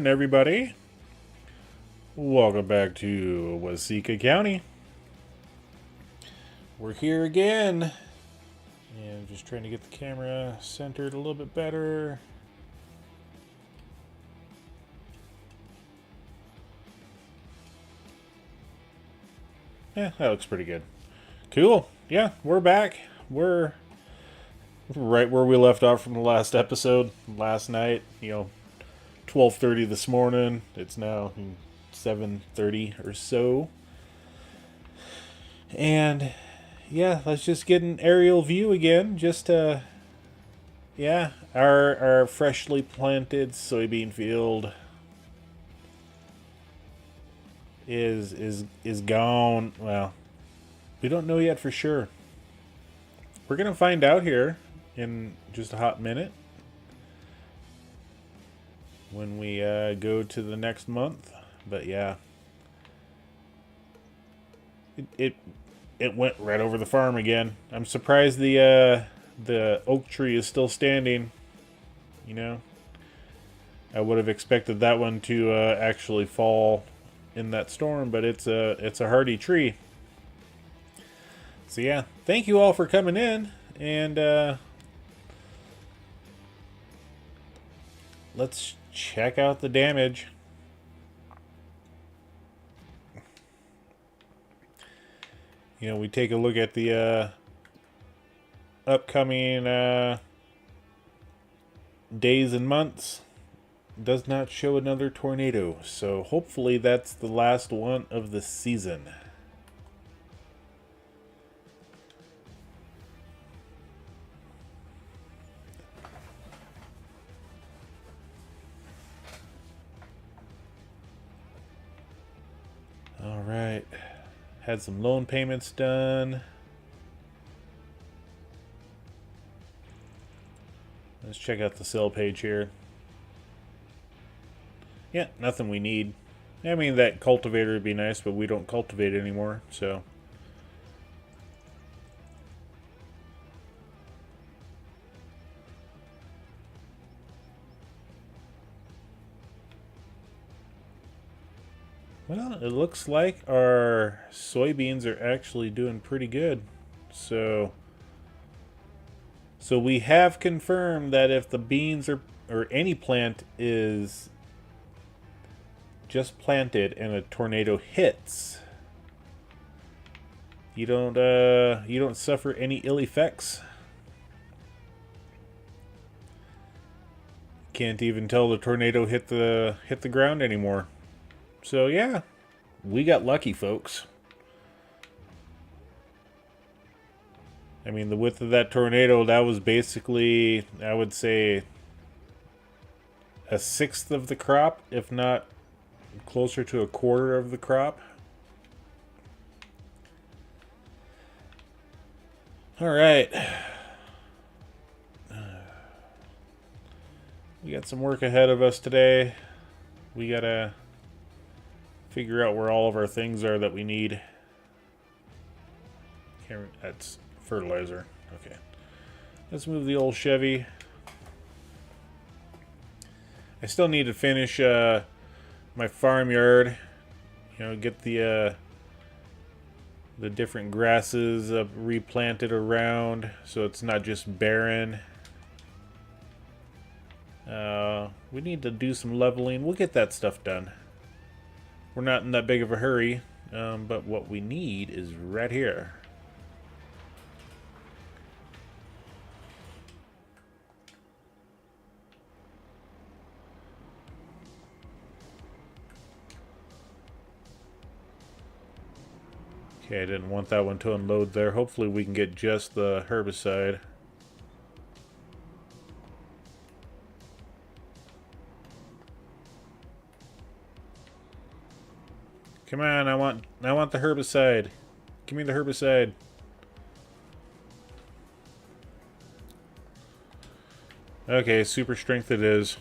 morning, everybody. Welcome back to Waseca County. We're here again. And just trying to get the camera centered a little bit better. Yeah, that looks pretty good. Cool. Yeah, we're back. We're right where we left off from the last episode last night. 12:30 this morning. It's now 7:30 or so. And yeah, let's just get an aerial view again. Our freshly planted soybean field is gone. Well, we don't know yet for sure. We're gonna find out here in just a hot minute when we go to the next month. But yeah, it went right over the farm again. I'm surprised the oak tree is still standing. I would have expected that one to actually fall in that storm, but it's a hardy tree. So yeah, thank you all for coming in, and let's check out the damage. We take a look at the upcoming days and months. Does not show another tornado, so hopefully that's the last one of the season. All right, had some loan payments done. Let's check out the sell page here. Yeah, nothing we need. I mean, that cultivator would be nice, but we don't cultivate anymore, so. Well, it looks like our soybeans are actually doing pretty good. So we have confirmed that if the beans or any plant is just planted and a tornado hits, you don't suffer any ill effects. Can't even tell the tornado hit the ground anymore. So yeah, we got lucky, folks. I mean, the width of that tornado, that was basically, I would say, a sixth of the crop, if not closer to a quarter of the crop. All right. We got some work ahead of us today. We gotta figure out where all of our things are that we need. That's fertilizer. Okay. Let's move the old Chevy. I still need to finish my farmyard. Get the different grasses replanted around so it's not just barren. We need to do some leveling. We'll get that stuff done. We're not in that big of a hurry, but what we need is right here. Okay, I didn't want that one to unload there. Hopefully we can get just the herbicide. Come on, I want the herbicide. Give me the herbicide. Okay, super strength it is.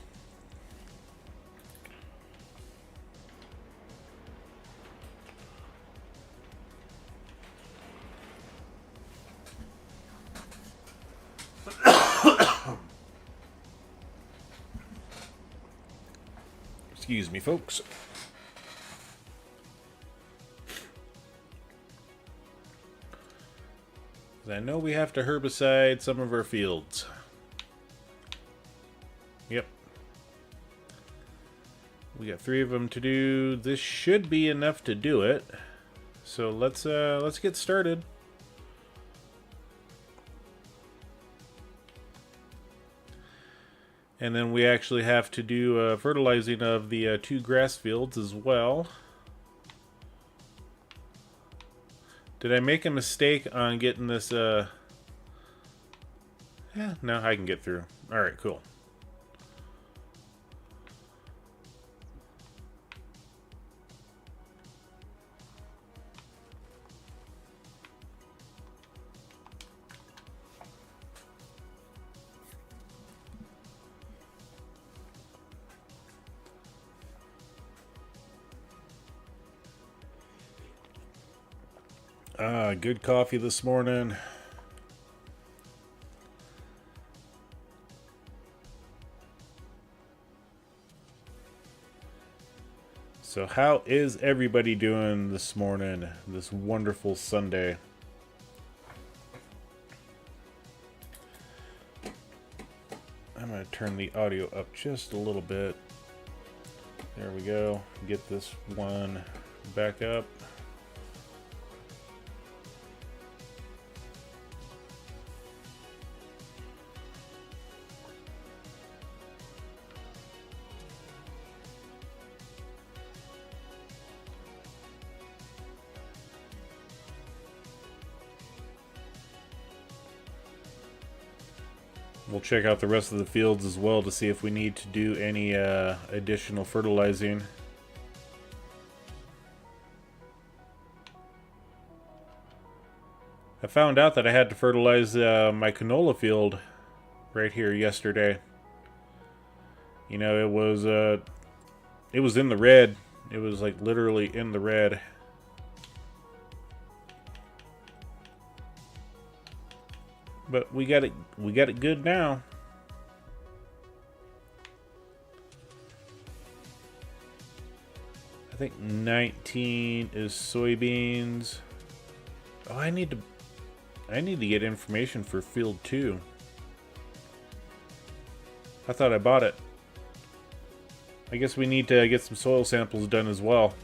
Excuse me, folks. I know we have to herbicide some of our fields. Yep. We got 3 of them to do. This should be enough to do it. So let's get started. And then we actually have to do fertilizing of the 2 grass fields as well. Did I make a mistake on getting this? Yeah, no, I can get through. All right, cool. Good coffee this morning. So how is everybody doing this morning, this wonderful Sunday? I'm going to turn the audio up just a little bit. There we go. Get this one back up. We'll check out the rest of the fields as well to see if we need to do any additional fertilizing. I found out that I had to fertilize my canola field right here yesterday. You know, it was in the red. It was like literally in the red. But we got it good now. I think 19 is soybeans. Oh, I need to get information for field 2. I thought I bought it. I guess we need to get some soil samples done as well.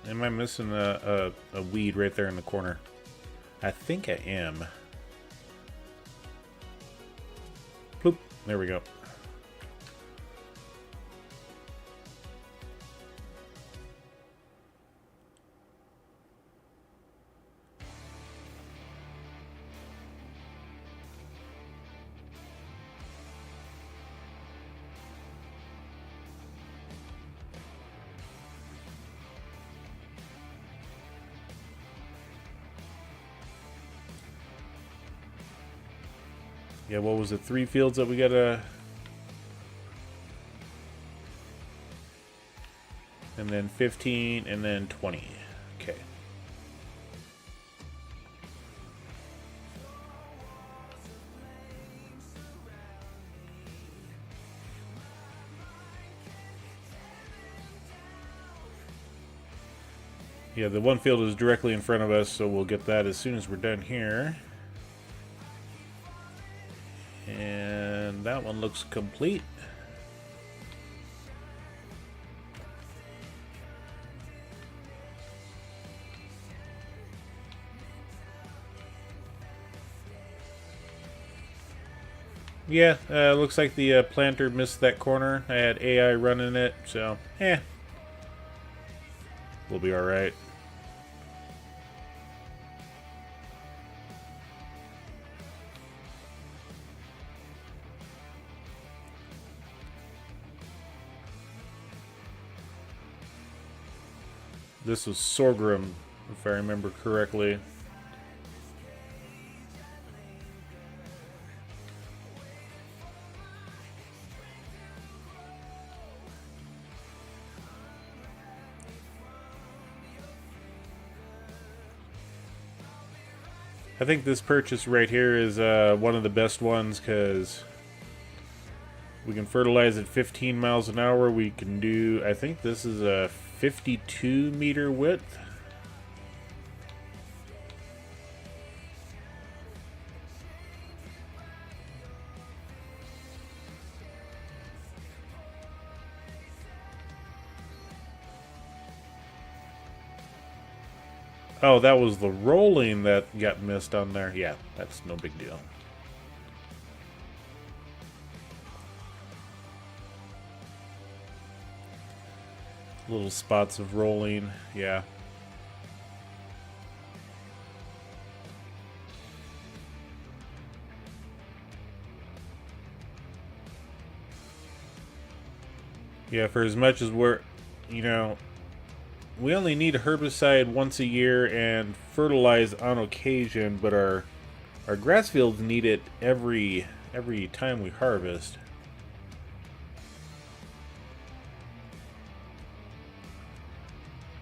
Am I missing a weed right there in the corner? I think I am. Bloop. There we go. Yeah, what was it? 3 fields that we gotta... And then 15, and then 20. Okay. Yeah, the one field is directly in front of us, so we'll get that as soon as we're done here. And that one looks complete. Yeah, looks like the planter missed that corner. I had AI running it, so we'll be alright. This was sorghum, if I remember correctly. I think this purchase right here is one of the best ones because we can fertilize at 15 miles an hour. We can do, I think this is a 52 meter width. Oh, that was the rolling that got missed on there. Yeah, that's no big deal. Little spots of rolling, yeah. Yeah, for as much as we're, you know, we only need a herbicide once a year and fertilize on occasion, but our grass fields need it every time we harvest.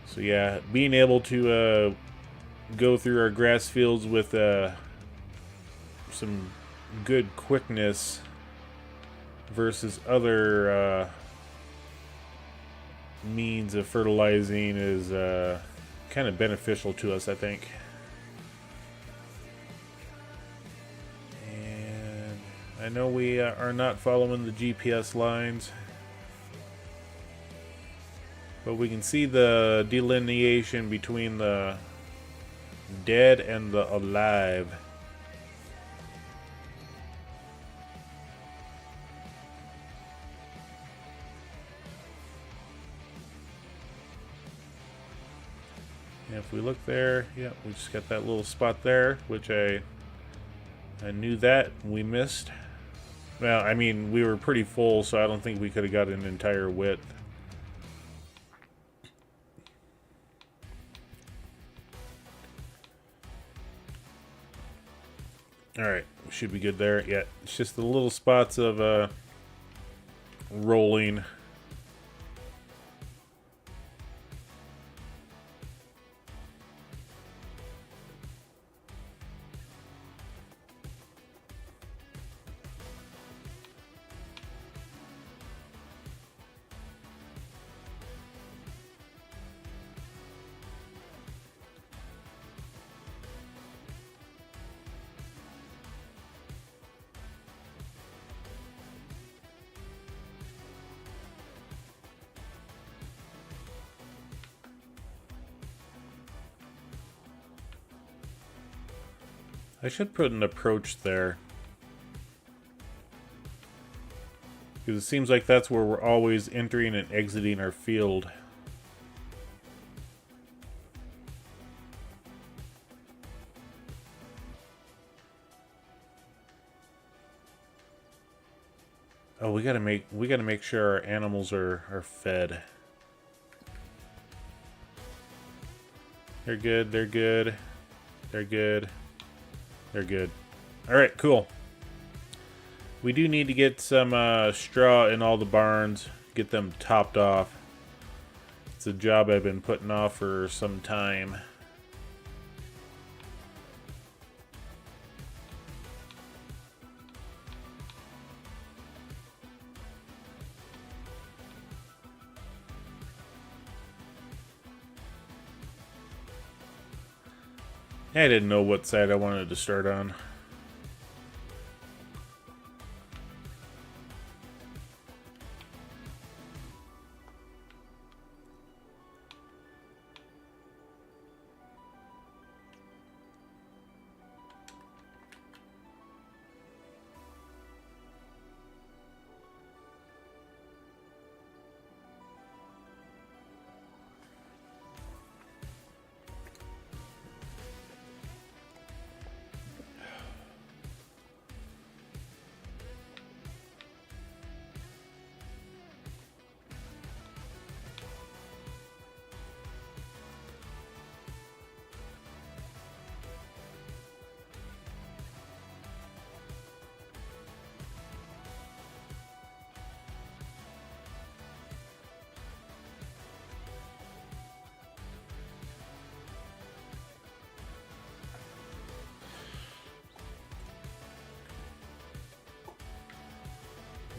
So yeah, being able to go through our grass fields with some good quickness versus other means of fertilizing is kind of beneficial to us, I think. And I know we are not following the GPS lines, but we can see the delineation between the dead and the alive. And if we look there, yeah, we just got that little spot there, which I knew that we missed. Well, I mean, we were pretty full, so I don't think we could have got an entire width. Alright, we should be good there. Yeah, it's just the little spots of rolling. I should put an approach there, because it seems like that's where we're always entering and exiting our field. Oh, we gotta make sure our animals are fed. They're good, they're good, they're good. They're good. Alright, cool. We do need to get some straw in all the barns, get them topped off. It's a job I've been putting off for some time. I didn't know what side I wanted to start on.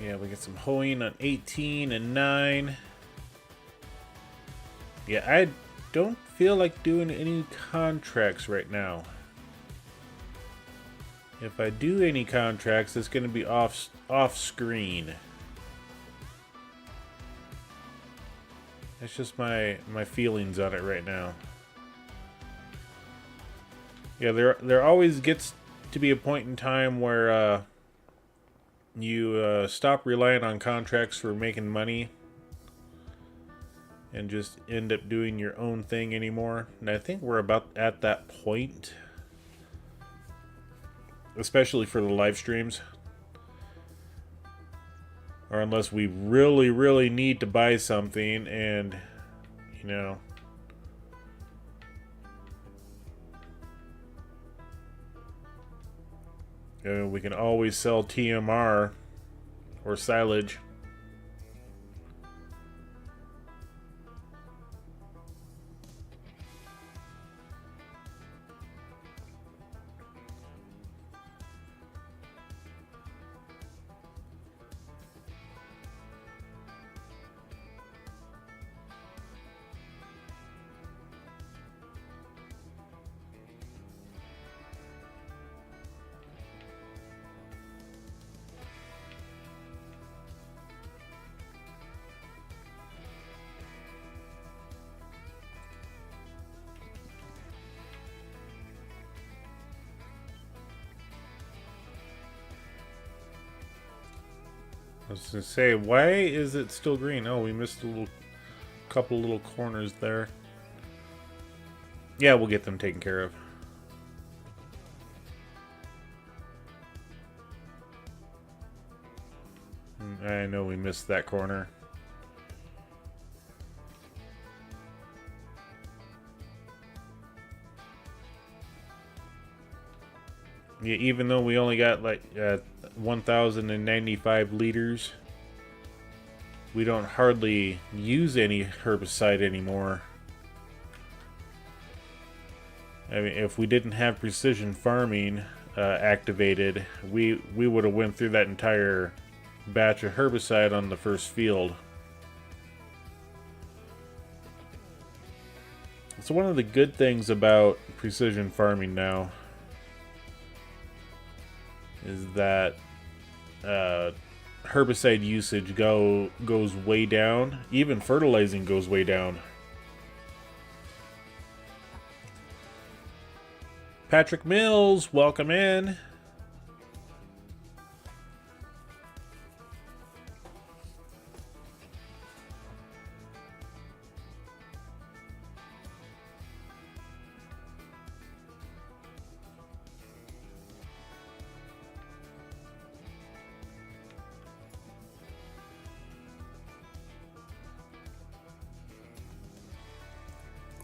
Yeah, we get some hoeing on 18 and 9. Yeah, I don't feel like doing any contracts right now. If I do any contracts, it's going to be off screen. That's just my feelings on it right now. Yeah, there always gets to be a point in time where you stop relying on contracts for making money and just end up doing your own thing anymore. And I think we're about at that point, especially for the live streams. Or unless we really, really need to buy something and, you know, we can always sell TMR or silage. I was gonna say, why is it still green? Oh, we missed a couple little corners there. Yeah, we'll get them taken care of. I know we missed that corner. Yeah, even though we only got like 1,095 liters, we don't hardly use any herbicide anymore. I mean, if we didn't have precision farming activated, we would have went through that entire batch of herbicide on the first field. So one of the good things about precision farming now is that herbicide usage goes way down. Even fertilizing goes way down. Patrick Mills, welcome in.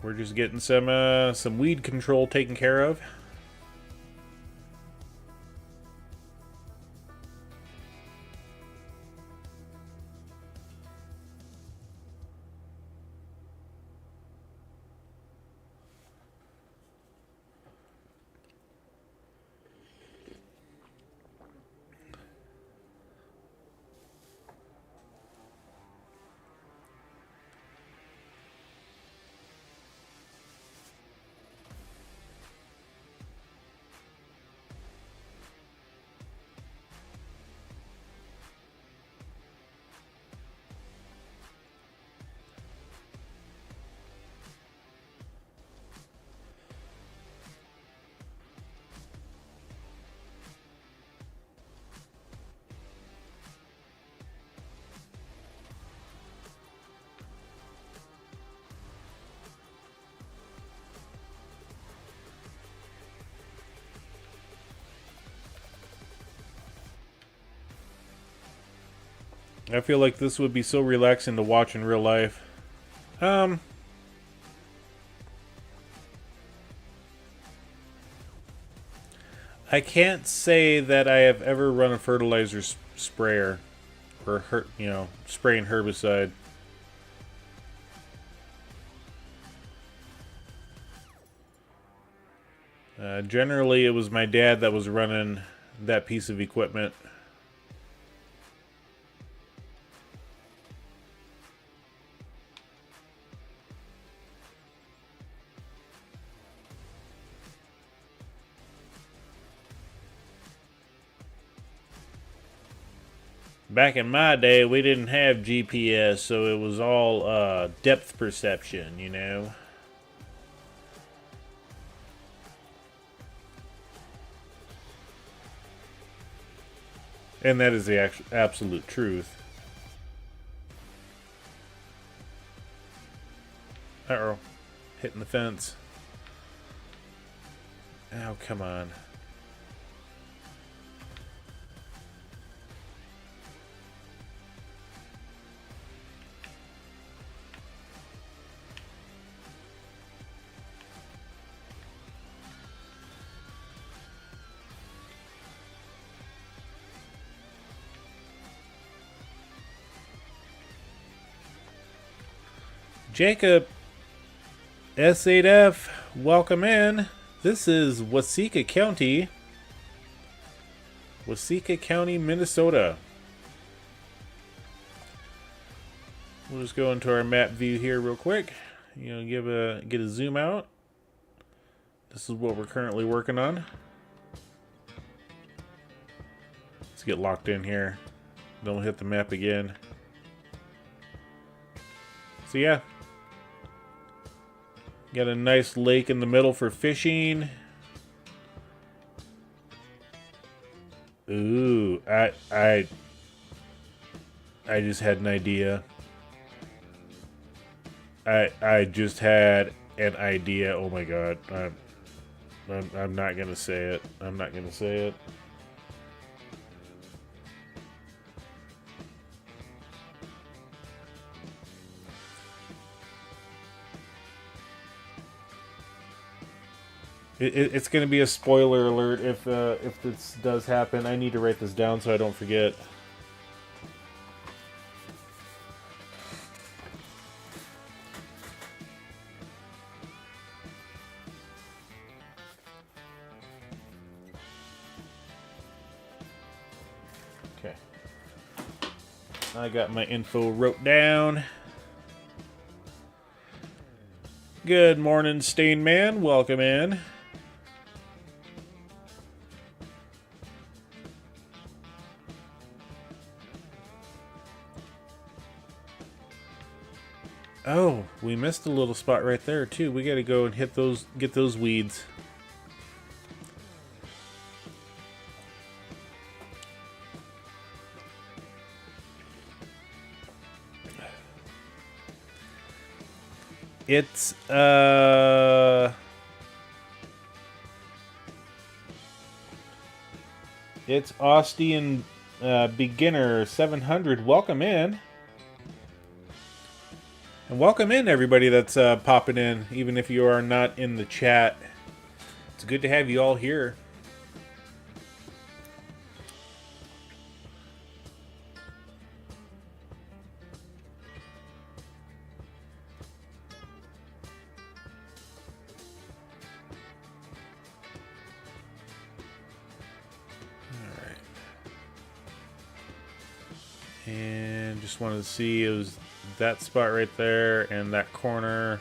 We're just getting some weed control taken care of. I feel like this would be so relaxing to watch in real life. I can't say that I have ever run a fertilizer sprayer or spraying herbicide. Generally, it was my dad that was running that piece of equipment. Back in my day, we didn't have GPS, so it was all depth perception, you know. And that is the absolute truth. Uh-oh. Hitting the fence. Oh, come on. Jacob S8F, welcome in. This is Waseca County, Minnesota. We'll just go into our map view here real quick. You know, get a zoom out. This is what we're currently working on. Let's get locked in here. Don't hit the map again. So yeah. Got a nice lake in the middle for fishing. Ooh, I just had an idea. I just had an idea. Oh my god. I'm not gonna say it. I'm not gonna say it. It's going to be a spoiler alert if this does happen. I need to write this down so I don't forget. Okay. I got my info wrote down. Good morning, Stain Man. Welcome in. Oh, we missed a little spot right there too. We gotta go and hit those, get those weeds. It's Austian Beginner 700. Welcome in. And welcome in, everybody that's popping in, even if you are not in the chat. It's good to have you all here. All right. And just wanted to see, it was that spot right there and that corner.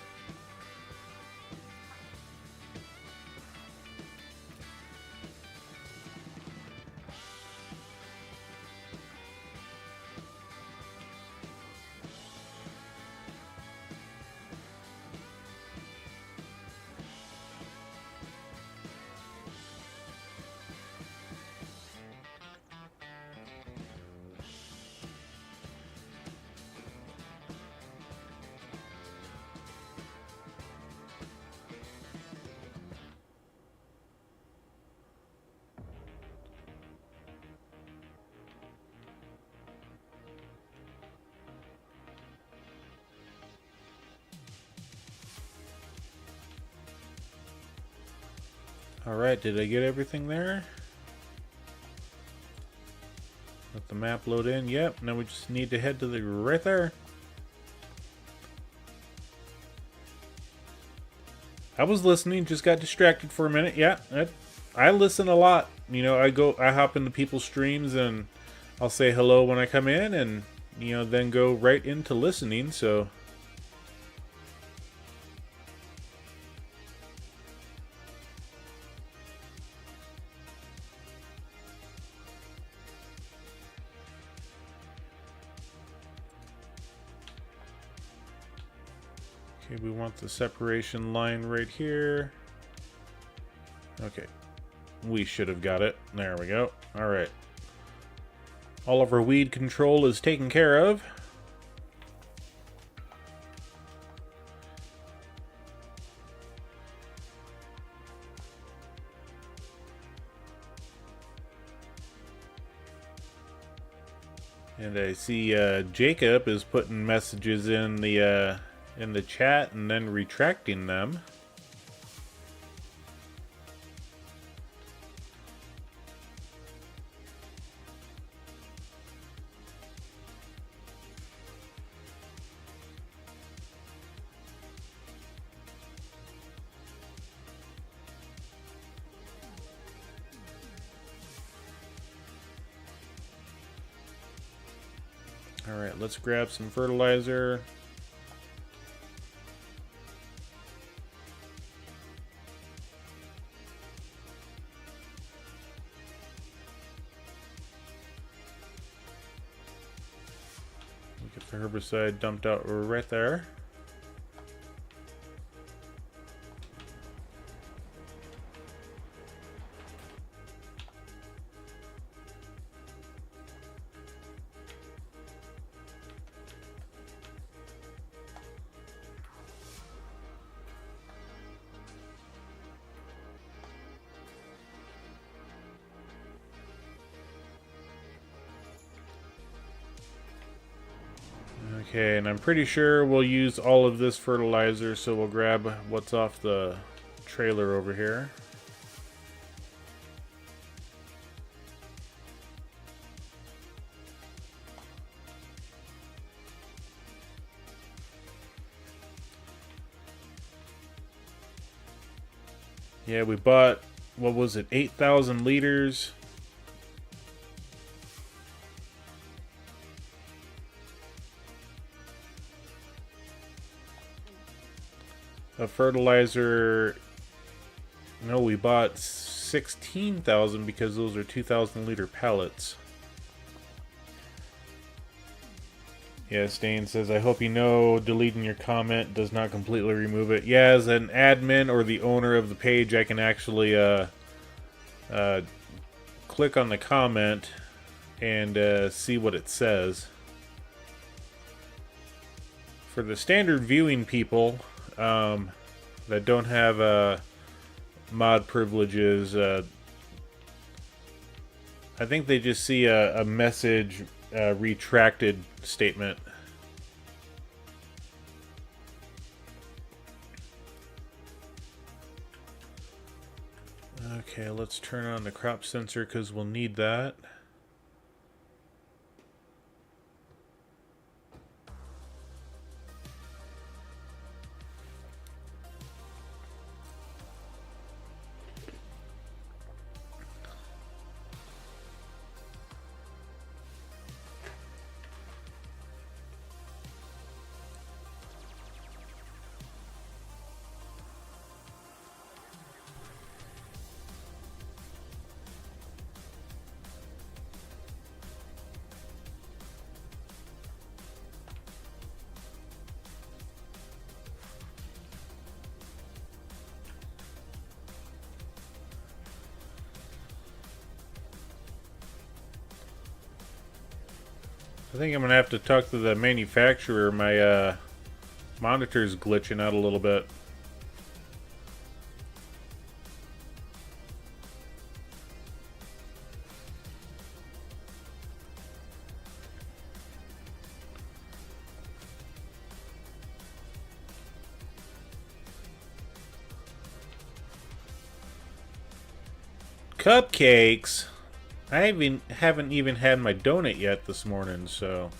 Alright, did I get everything there? Let the map load in. Yep, now we just need to head to the right there. I was listening, just got distracted for a minute. Yeah, I listen a lot. You know, I hop into people's streams and I'll say hello when I come in and, you know, then go right into listening, so... Okay, we want the separation line right here. Okay. We should have got it. There we go. Alright. All of our weed control is taken care of. And I see Jacob is putting messages in the chat and then retracting them. Alright, let's grab some fertilizer. Get the herbicide dumped out right there. Okay, and I'm pretty sure we'll use all of this fertilizer, so we'll grab what's off the trailer over here. Yeah, we bought, what was it, 8,000 liters. Of fertilizer. No, we bought 16,000 because those are 2,000 liter pallets. Yeah, Stain says, I hope you know deleting your comment does not completely remove it. Yeah, as an admin or the owner of the page, I can actually click on the comment and see what it says. For the standard viewing people that don't have mod privileges, I think they just see a message retracted statement. Okay, let's turn on the crop sensor because we'll need that. I think I'm gonna have to talk to the manufacturer. My monitor's glitching out a little bit. Cupcakes? I haven't even had my donut yet this morning, so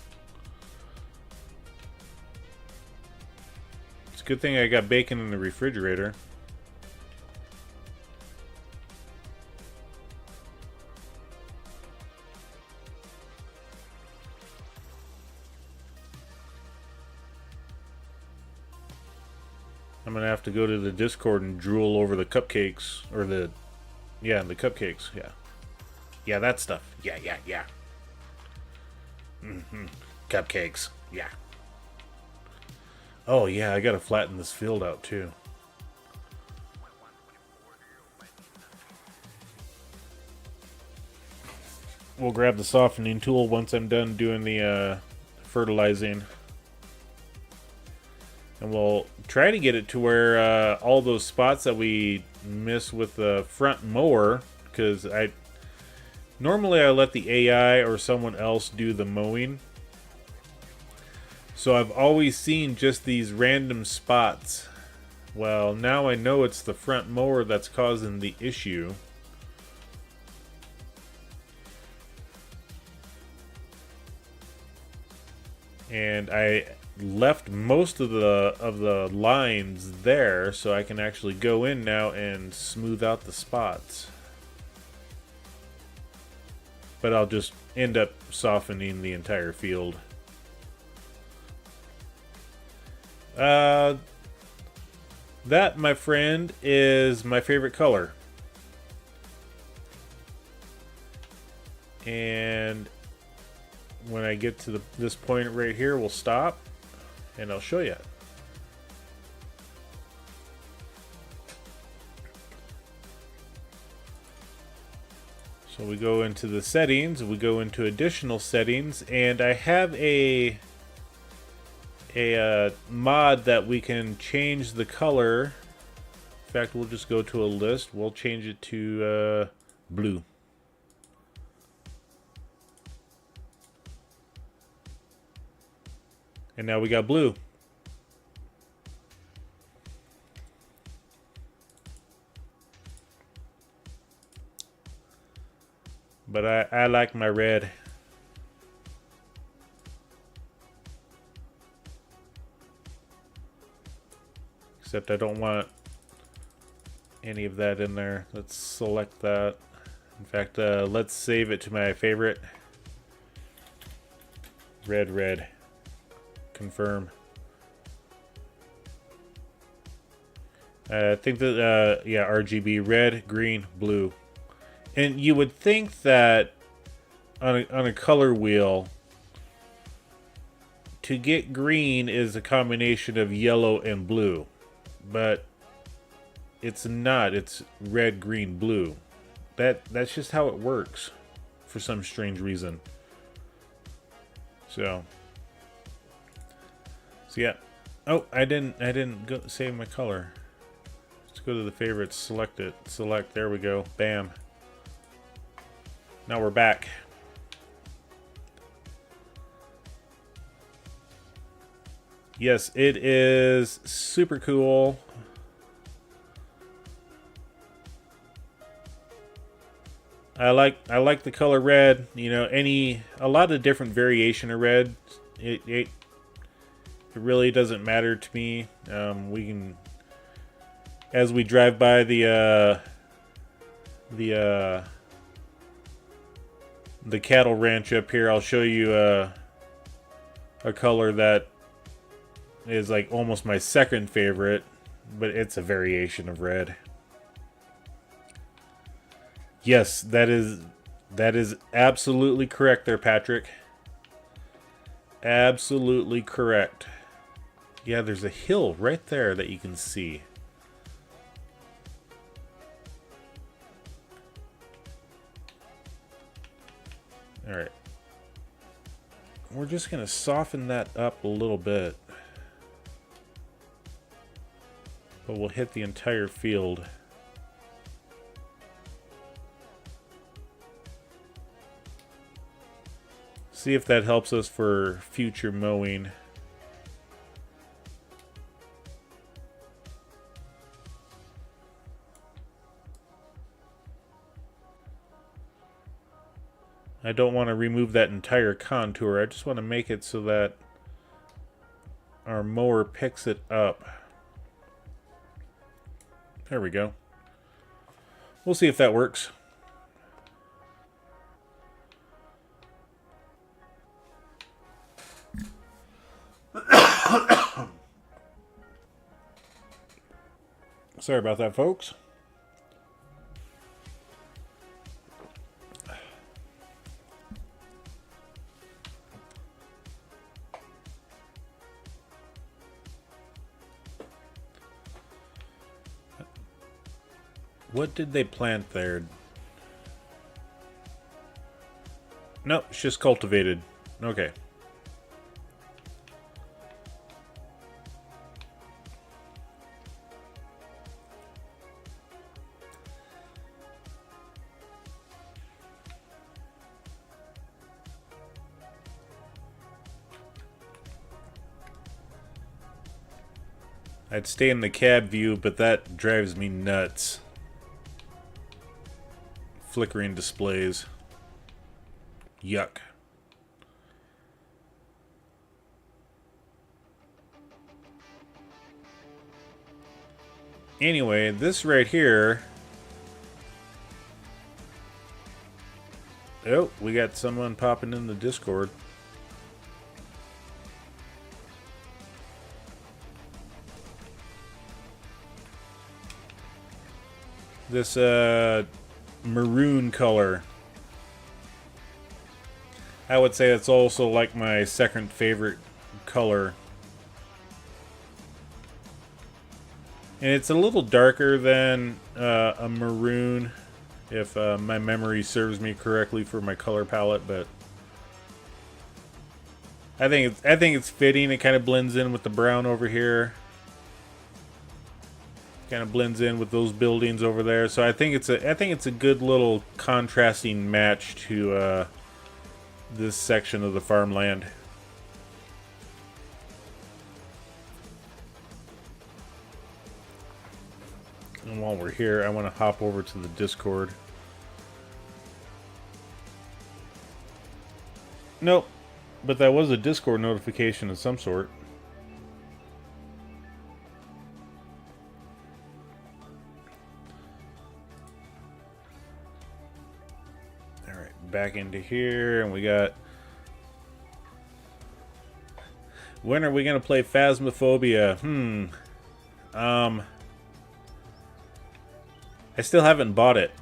it's a good thing I got bacon in the refrigerator. I'm gonna have to go to the Discord and drool over the cupcakes, or the cupcakes, yeah. Yeah, that stuff. Yeah. Cupcakes. Yeah. Oh yeah, I gotta flatten this field out too. We'll grab the softening tool once I'm done doing the fertilizing. And we'll try to get it to where all those spots that we miss with the front mower, because normally I let the AI or someone else do the mowing. So I've always seen just these random spots. Well, now I know it's the front mower that's causing the issue. And I left most of the lines there, so I can actually go in now and smooth out the spots. But I'll just end up softening the entire field. That, my friend, is my favorite color. And when I get to this point right here, we'll stop and I'll show you. So we go into the settings, we go into additional settings, and I have a mod that we can change the color. In fact, we'll just go to a list. We'll change it to blue. And now we got blue. But I like my red. Except I don't want any of that in there. Let's select that. In fact, let's save it to my favorite. Red. Confirm. I think that, yeah, RGB, red, green, blue. And you would think that on a color wheel, to get green is a combination of yellow and blue. But it's not. It's red, green, blue. That's just how it works for some strange reason. So yeah. Oh, I didn't go save my color. Let's go to the favorites, select it. Select, there we go. Bam. Now we're back. Yes, it is super cool. I like the color red. You know, a lot of different variation of red. It really doesn't matter to me. We can, as we drive by the cattle ranch up here, I'll show you a color that is like almost my second favorite, but it's a variation of red. Yes, that is absolutely correct there, Patrick. Absolutely correct. Yeah, there's a hill right there that you can see. Alright. We're just going to soften that up a little bit. But we'll hit the entire field. See if that helps us for future mowing. I don't want to remove that entire contour. I just want to make it so that our mower picks it up. There we go. We'll see if that works. Sorry about that, folks. What did they plant there? No, it's just cultivated. Okay. I'd stay in the cab view, but that drives me nuts. Flickering displays. Yuck. Anyway, this right here... Oh, we got someone popping in the Discord. This maroon color. I would say it's also like my second favorite color. And it's a little darker than a maroon, if my memory serves me correctly for my color palette, but I think it's fitting. It kind of blends in with the brown over here. Kind of blends in with those buildings over there. So I think it's a good little contrasting match to this section of the farmland. And while we're here, I want to hop over to the Discord. Nope, but that was a Discord notification of some sort. Back into here, and we got... When are we gonna play Phasmophobia? I still haven't bought it.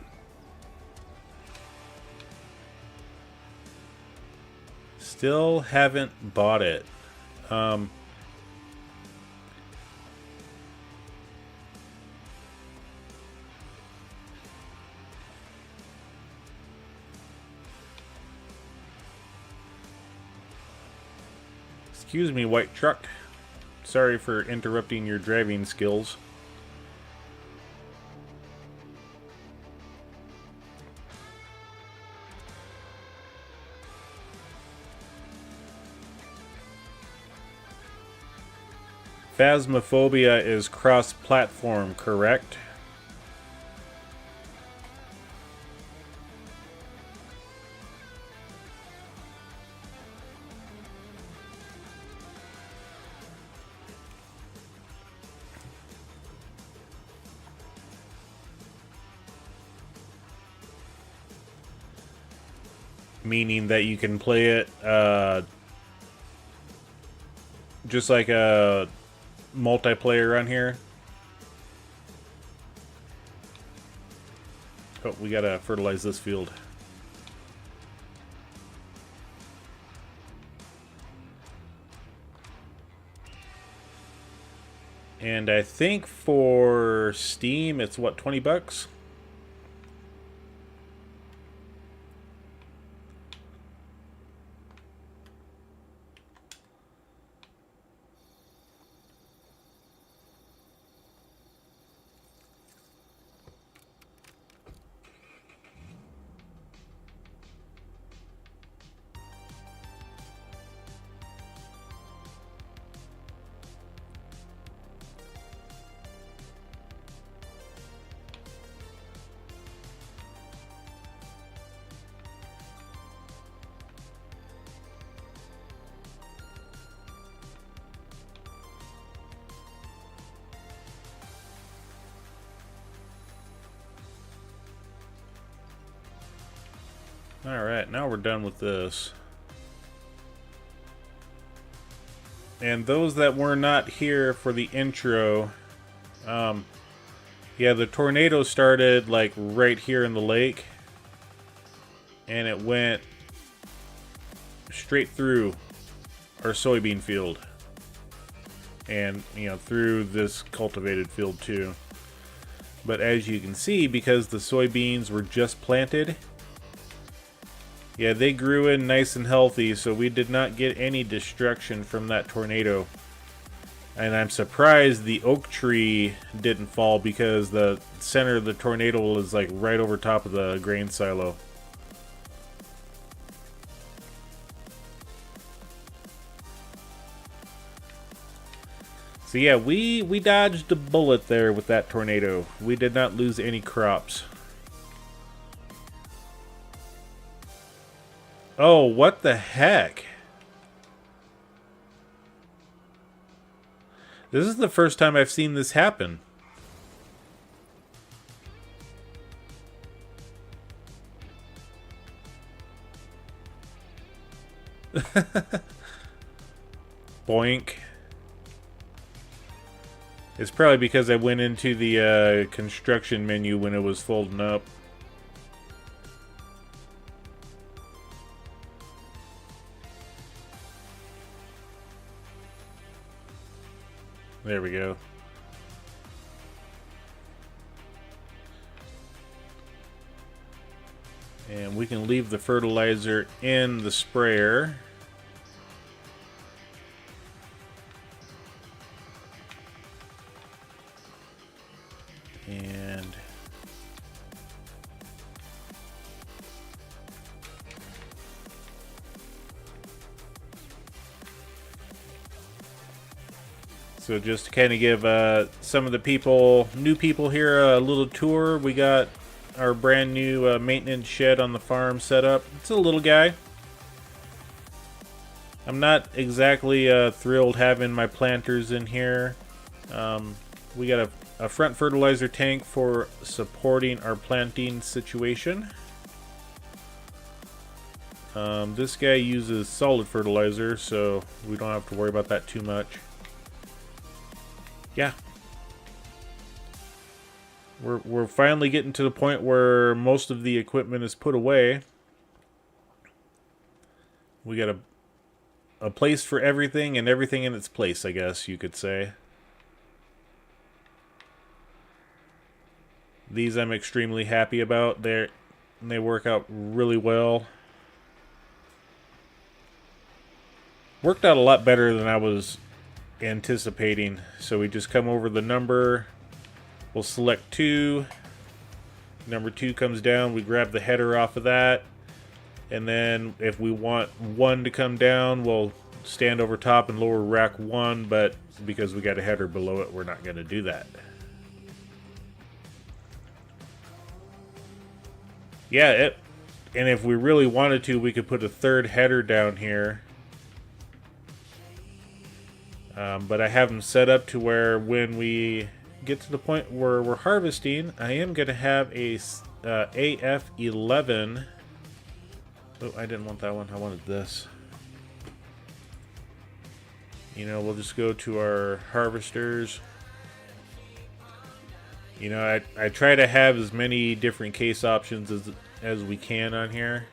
Still haven't bought it. Excuse me, white truck. Sorry for interrupting your driving skills. Phasmophobia is cross-platform, correct? Meaning that you can play it just like a multiplayer on here. Oh, we gotta fertilize this field. And I think for Steam it's what, 20 bucks? Alright, now we're done with this. And those that were not here for the intro, yeah, the tornado started like right here in the lake, and it went straight through our soybean field, and you know, through this cultivated field too. But as you can see, because the soybeans were just planted, yeah, they grew in nice and healthy, so we did not get any destruction from that tornado. And I'm surprised the oak tree didn't fall, because the center of the tornado is like right over top of the grain silo. So yeah, we dodged a bullet there with that tornado. We did not lose any crops. Oh, what the heck? This is the first time I've seen this happen. Boink. It's probably because I went into the construction menu when it was folding up. There we go. And we can leave the fertilizer in the sprayer. And so just to kind of give some of the new people here a little tour, we got our brand new maintenance shed on the farm set up. It's a little guy. I'm not exactly thrilled having my planters in here. We got a front fertilizer tank for supporting our planting situation. This guy uses solid fertilizer, so we don't have to worry about that too much. Yeah. We're finally getting to the point where most of the equipment is put away. We got a place for everything, and everything in its place, I guess you could say. These I'm extremely happy about. They work out really well. Worked out a lot better than I was anticipating. So we just come over the number. We'll select 2. Number 2 comes down. We grab the header off of that. And then if we want 1 to come down, we'll stand over top and lower rack 1. But because we got a header below it, we're not going to do that. Yeah, and if we really wanted to, we could put a 3rd header down here. But I have them set up to where when we get to the point where we're harvesting, I am going to have a AF11. Oh, I didn't want that one. I wanted this. You know, we'll just go to our harvesters. You know, I try to have as many different case options as we can on here.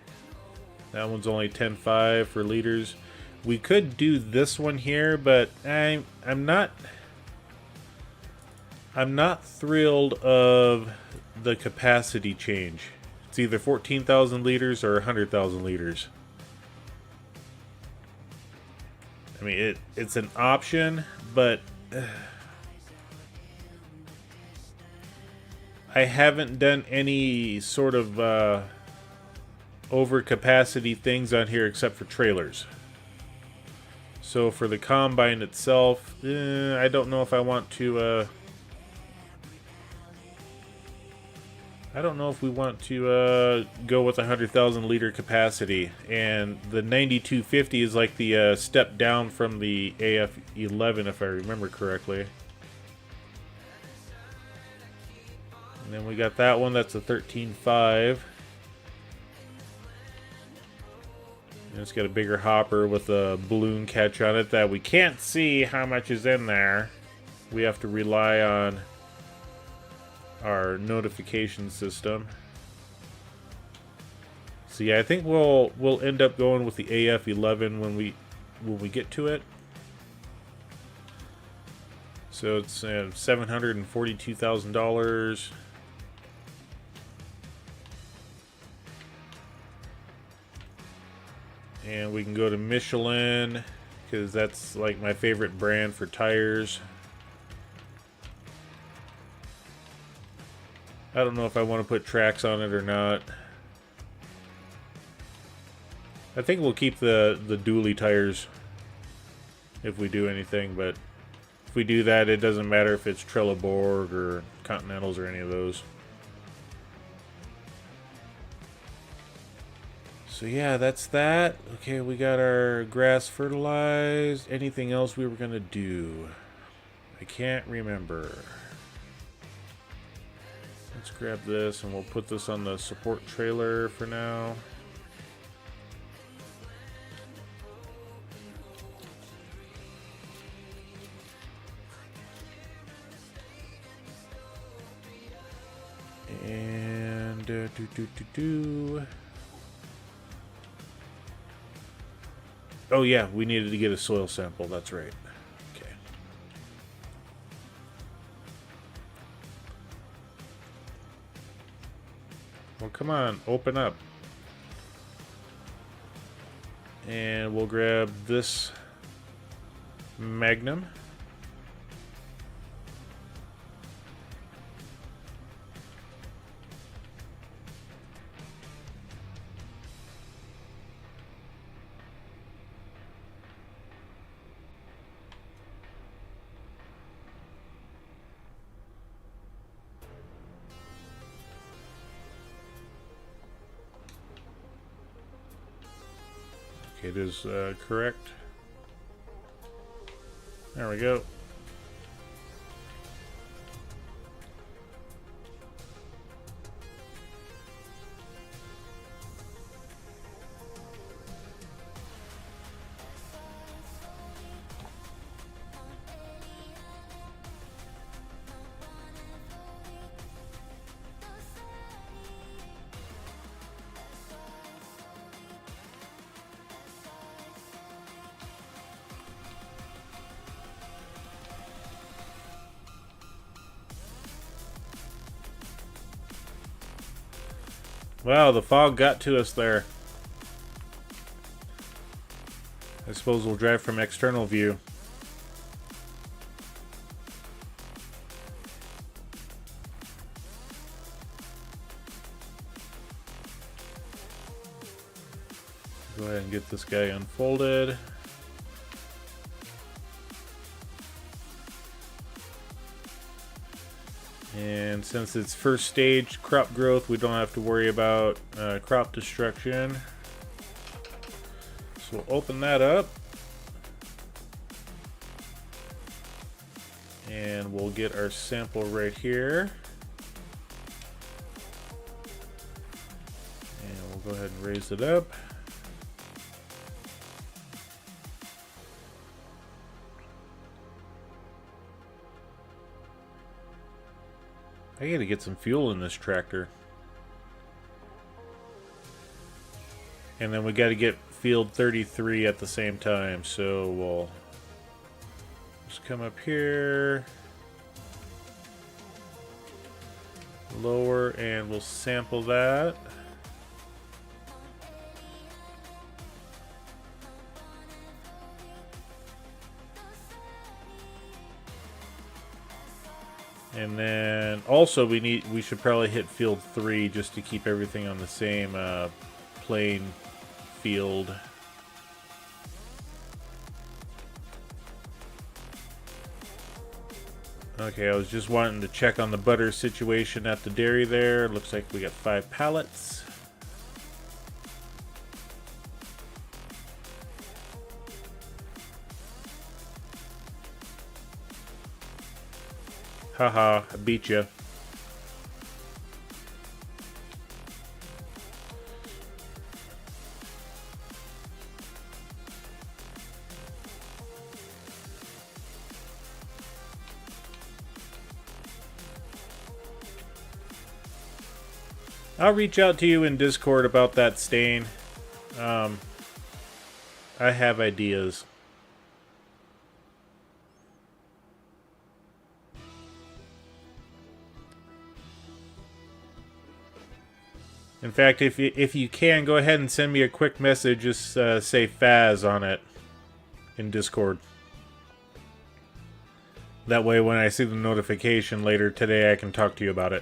That one's only 10.5 for liters. We could do this one here, but I'm not thrilled of the capacity change. It's either 14,000 liters or 100,000 liters. I mean, it's an option, but I haven't done any sort of overcapacity things on here except for trailers. So for the combine itself, I don't know if I want to. I don't know if we want to go with 100,000 liter capacity, and the 9250 is like the step down from the AF11, if I remember correctly. And then we got that one, that's a 13.5. And it's got a bigger hopper with a balloon catch on it that we can't see how much is in there. We have to rely on our notification system. So yeah, I think we'll end up going with the AF11 when we get to it. So it's $742,000. And we can go to Michelin, because that's like my favorite brand for tires. I don't know if I want to put tracks on it or not. I think we'll keep the dually tires if we do anything, but if we do that, it doesn't matter if it's Trelleborg or Continentals or any of those. So yeah, that's that. Okay, we got our grass fertilized. Anything else we were gonna do? I can't remember. Let's grab this and we'll put this on the support trailer for now. And oh yeah, we needed to get a soil sample, that's right. Okay. Well, come on, open up. And we'll grab this Magnum. It is correct. There we go. Wow, the fog got to us there. I suppose we'll drive from external view. Go ahead and get this guy unfolded. And since it's first stage crop growth, we don't have to worry about crop destruction. So we'll open that up. And we'll get our sample right here. And we'll go ahead and raise it up. I gotta get some fuel in this tractor. And then we gotta get field 33 at the same time, so we'll just come up here, lower, and we'll sample that. And then also we should probably hit field 3 just to keep everything on the same plane field. Okay, I was just wanting to check on the butter situation at the dairy there. Looks like we got 5 pallets. Haha, I beat ya. I'll reach out to you in Discord about that stain. I have ideas. In fact, if you can, go ahead and send me a quick message. Just say Faz on it in Discord. That way, when I see the notification later today, I can talk to you about it.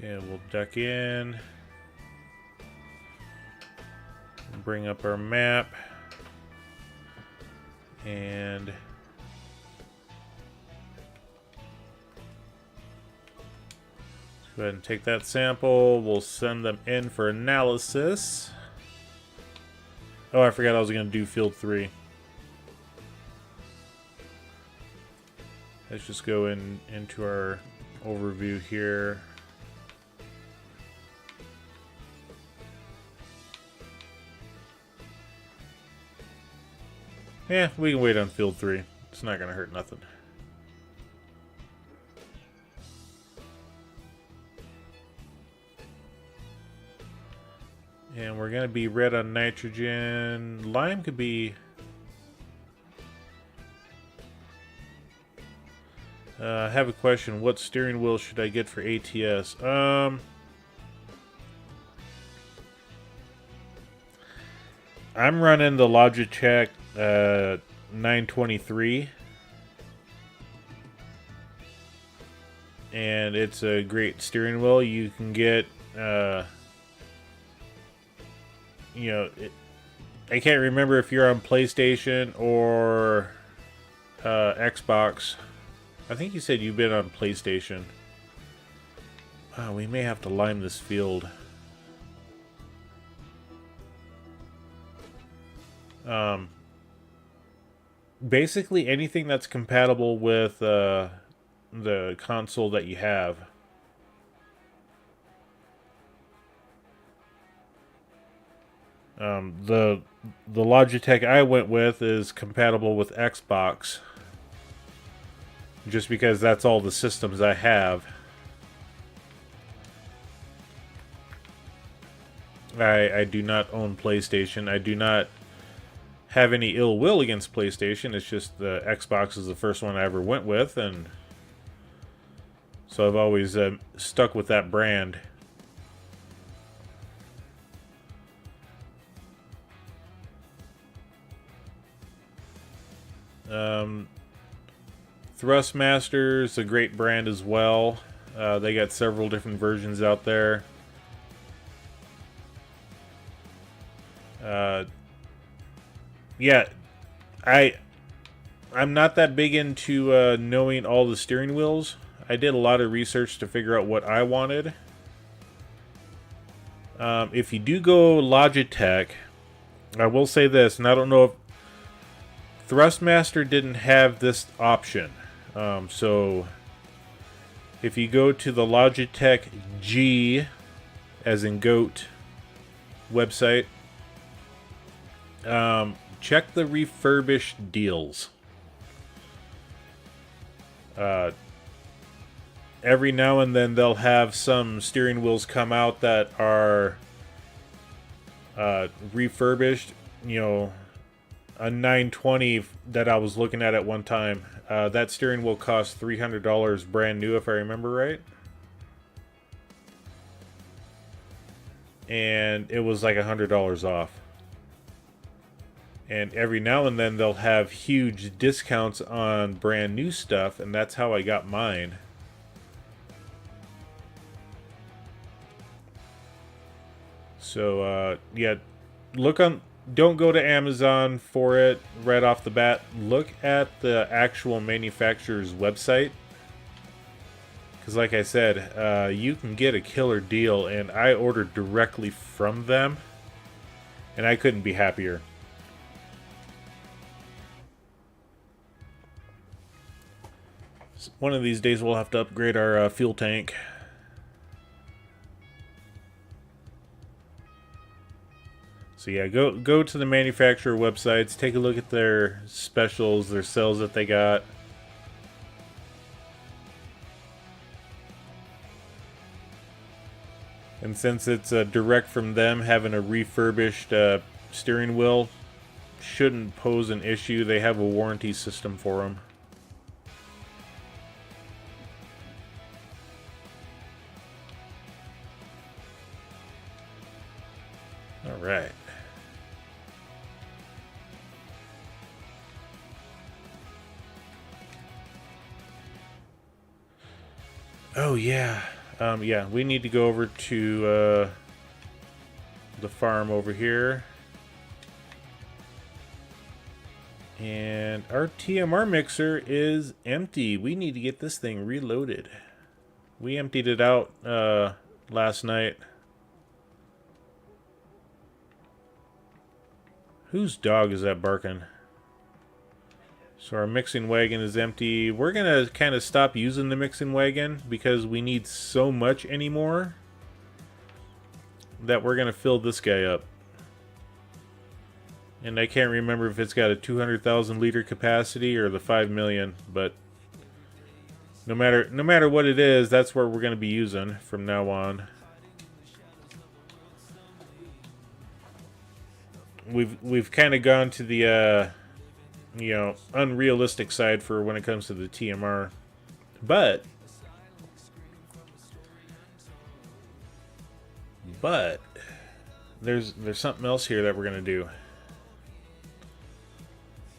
Okay, we'll duck in. Bring up our map. And go ahead and take that sample. We'll send them in for analysis. Oh, I forgot I was going to do field 3. Let's just go into our overview here. Yeah, we can wait on field 3. It's not going to hurt nothing. And we're going to be red on nitrogen. Lime could be... I have a question. What steering wheel should I get for ATS? I'm running the Logitech 923, and it's a great steering wheel. You can get, I can't remember if you're on PlayStation or Xbox. I think you said you've been on PlayStation. Wow, we may have to lime this field. Basically anything that's compatible with the console that you have. The Logitech I went with is compatible with Xbox, just because that's all the systems I have. I do not own PlayStation. I do not have any ill will against PlayStation. It's just the Xbox is the first one I ever went with, and so I've always stuck with that brand. Thrustmaster's a great brand as well. They got several different versions out there. Yeah, I'm not that big into knowing all the steering wheels. I did a lot of research to figure out what I wanted. If you do go Logitech, I will say this, and I don't know if Thrustmaster didn't have this option. So if you go to the Logitech G, as in goat, website, check the refurbished deals. Every now and then they'll have some steering wheels come out that are refurbished. You know, a 920 that I was looking at one time, that steering wheel cost $300 brand new, if I remember right. And it was like $100 off. And every now and then they'll have huge discounts on brand new stuff, and that's how I got mine. So yeah, don't go to Amazon for it right off the bat. Look at the actual manufacturer's website. Because like I said, you can get a killer deal, and I ordered directly from them, and I couldn't be happier. One of these days we'll have to upgrade our fuel tank. So yeah, go to the manufacturer websites, take a look at their specials, their sales that they got. And since it's direct from them, having a refurbished steering wheel shouldn't pose an issue. They have a warranty system for them. All right. Oh yeah. Yeah, we need to go over to the farm over here. And our TMR mixer is empty. We need to get this thing reloaded. We emptied it out last night. Whose dog is that barking? So our mixing wagon is empty. We're going to kind of stop using the mixing wagon because we need so much anymore that we're going to fill this guy up. And I can't remember if it's got a 200,000 liter capacity or the 5 million, but no matter what it is, that's what we're going to be using from now on. We've kind of gone to the you know, unrealistic side for when it comes to the TMR, but there's something else here that we're gonna do.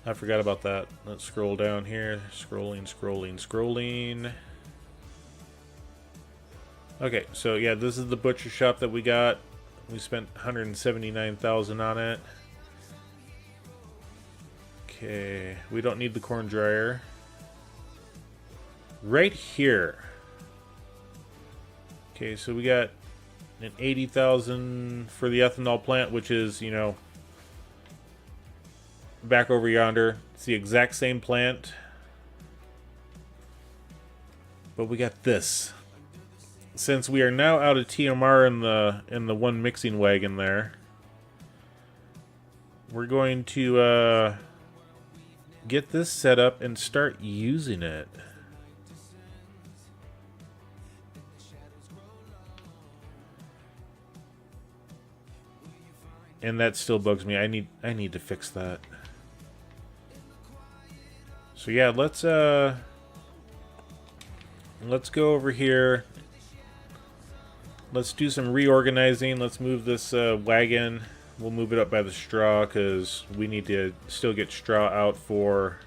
I forgot about that. Let's scroll down here. Scrolling. Okay, so yeah, this is the butcher shop that we got. We spent 179,000 on it. Okay, we don't need the corn dryer. Right here. Okay, so we got an 80,000 for the ethanol plant, which is, you know, back over yonder. It's the exact same plant. But we got this. Since we are now out of TMR in the one mixing wagon there, we're going to get this set up and start using it. And that still bugs me. I need to fix that. So yeah, let's go over here. Let's do some reorganizing. Let's move this wagon. We'll move it up by the straw because we need to still get straw out for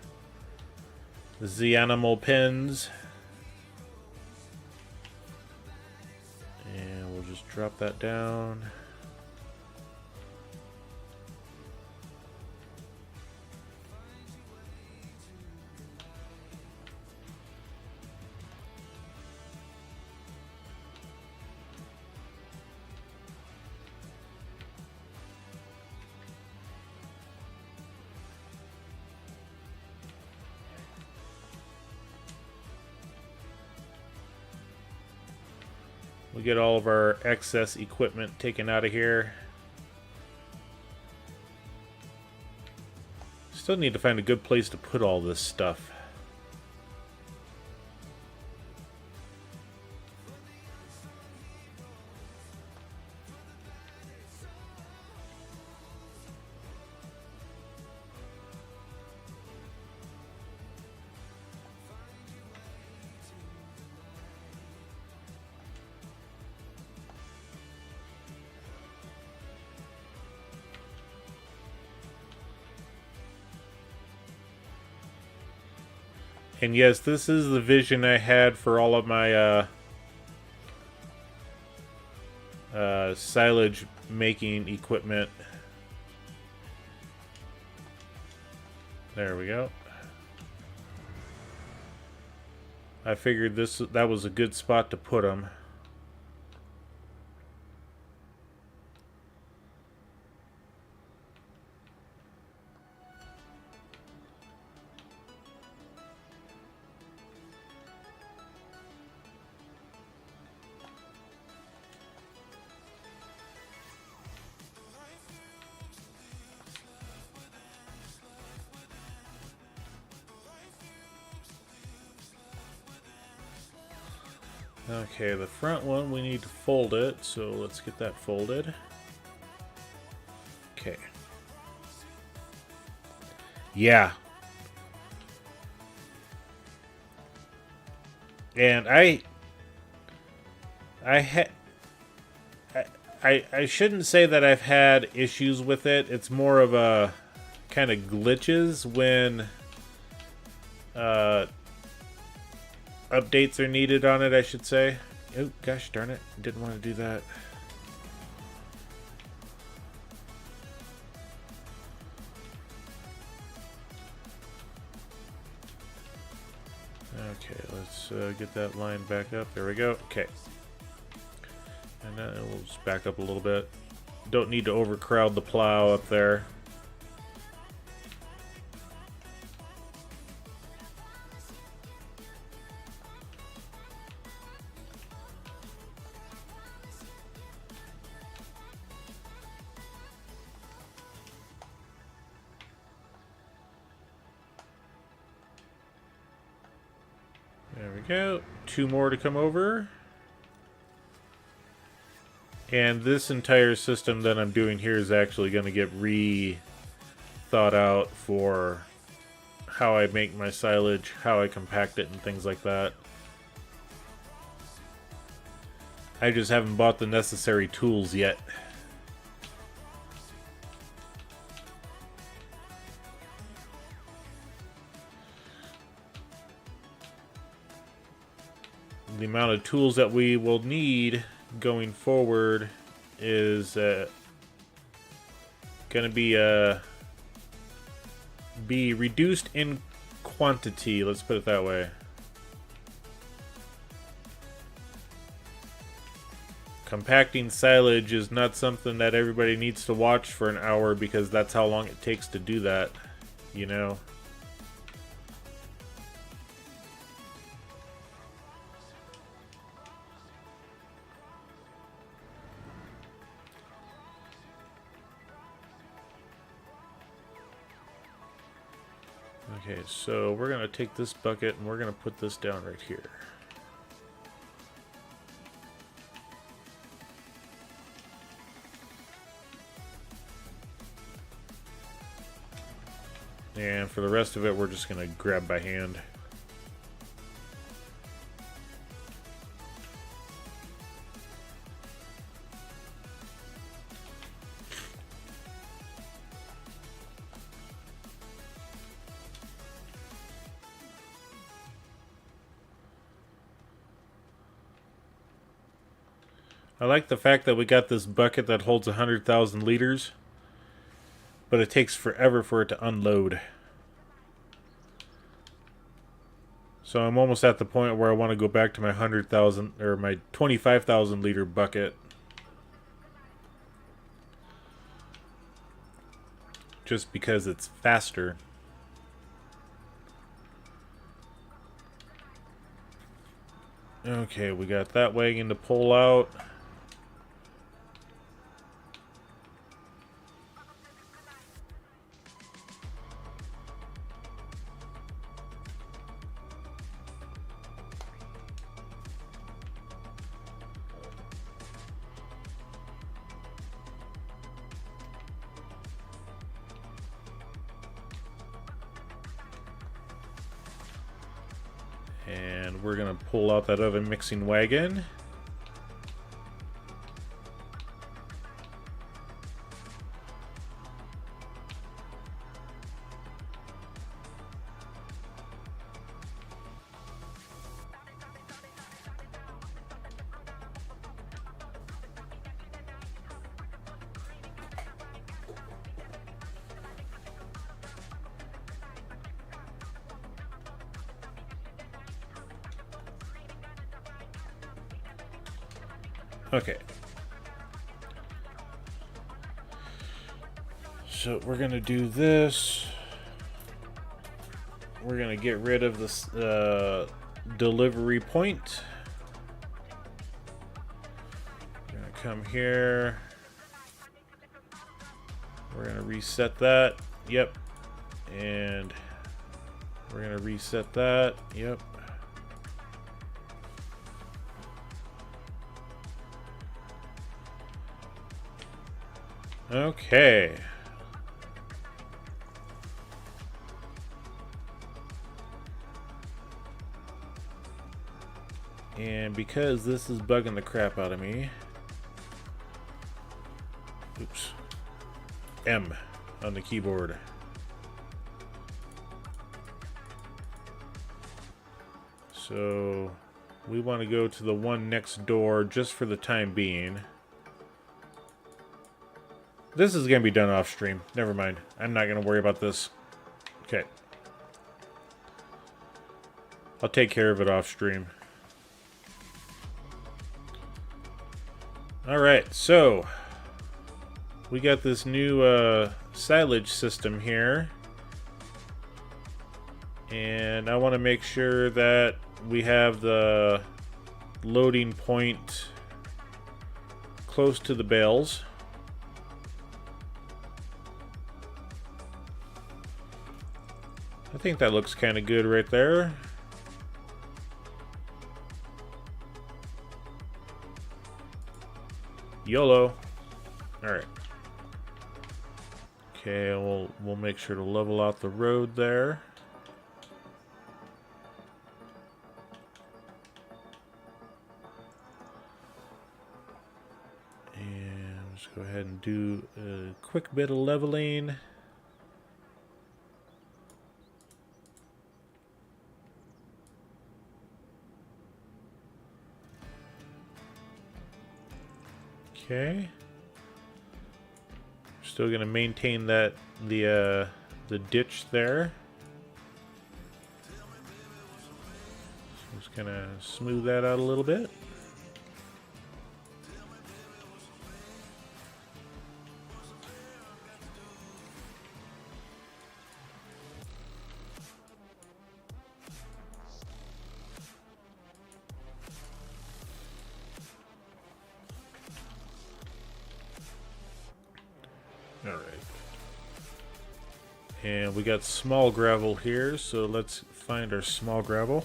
the animal pens. And we'll just drop that down. We get all of our excess equipment taken out of here. Still need to find a good place to put all this stuff. And yes, this is the vision I had for all of my silage making equipment. There we go. I figured that was a good spot to put them. Okay, the front one, we need to fold it, so let's get that folded. Okay. Yeah. And I shouldn't say that I've had issues with it. It's more of a kind of glitches when updates are needed on it, I should say. Oh, gosh darn it. Didn't want to do that. Okay, let's get that line back up. There we go. Okay. And then we'll just back up a little bit. Don't need to overcrowd the plow up there. There we go. 2 more to come over. And this entire system that I'm doing here is actually going to get thought out for how I make my silage, how I compact it, and things like that. I just haven't bought the necessary tools yet. The amount of tools that we will need going forward is going to be reduced in quantity, let's put it that way. Compacting silage is not something that everybody needs to watch for an hour, because that's how long it takes to do that, you know. Okay, so we're going to take this bucket and we're going to put this down right here. And for the rest of it, we're just going to grab by hand. I like the fact that we got this bucket that holds 100,000 liters, but it takes forever for it to unload. So I'm almost at the point where I want to go back to my 100,000 or my 25,000 liter bucket. Just because it's faster. Okay, we got that wagon to pull out. And we're going to pull out that other mixing wagon. Okay. So we're gonna do this. We're gonna get rid of this delivery point. We're gonna come here. We're gonna reset that. Yep. And we're gonna reset that. Yep. Okay. And because this is bugging the crap out of me, oops, M on the keyboard. So we want to go to the one next door just for the time being. This is going to be done off stream. Never mind. I'm not going to worry about this. Okay. I'll take care of it off stream. Alright, so we got this new silage system here. And I want to make sure that we have the loading point close to the bales. I think that looks kind of good right there. YOLO. Alright. Okay, we'll make sure to level out the road there. And let's go ahead and do a quick bit of leveling. Okay. Still gonna maintain that the ditch there. So just gonna smooth that out a little bit. And we got small gravel here, so let's find our small gravel.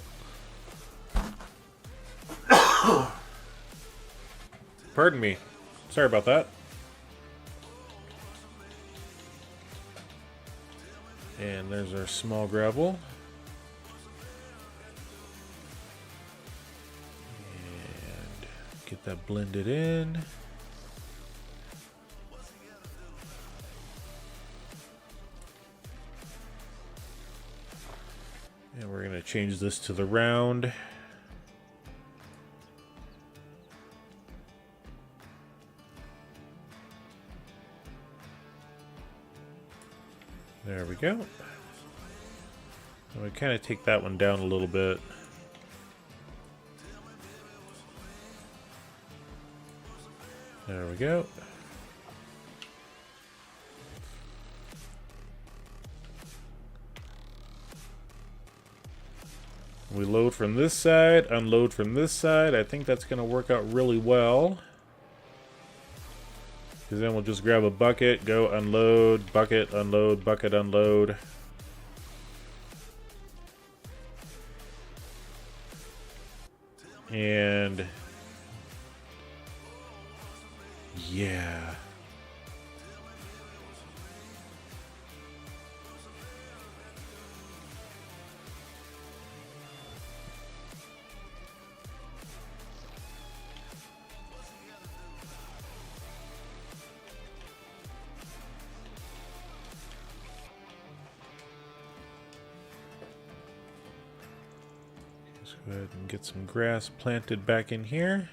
Pardon me. Sorry about that. And there's our small gravel. And get that blended in. And we're going to change this to the round. There we go. And we kind of take that one down a little bit. There we go. We load from this side, unload from this side. I think that's going to work out really well. Because then we'll just grab a bucket, go unload, bucket, unload, bucket, unload. And yeah. Go ahead and get some grass planted back in here.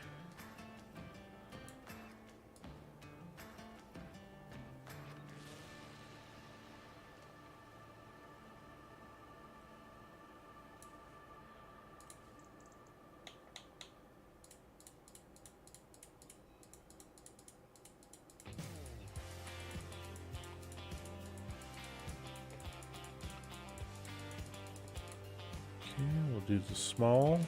Okay, we'll do the small.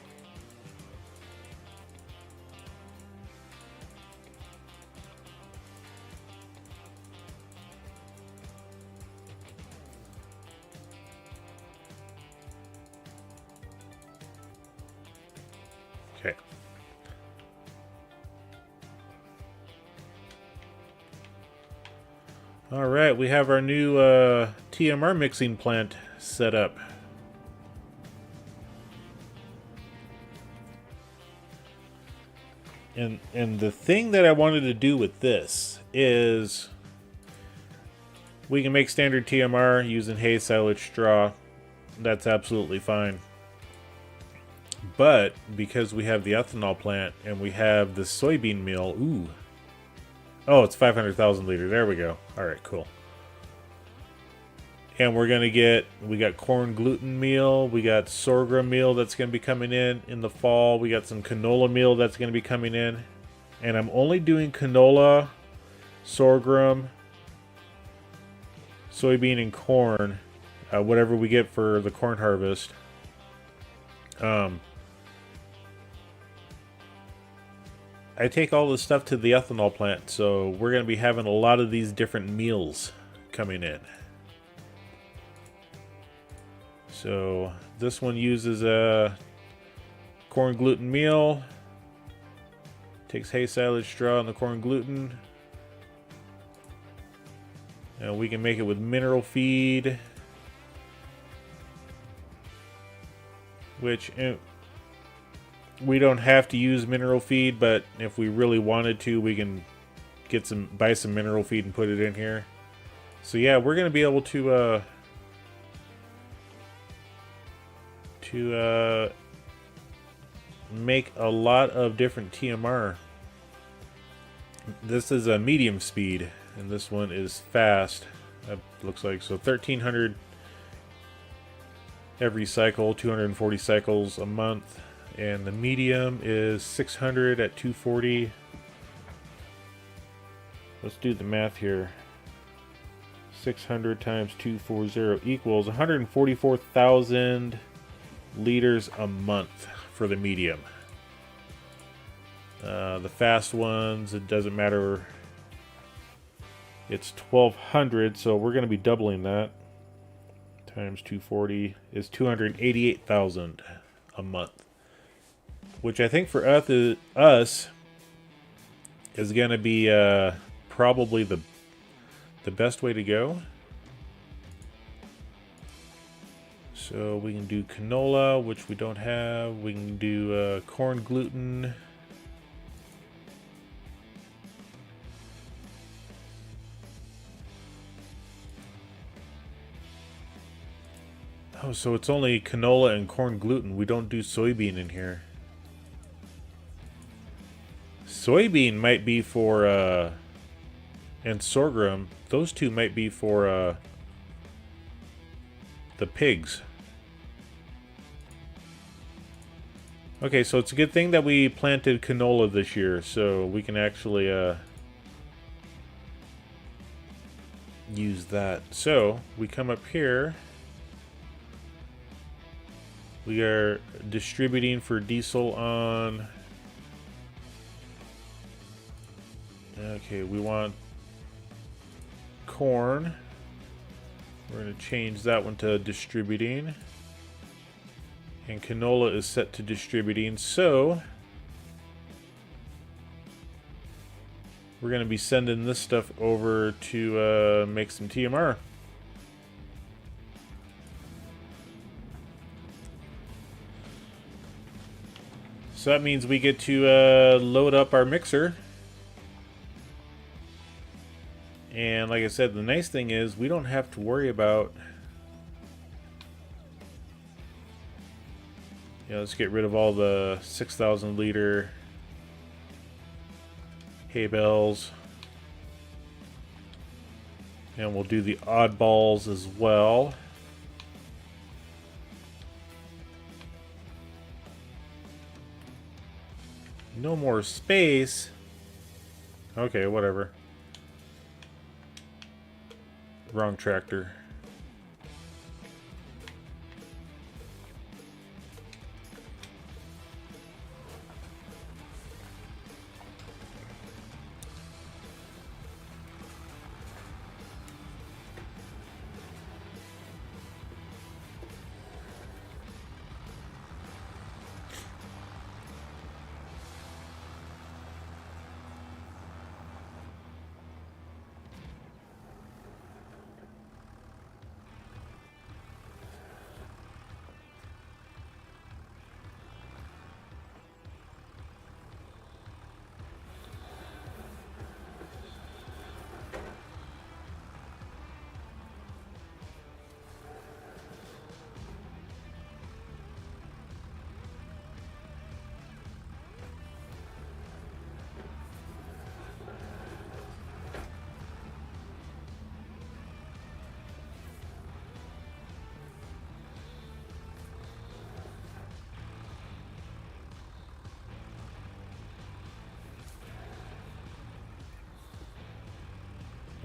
Okay. All right, we have our new TMR mixing plant set up. And the thing that I wanted to do with this is we can make standard TMR using hay, silage, straw. That's absolutely fine. But because we have the ethanol plant and we have the soybean meal, ooh. Oh, it's 500,000 liters. There we go. All right, cool. And we're going to we got corn gluten meal. We got sorghum meal that's going to be coming in the fall. We got some canola meal that's going to be coming in. And I'm only doing canola, sorghum, soybean, and corn. Whatever we get for the corn harvest. I take all this stuff to the ethanol plant, so we're going to be having a lot of these different meals coming in. So this one uses a corn gluten meal. Takes hay, silage, straw, and the corn gluten. And we can make it with mineral feed, which we don't have to use mineral feed, but if we really wanted to, we can buy some mineral feed and put it in here. So yeah, we're gonna be able to make a lot of different TMR. This is a medium speed, and this one is fast. It looks like so 1300 every cycle, 240 cycles a month, and the medium is 600 at 240. Let's do the math here. 600 times 240 equals 144,000 liters a month for the medium. The fast ones, it doesn't matter. It's 1,200, so we're going to be doubling that. Times 240 is 288,000 a month, which I think for us is going to be probably the best way to go. So we can do canola, which we don't have. We can do corn gluten. Oh, so it's only canola and corn gluten. We don't do soybean in here. Soybean might be for, and sorghum. Those two might be for the pigs. Okay, so it's a good thing that we planted canola this year, so we can actually use that. So we come up here. We are distributing for diesel on. Okay, we want corn. We're going to change that one to distributing. And canola is set to distributing. So we're going to be sending this stuff over to make some TMR. So that means we get to load up our mixer. And like I said, the nice thing is we don't have to worry about... Yeah, let's get rid of all the 6,000 liter hay bales. And we'll do the oddballs as well. No more space. Okay, whatever. Wrong tractor.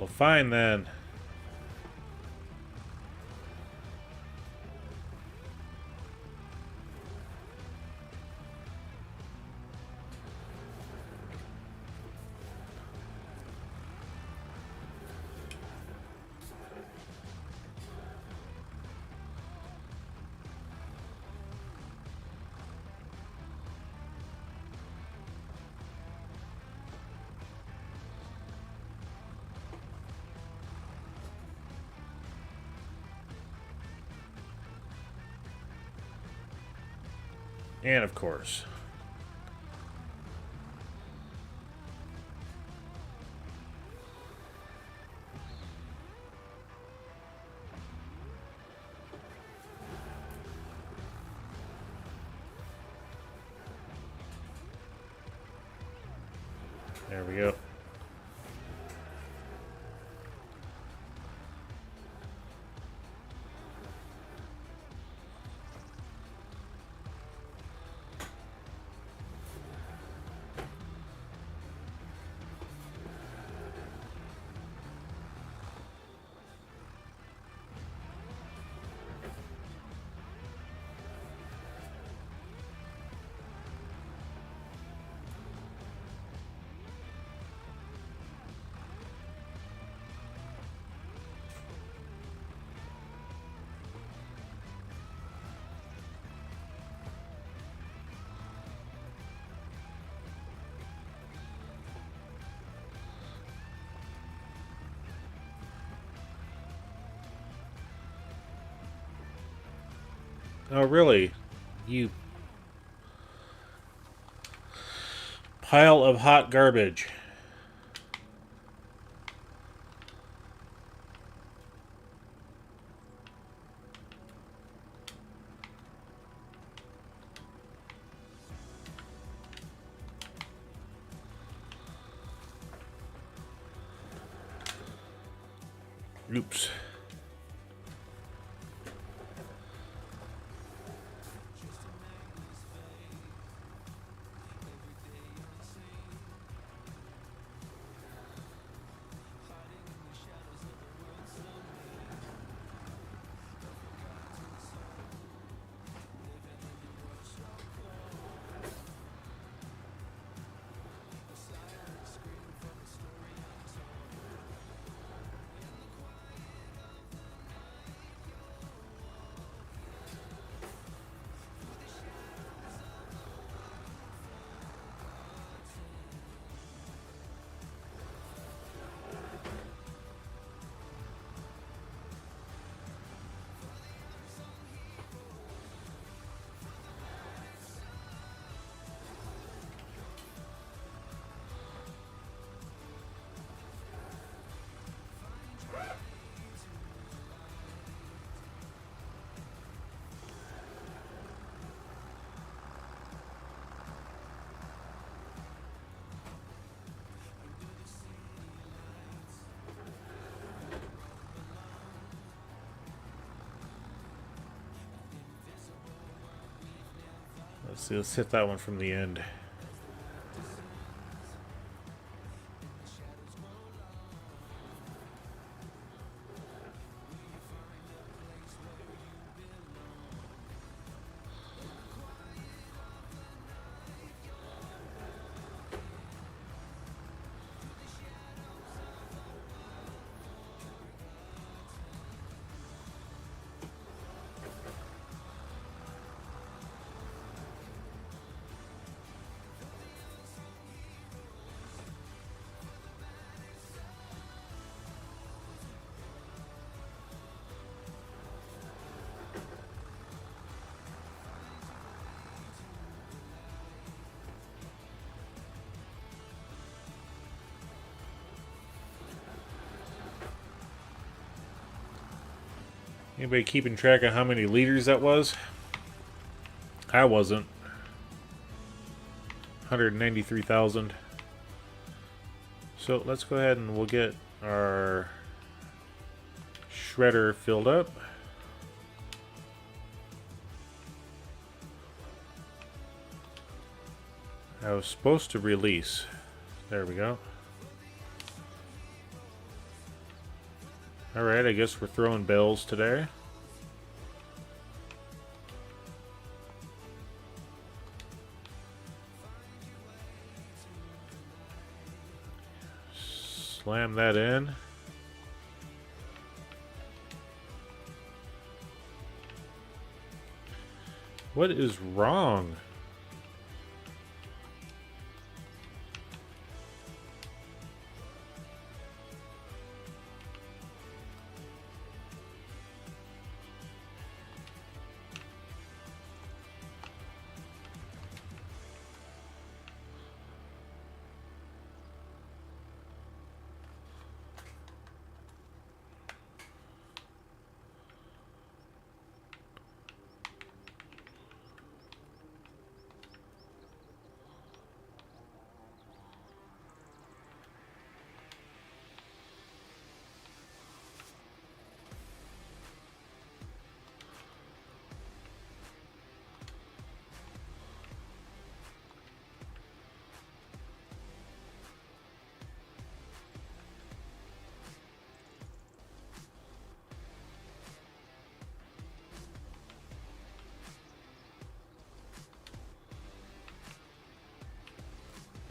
Well, fine then. And of course. There we go. Oh, really? You pile of hot garbage. Oops. Let's see, let's hit that one from the end. Anybody keeping track of how many liters that was? I wasn't. 193,000. So let's go ahead and we'll get our shredder filled up. I was supposed to release. There we go. Alright, I guess we're throwing bells today. Slam that in. What is wrong?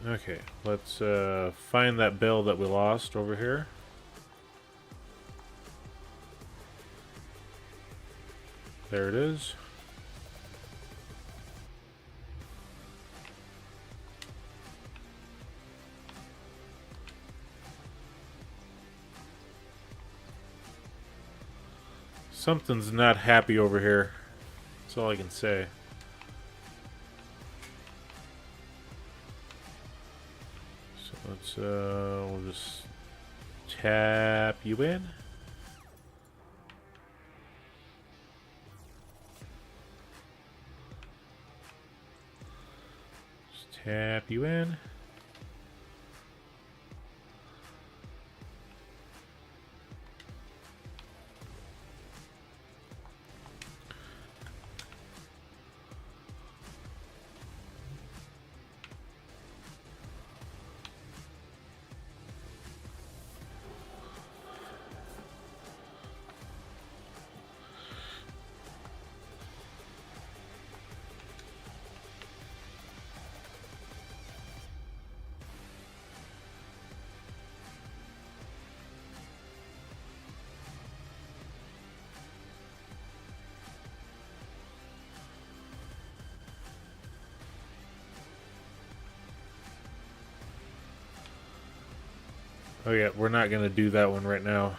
Okay, let's find that bell that we lost over here. There it is. Something's not happy over here. That's all I can say. So let's we'll just tap you in. Just tap you in. Oh yeah, we're not gonna do that one right now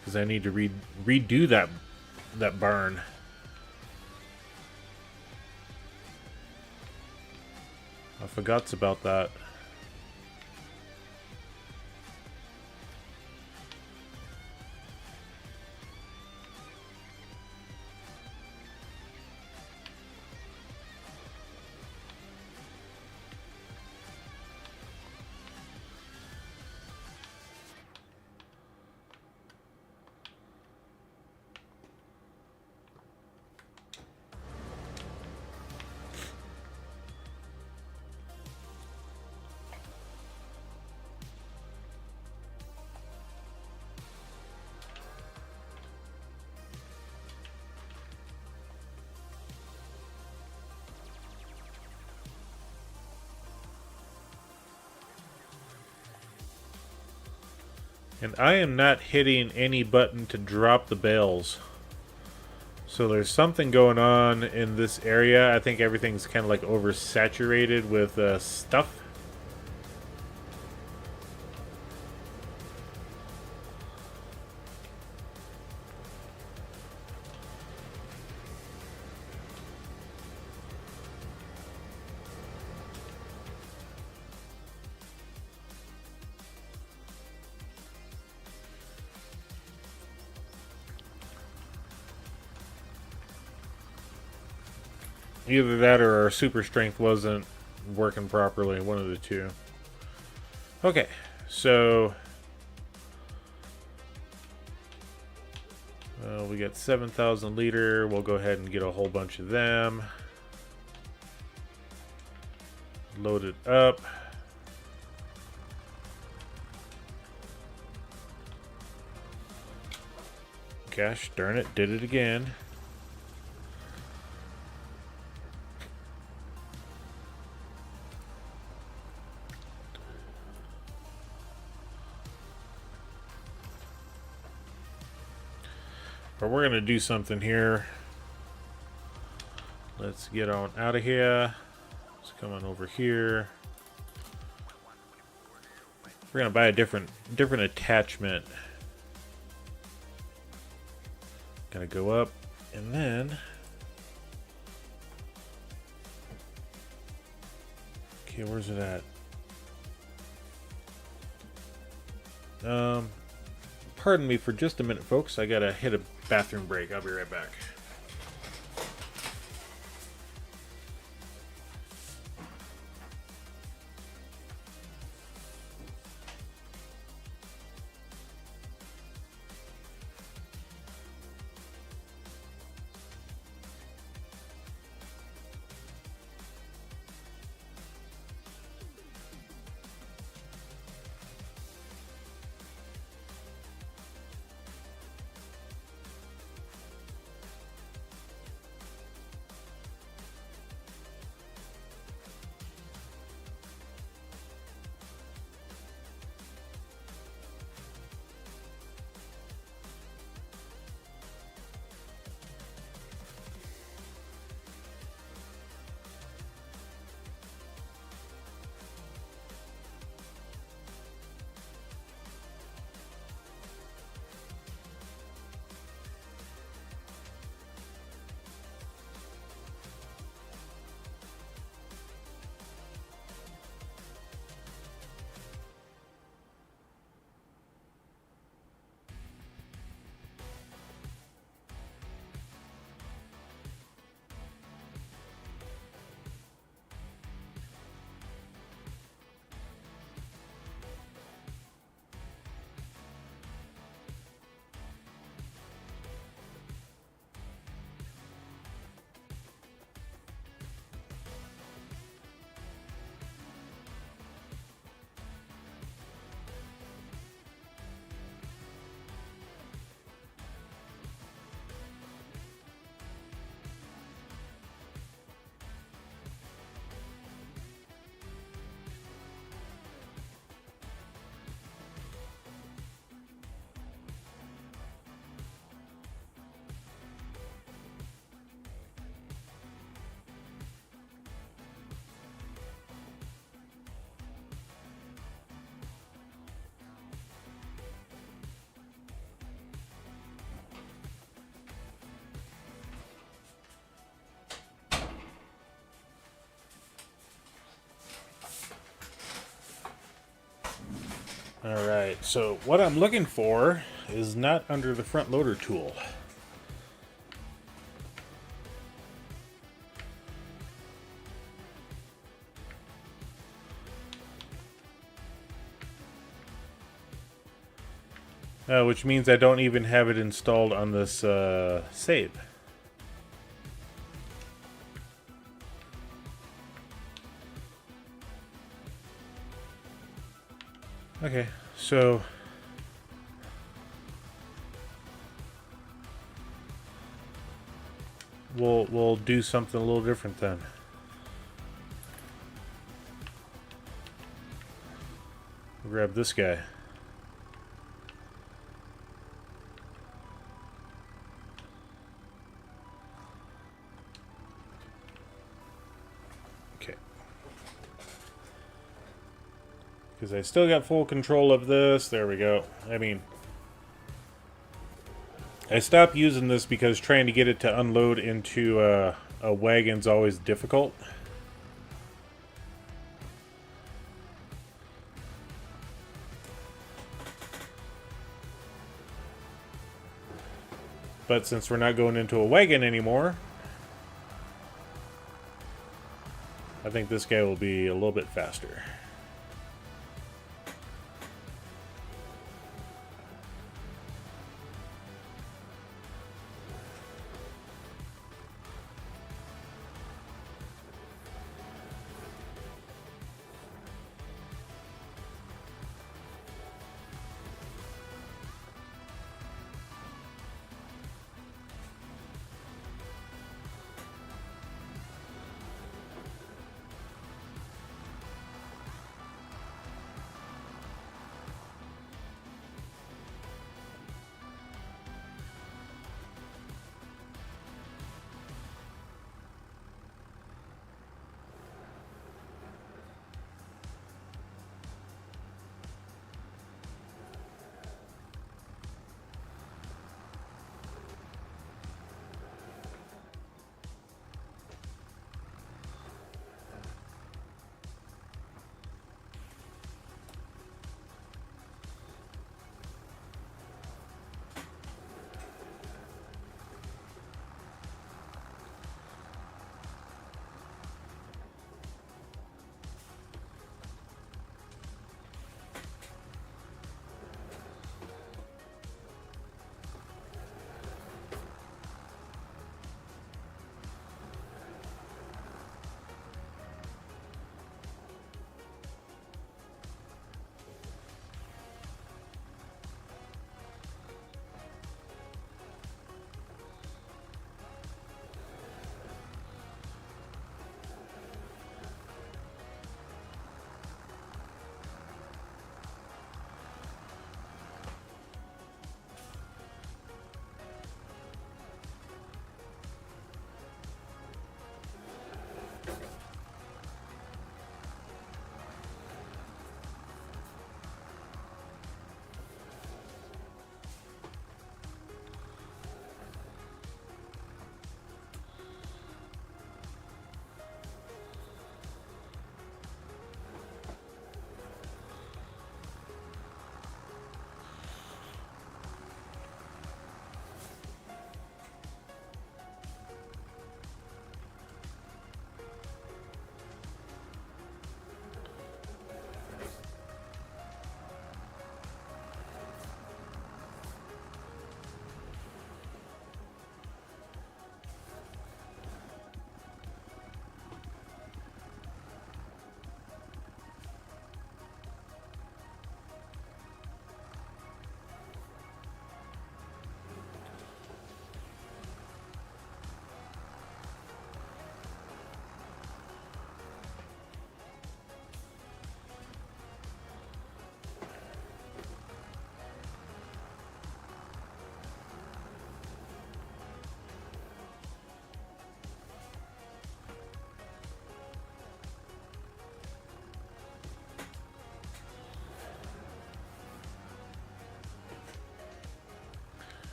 because I need to redo that barn. I forgot about that. And I am not hitting any button to drop the bales. So there's something going on in this area. I think everything's kind of like oversaturated with stuff. Either that or our super strength wasn't working properly, one of the two. Okay, so we got 7,000 liter. We'll go ahead and get a whole bunch of them. Load it up. Gosh darn it, did it again. But we're going to do something here. Let's get on out of here. Let's come on over here. We're going to buy a different attachment. Gonna go up, and then okay, where's it at? Pardon me for just a minute, folks. I gotta hit a bathroom break. I'll be right back. Alright, so what I'm looking for is not under the front loader tool. Which means I don't even have it installed on this save. Okay, so we'll do something a little different then. Grab this guy. Okay. Because I still got full control of this. There we go. I mean, I stopped using this because trying to get it to unload into a wagon's always difficult. But since we're not going into a wagon anymore, I think this guy will be a little bit faster.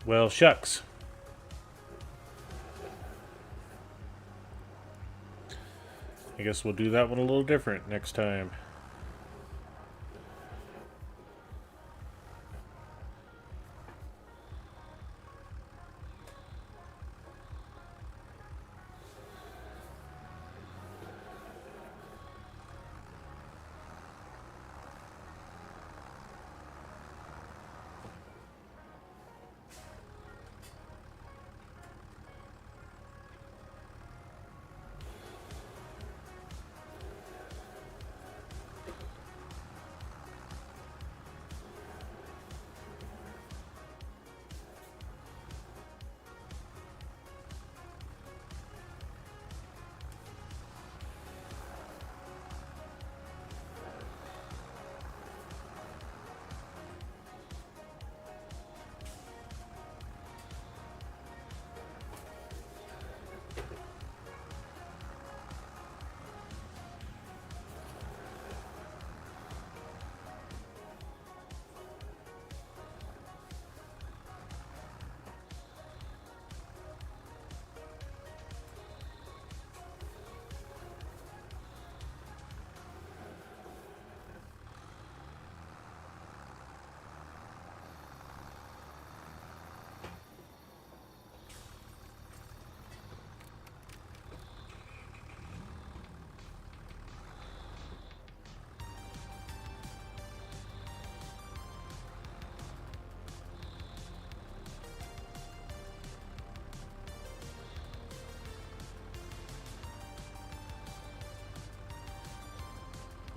Well, shucks. I guess we'll do that one a little different next time.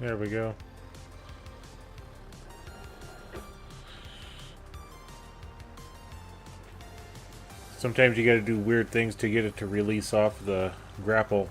There we go. Sometimes you gotta do weird things to get it to release off the grapple.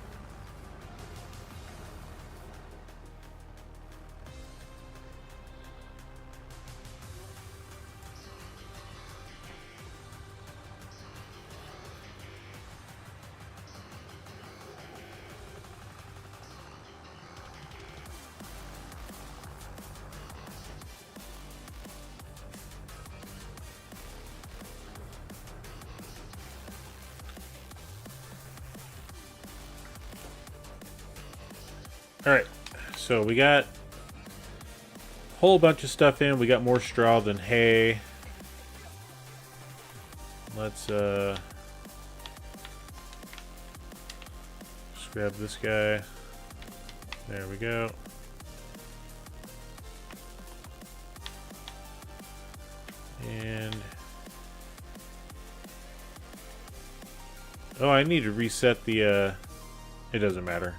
Alright, so we got a whole bunch of stuff in. We got more straw than hay. Let's just grab this guy. There we go. And oh, I need to reset the it doesn't matter.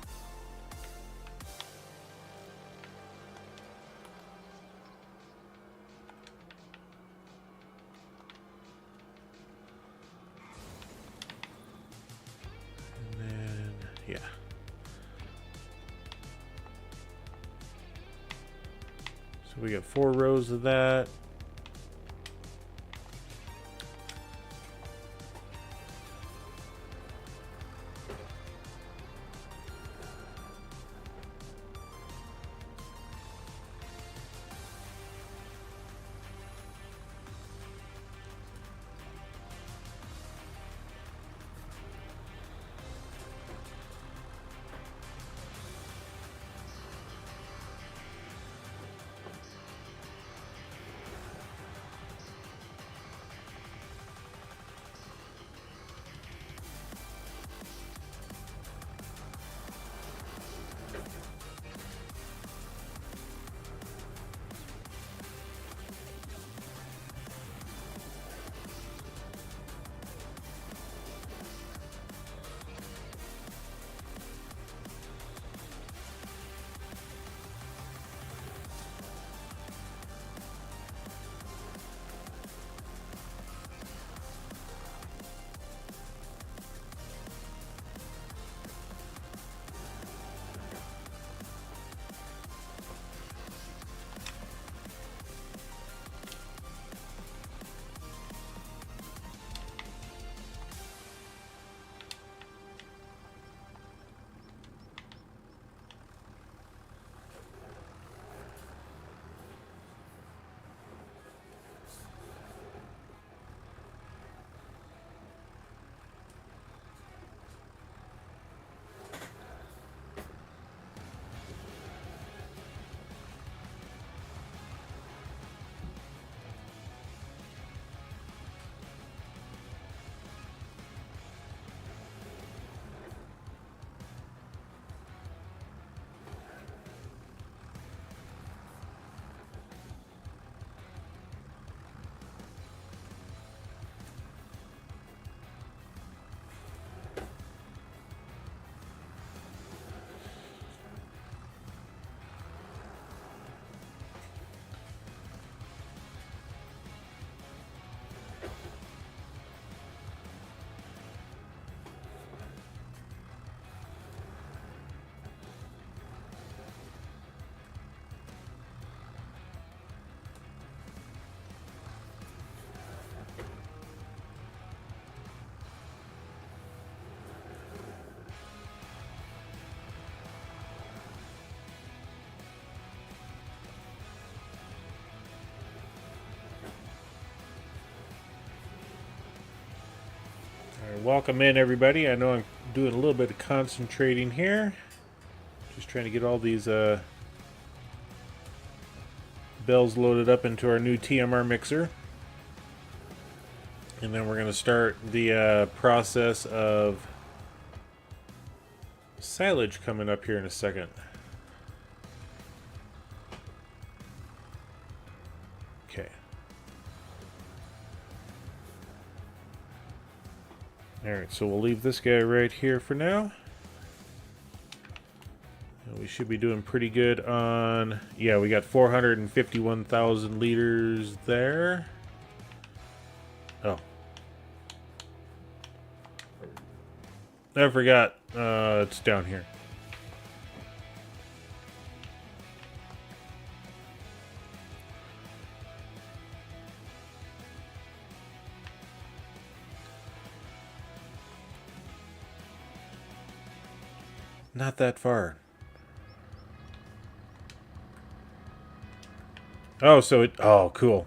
Yeah. So we got 4 rows of that. Welcome in, everybody. I know I'm doing a little bit of concentrating here. Just trying to get all these bells loaded up into our new TMR mixer. And then we're going to start the process of silage coming up here in a second. Okay. Alright, so we'll leave this guy right here for now. And we should be doing pretty good on... Yeah, we got 451,000 liters there. Oh. I forgot. It's down here. Not that far. Oh, so it... Oh, cool.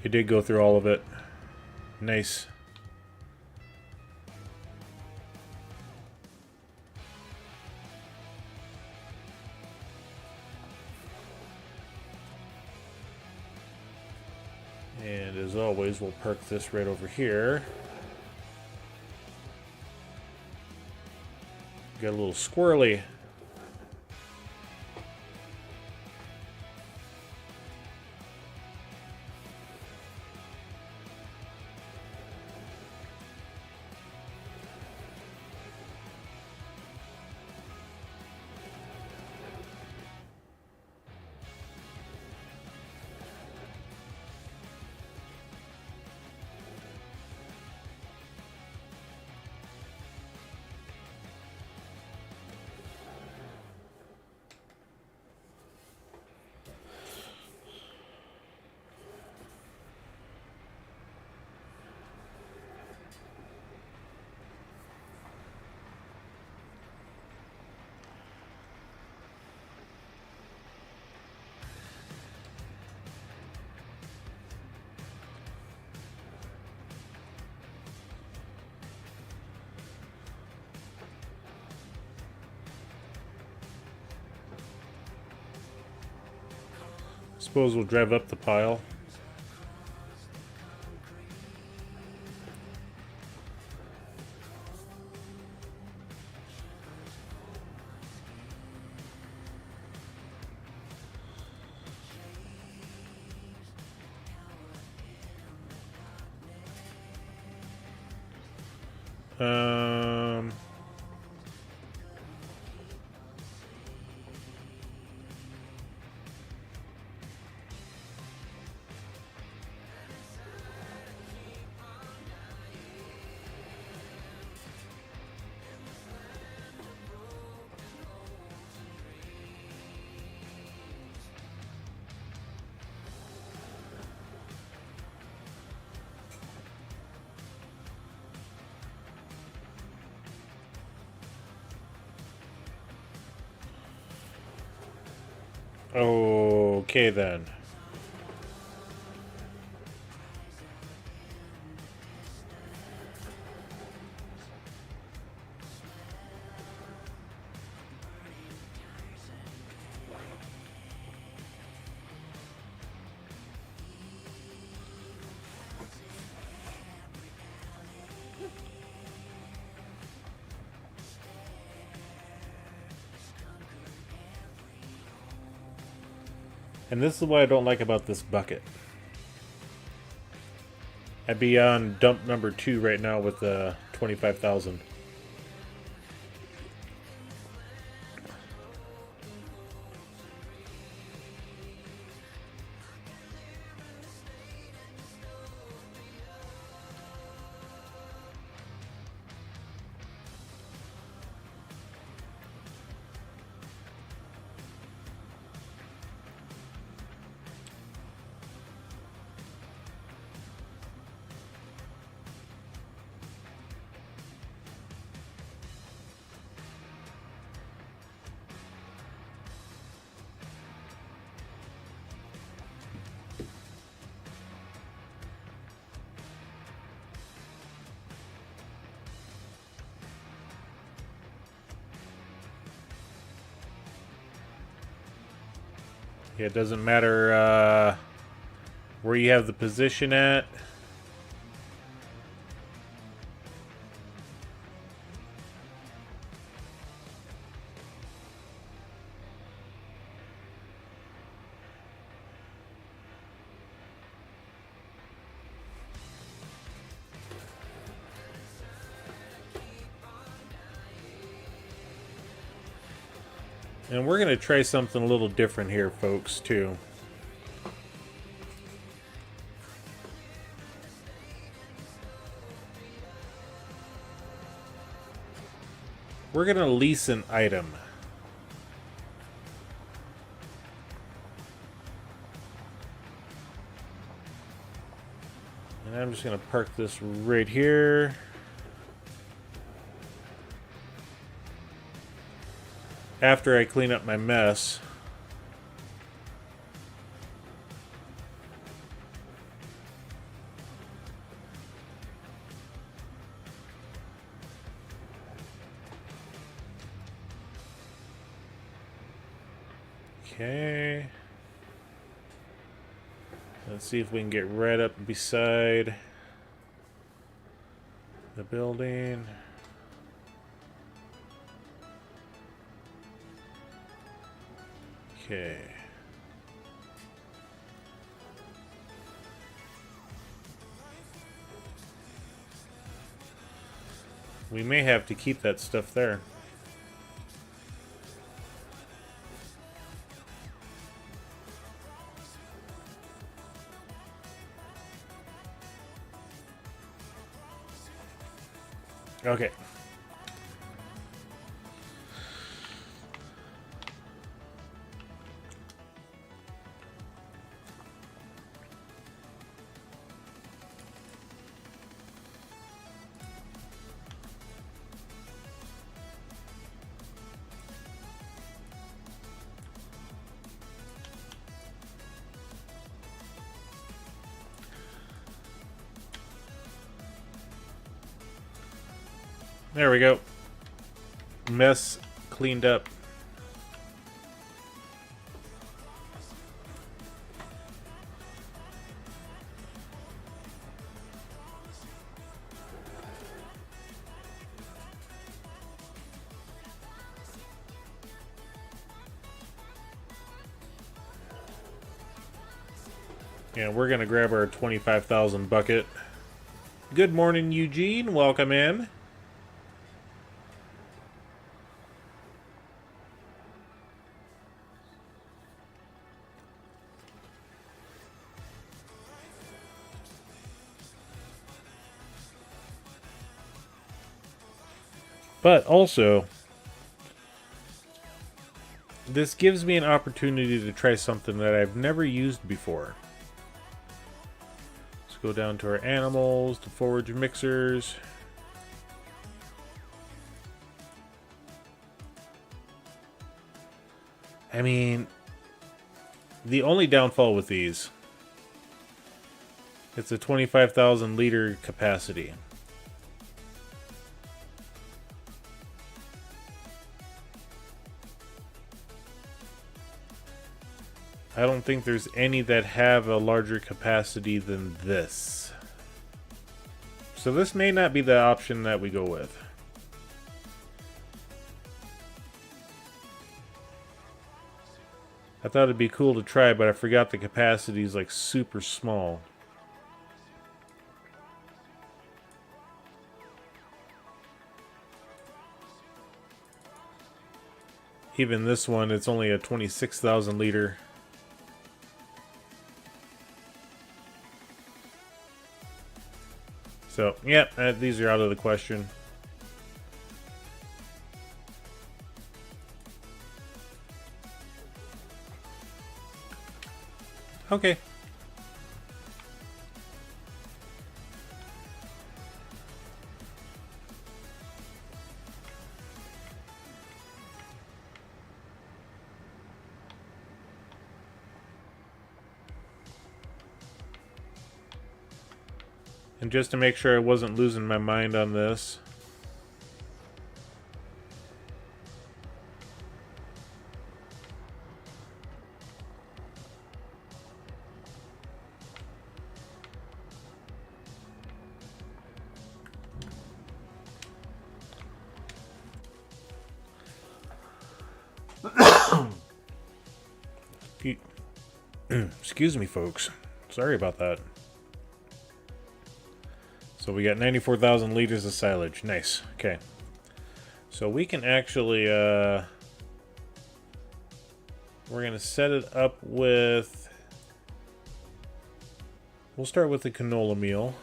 It did go through all of it. Nice. And as always, we'll park this right over here. Got a little squirrely. Suppose we'll drive up the pile. Okay then. And this is what I don't like about this bucket. I'd be on dump number 2 right now with 25,000. Yeah, it doesn't matter where you have the position at. And we're going to try something a little different here, folks, too. We're going to lease an item. And I'm just going to park this right here. After I clean up my mess. Okay. Let's see if we can get right up beside the building. Okay. We may have to keep that stuff there. Okay. There we go. Mess cleaned up. Yeah, we're gonna grab our 25,000 bucket. Good morning, Eugene. Welcome in. But also, this gives me an opportunity to try something that I've never used before. Let's go down to our animals, the forage mixers. I mean, the only downfall with these, it's a 25,000 liter capacity. I don't think there's any that have a larger capacity than this. So this may not be the option that we go with. I thought it'd be cool to try, but I forgot the capacity is like super small. Even this one, it's only a 26,000 liter. So, yeah, these are out of the question. Okay. And just to make sure I wasn't losing my mind on this, Excuse me, folks. Sorry about that. So we got 94,000 liters of silage. Nice. Okay. So we can actually, we're going to set it up with, we'll start with the canola meal.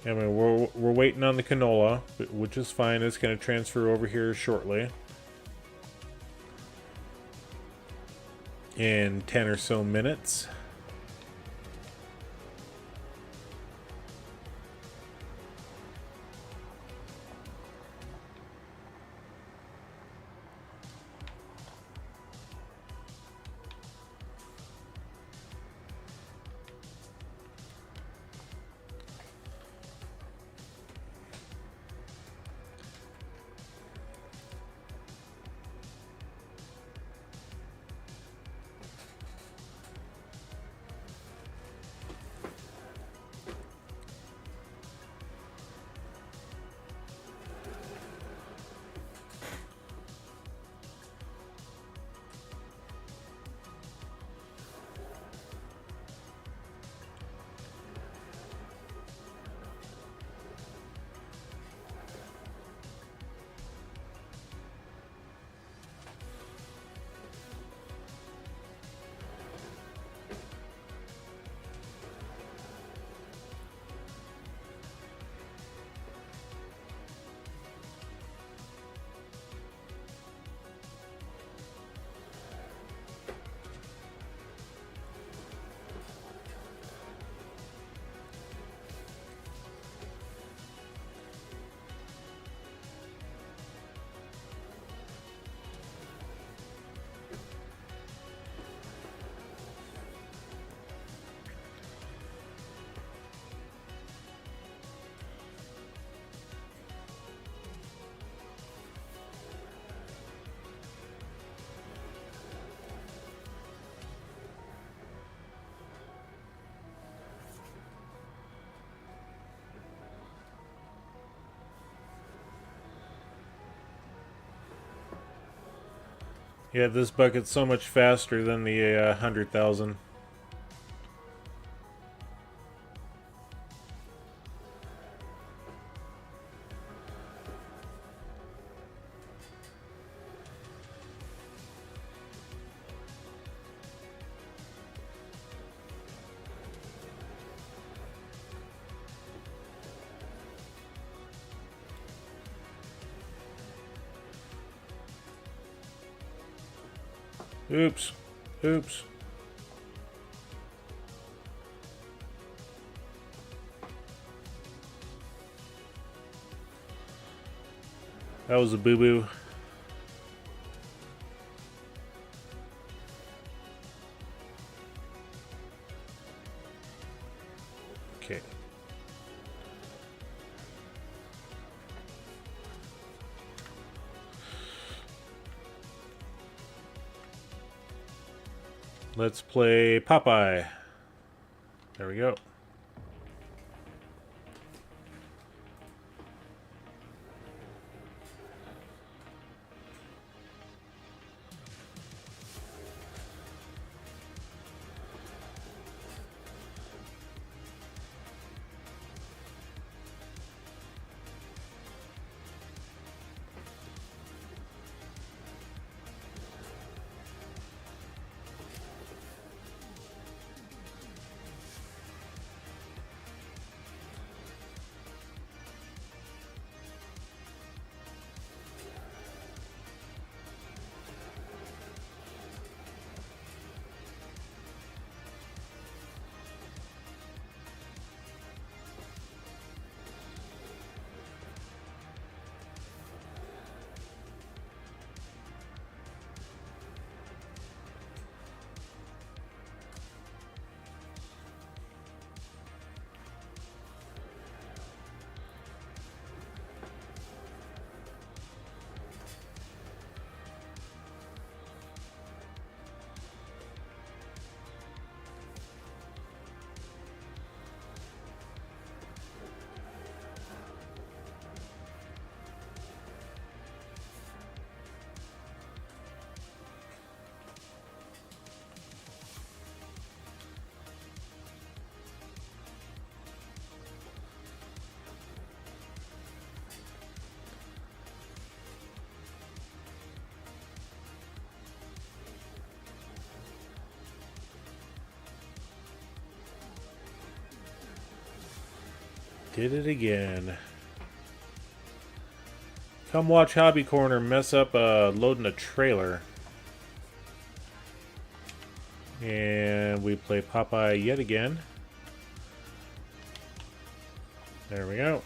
I mean, we're waiting on the canola, which is fine. It's going to transfer over here shortly. In 10 or so minutes. Yeah, this bucket's so much faster than the 100,000. Oops. Oops. That was a boo-boo. Okay. Let's play Popeye. There we go. Did it again. Come watch Hobby Corner mess up loading a trailer. And we play Popeye yet again. There we go.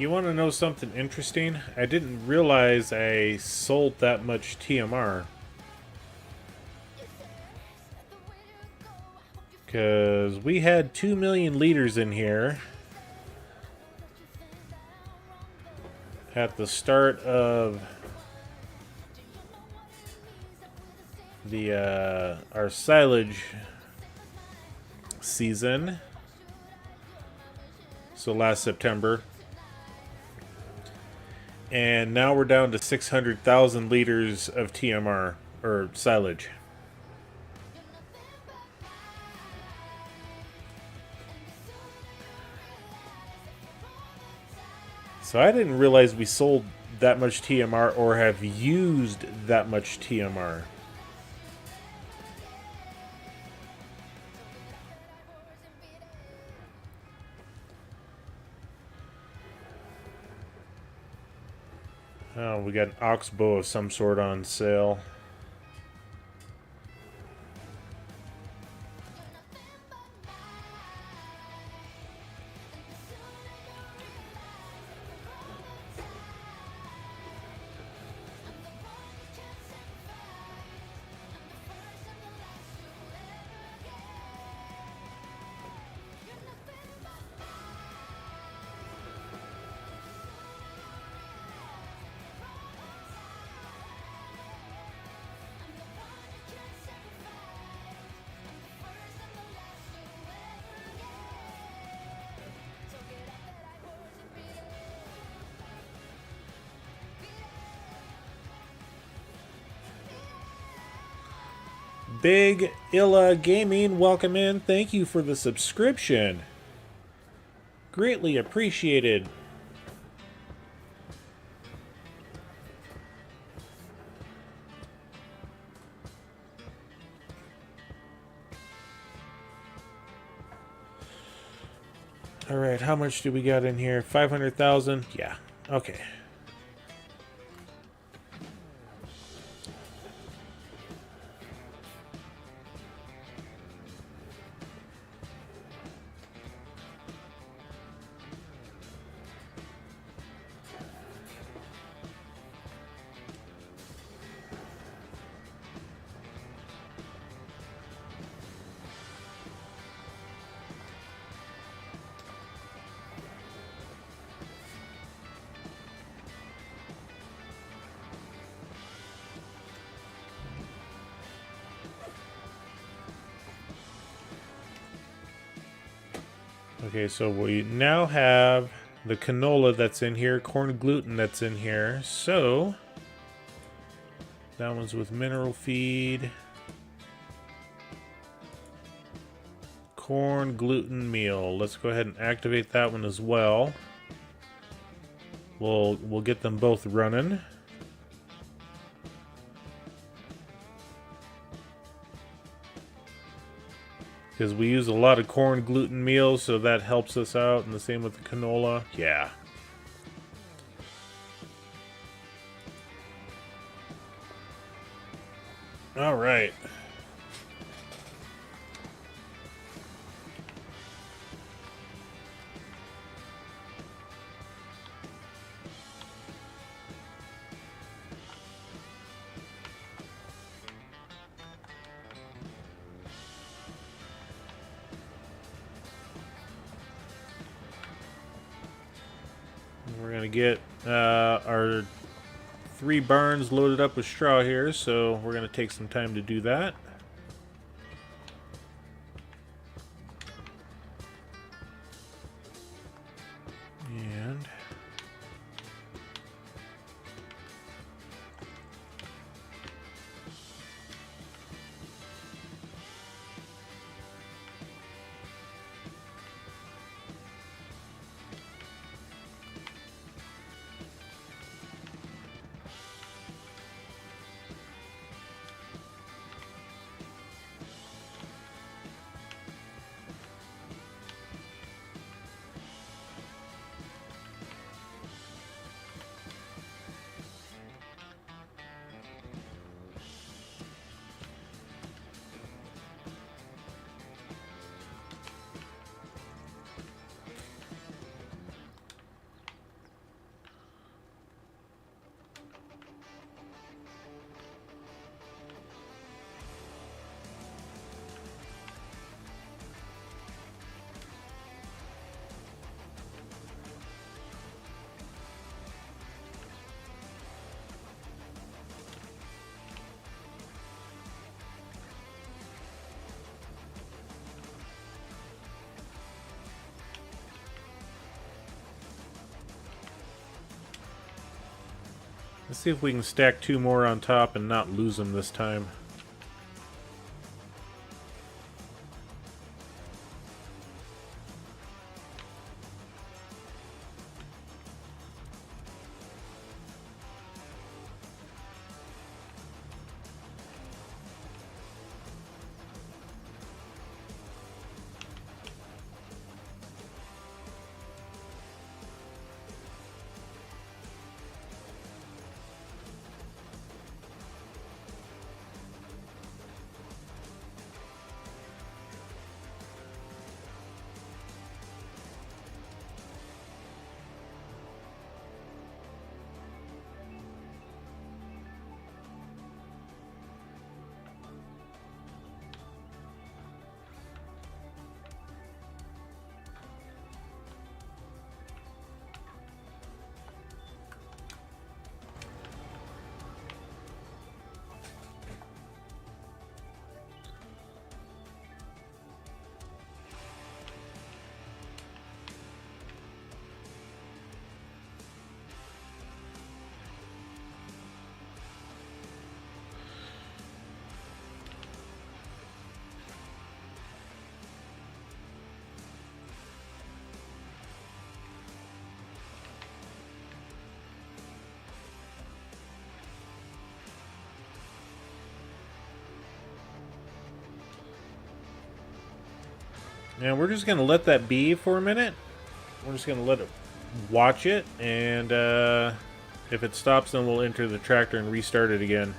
You want to know something interesting? I didn't realize I sold that much TMR. Because we had 2 million liters in here at the start of the our silage season. So last September. And now we're down to 600,000 liters of TMR, or silage. So I didn't realize we sold that much TMR or have used that much TMR. Oh, we got an oxbow of some sort on sale. Big Illa Gaming, welcome in. Thank you for the subscription. Greatly appreciated. All right, how much do we got in here? 500,000? Yeah. Okay. Okay, so we now have the canola that's in here, corn gluten that's in here. So that one's with mineral feed, corn gluten meal. Let's go ahead and activate that one as well. We'll get them both running. Because we use a lot of corn gluten meals, so that helps us out, and the same with the canola. Yeah. All right. We're going to get our 3 barns loaded up with straw here, so we're going to take some time to do that. And let's see if we can stack 2 more on top and not lose them this time. And we're just going to let that be for a minute. We're just going to let it watch it, and if it stops, then we'll enter the tractor and restart it again.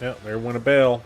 Yep, there went a bell.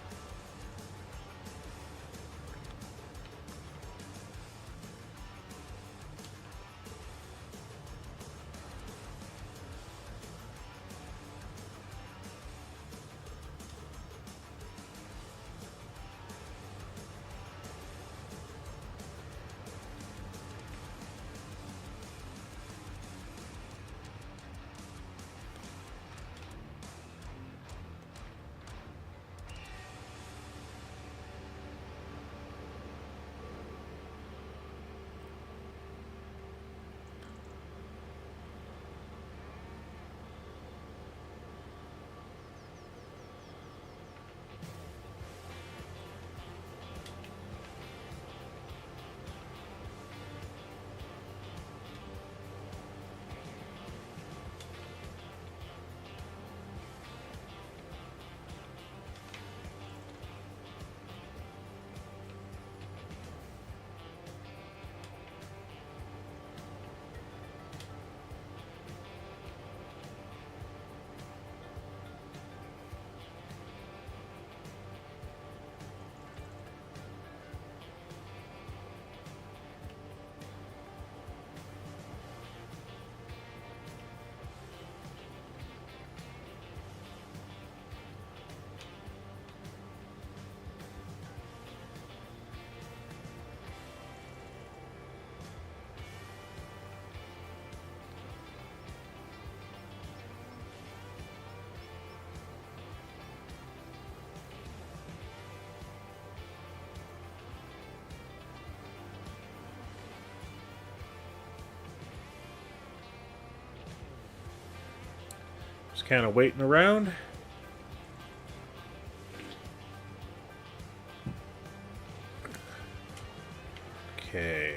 Just kind of waiting around. Okay.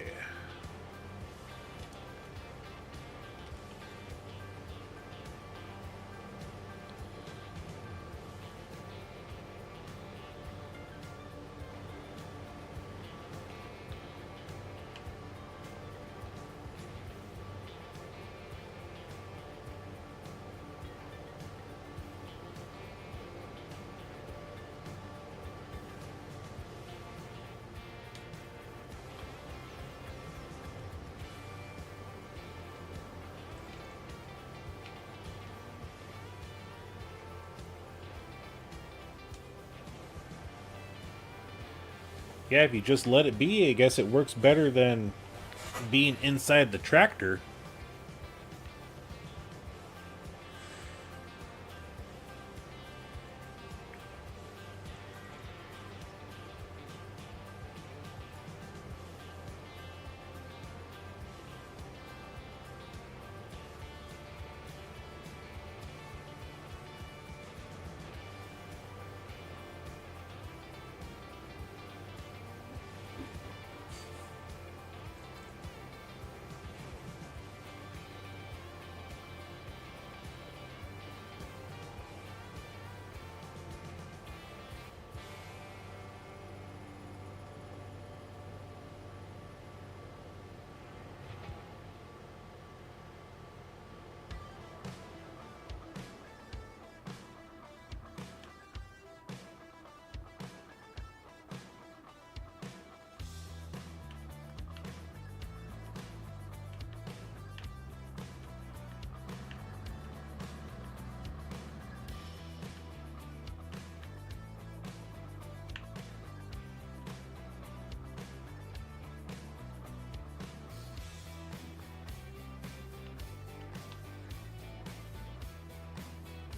Yeah, if you just let it be, I guess it works better than being inside the tractor.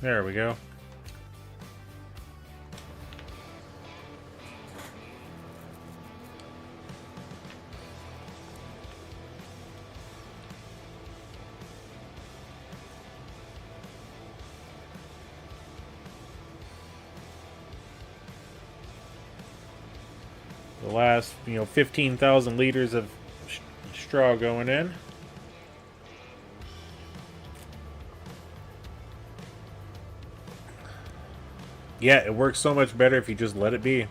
There we go. The last, 15,000 liters of straw going in. Yeah, it works so much better if you just let it be.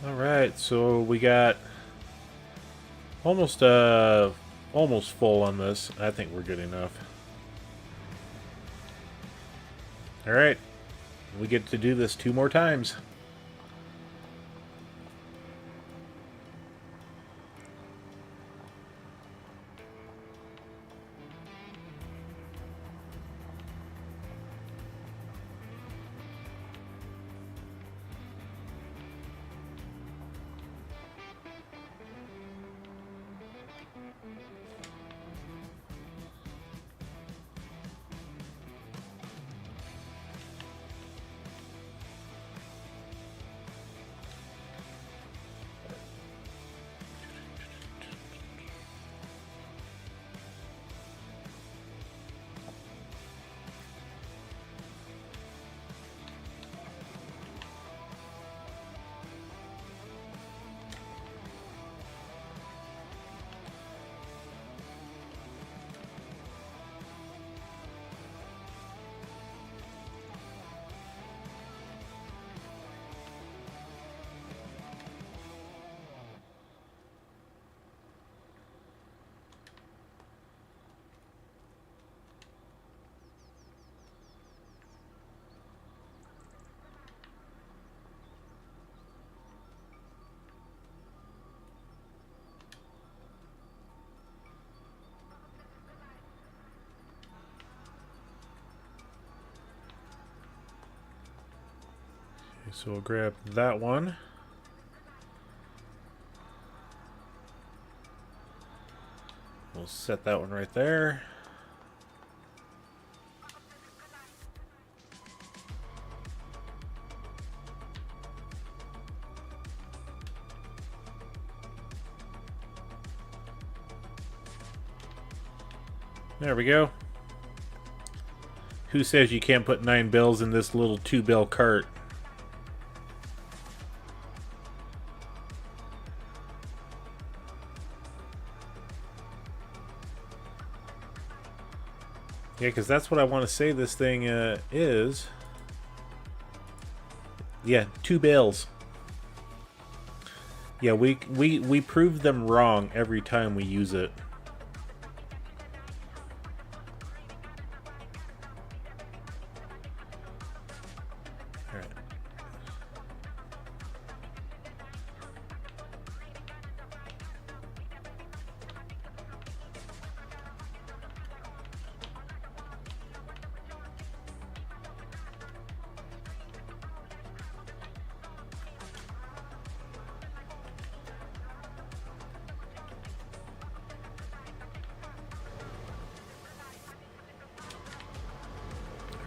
Alright, so we got almost full on this. I think we're good enough. Alright, we get to do this 2 more times. So we'll grab that one. We'll set that one right there. There we go. Who says you can't put 9 bells in this little 2-bell cart? Yeah, because that's what I want to say this thing is. Yeah, 2 bells. Yeah, we prove them wrong every time we use it. All right.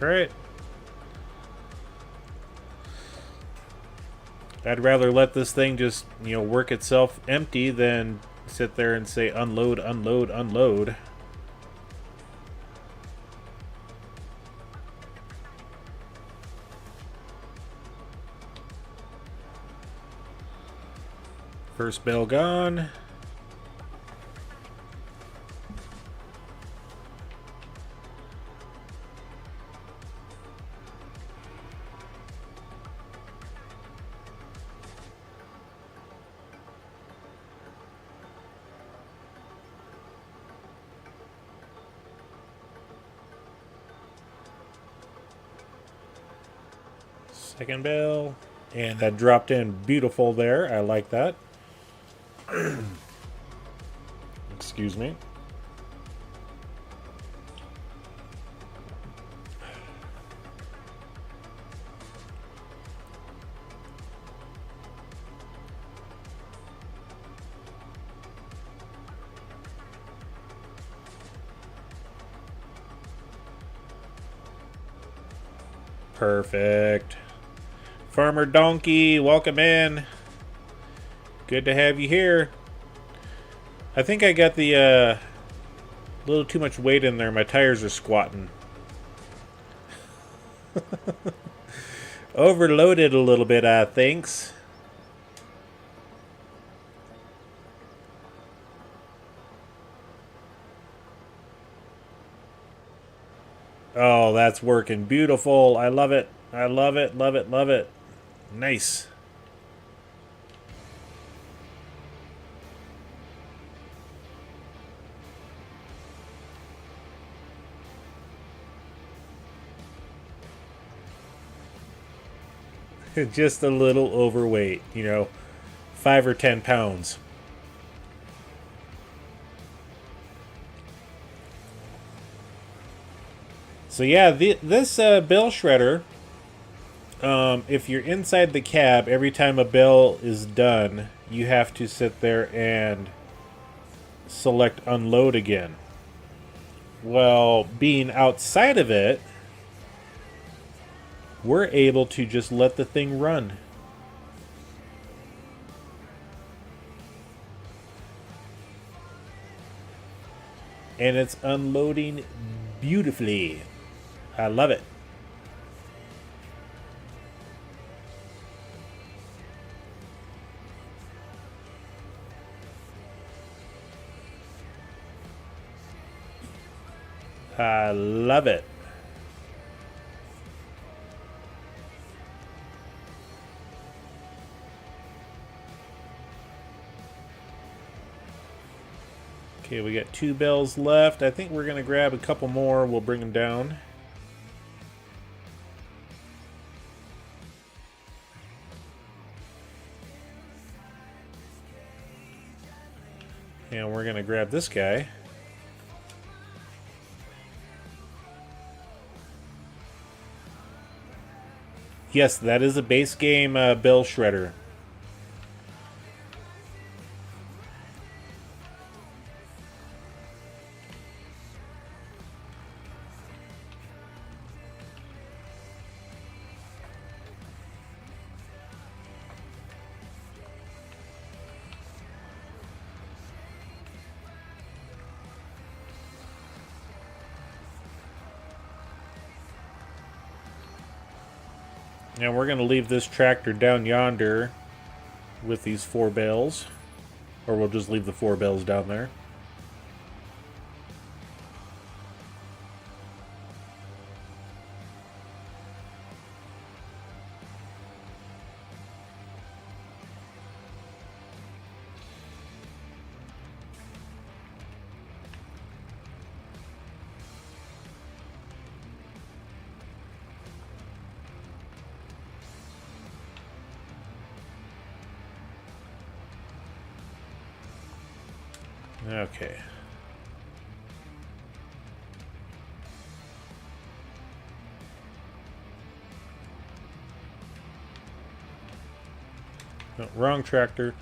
Alright. I'd rather let this thing just, work itself empty than sit there and say unload, unload, unload. First bell gone. Second bell, and that dropped in beautiful there. I like that. Excuse me. Perfect. Farmer Donkey, welcome in. Good to have you here. I think I got the little too much weight in there. My tires are squatting. Overloaded a little bit, I thinks. Oh, that's working beautiful. I love it. I love it, love it, love it. Nice. Just a little overweight, you know, 5 or 10 pounds. So yeah, this bale shredder, if you're inside the cab, every time a bale is done, you have to sit there and select unload again. Well, being outside of it, we're able to just let the thing run. And it's unloading beautifully. I love it. I love it. Okay, we got 2 bells left. I think we're going to grab a couple more. We'll bring them down. And we're going to grab this guy. Yes, that is a base game bale shredder. And we're going to leave this tractor down yonder with these 4 bales. Or we'll just leave the 4 bales down there. Okay. No, wrong tractor.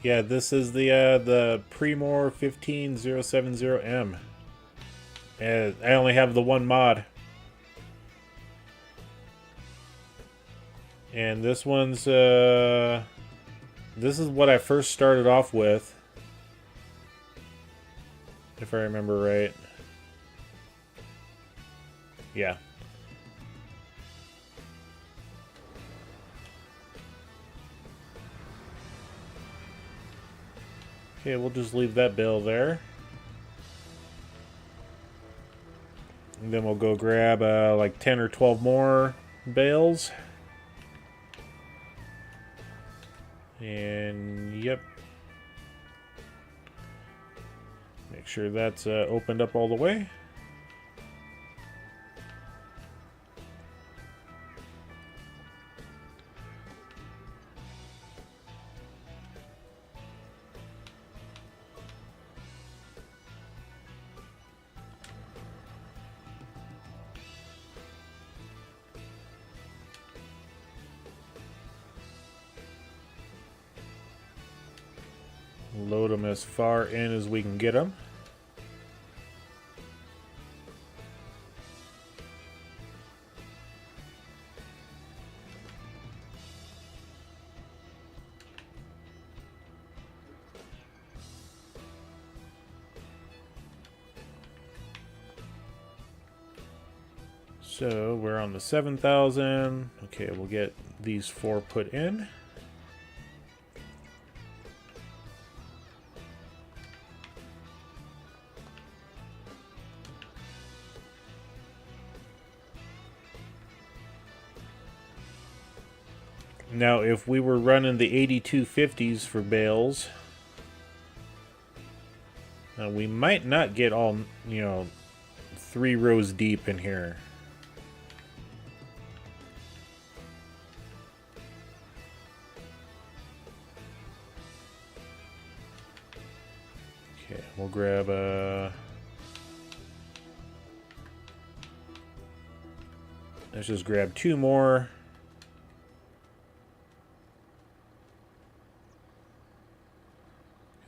Yeah, this is the Premor 15070M. And I only have the 1 mod. And this one's This is what I first started off with, if I remember right. Yeah. Okay, we'll just leave that bale there. And then we'll go grab like 10 or 12 more bales. And yep. Make sure that's opened up all the way. Load them as far in as we can get them. So we're on the 7,000. Okay, we'll get these 4 put in. Now, if we were running the 8250s for bales, we might not get all, 3 rows deep in here. Okay, we'll grab let's just grab 2 more.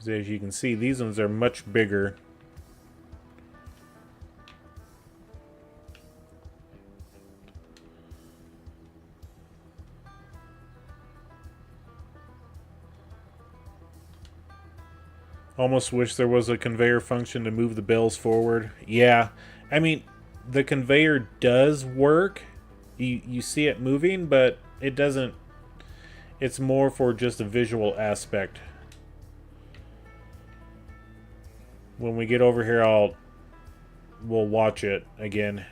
As you can see, these ones are much bigger. Almost wish there was a conveyor function to move the bales forward. Yeah, I mean, the conveyor does work. You see it moving, but it doesn't. It's more for just a visual aspect. When we get over here, we'll watch it again.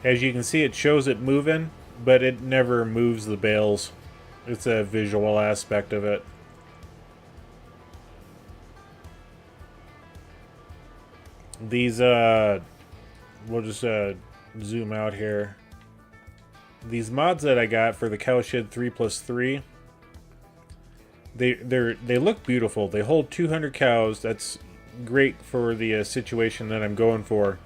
As you can see, it shows it moving, but it never moves the bales. It's a visual aspect of it. These, we'll just zoom out here. These mods that I got for the Cowshed 3+3, they look beautiful. They hold 200 cows. That's great for the situation that I'm going for.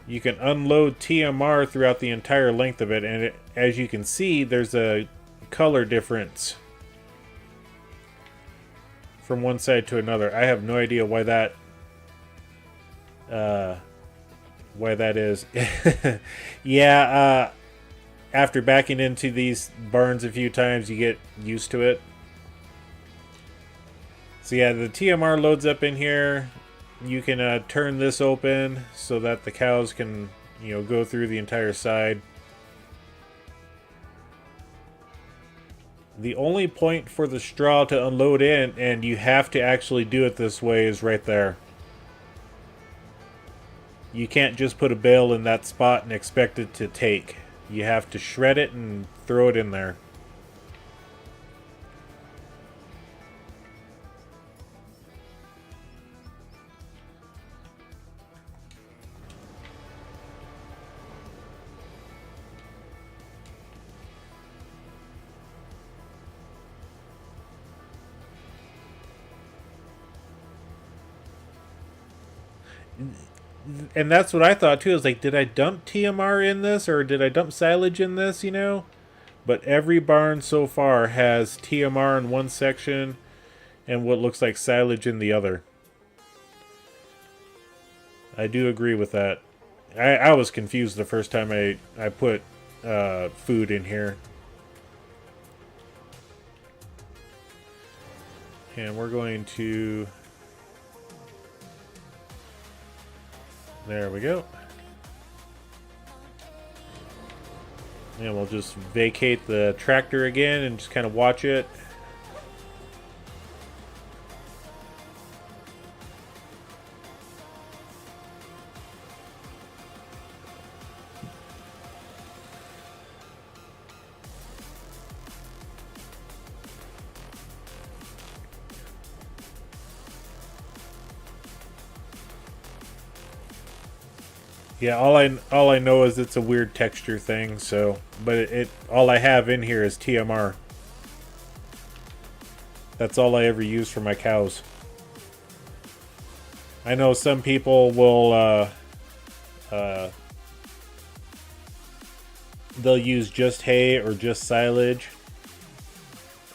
You can unload TMR throughout the entire length of it, and as you can see, there's a color difference from one side to another. I have no idea why that is. Yeah, after backing into these barns a few times, you get used to it. So yeah, the TMR loads up in here. You can turn this open so that the cows can, go through the entire side. The only point for the straw to unload in, and you have to actually do it this way, is right there. You can't just put a bale in that spot and expect it to take. You have to shred it and throw it in there. and that's what I thought too. Is like, did I dump TMR in this, or did I dump silage in this? You know, but every barn so far has TMR in one section and what looks like silage in the other. I do agree with that. I was confused the first time I put food in here. And we're going to... There we go. And we'll just vacate the tractor again and just kind of watch it. Yeah, all I know is it's a weird texture thing. So, but it all I have in here is TMR. That's all I ever use for my cows. I know some people will they'll use just hay or just silage.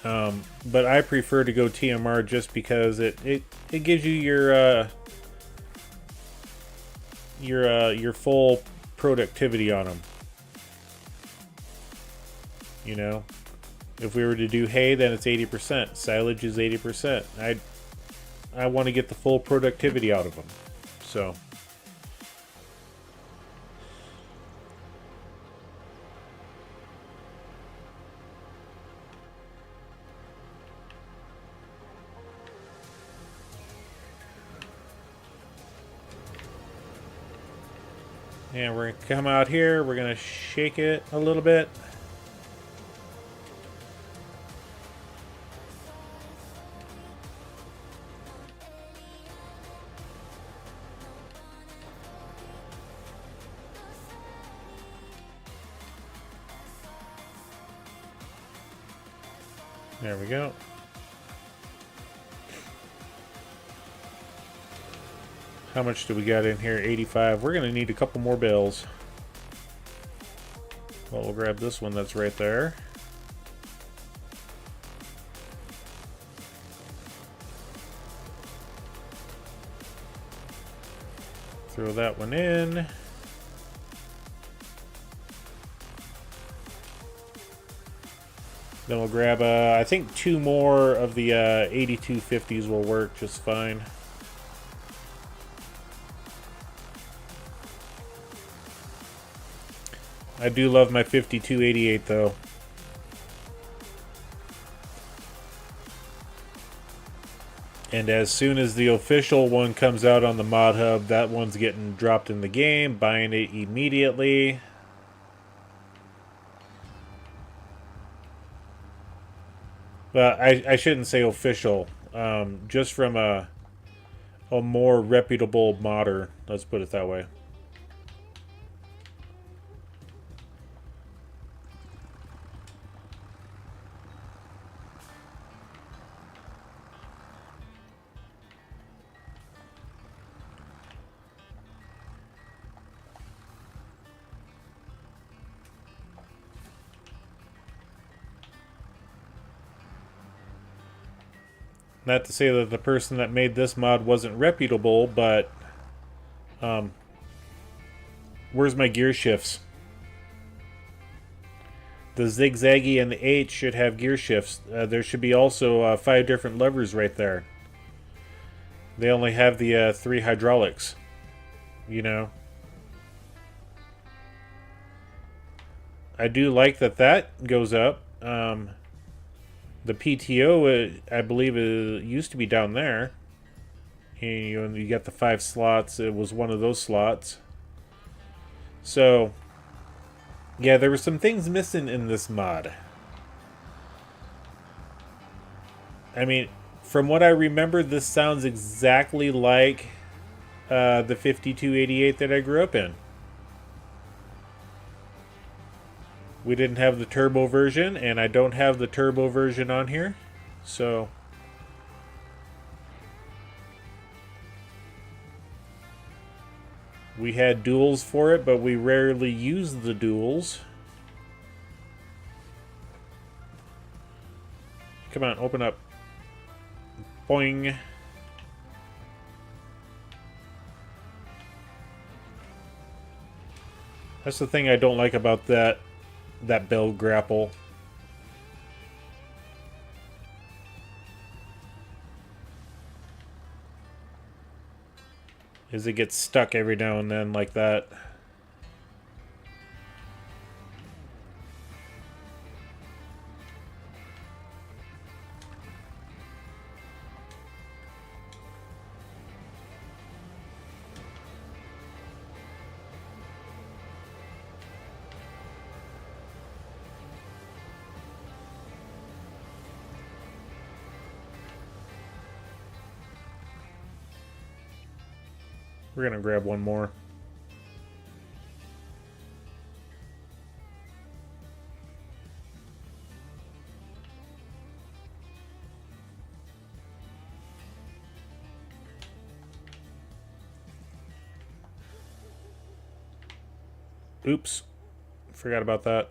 But I prefer to go TMR just because it gives you your full productivity on them. You know, if we were to do hay, then it's 80%. Silage is 80%. I want to get the full productivity out of them. So. And we're going to come out here, we're going to shake it a little bit. There we go. How much do we got in here? 85. We're going to need a couple more bales. Well, we'll grab this one that's right there. Throw that one in. Then we'll grab, I think 2 more of the 8250s will work just fine. I do love my 5288 though. And as soon as the official one comes out on the Mod Hub, that one's getting dropped in the game, buying it immediately. Well, I shouldn't say official. Just from a more reputable modder, let's put it that way. Not to say that the person that made this mod wasn't reputable, but where's my gear shifts? The zigzaggy and the H should have gear shifts. There should be also 5 different levers right there. They only have the 3 hydraulics, you know. I do like that goes up. The PTO, I believe, used to be down there. And you got the 5 slots. It was one of those slots. So, yeah, there were some things missing in this mod. I mean, from what I remember, this sounds exactly like the 5288 that I grew up in. We didn't have the turbo version, and I don't have the turbo version on here, so We had duals for it, but we rarely use the duals. Come on, open up. Boing. That's the thing I don't like about that bell grapple. Is it gets stuck every now and then like that. We're gonna grab one more. Oops. Forgot about that.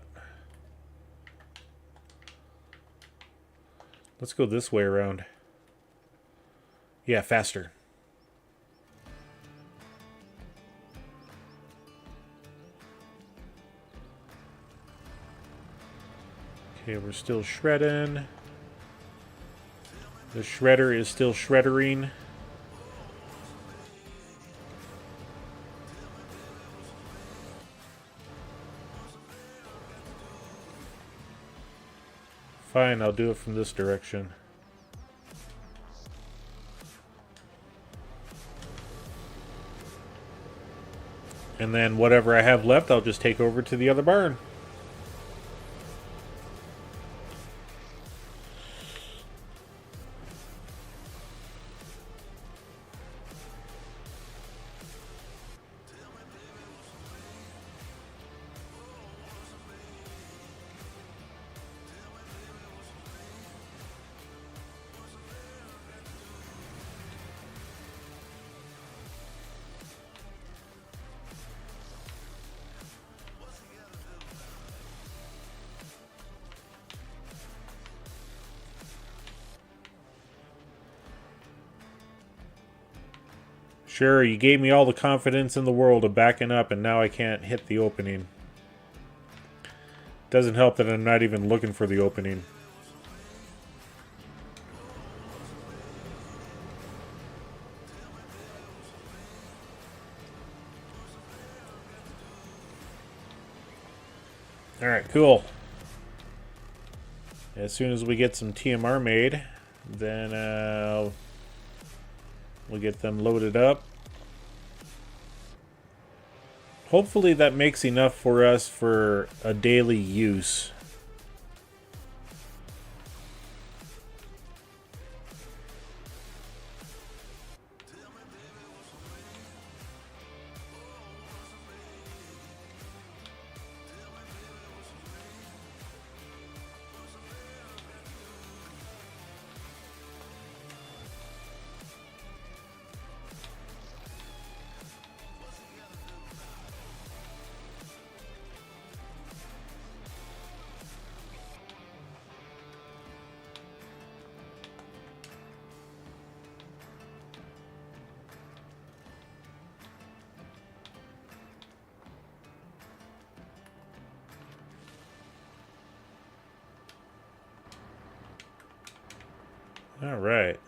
Let's go this way around. Yeah, faster. Okay, we're still shredding. The shredder is still shreddering. Fine, I'll do it from this direction. And then whatever I have left, I'll just take over to the other barn. Sure, you gave me all the confidence in the world of backing up, and now I can't hit the opening. Doesn't help that I'm not even looking for the opening. Alright, cool. As soon as we get some TMR made, then we'll get them loaded up. Hopefully that makes enough for us for a daily use. All right.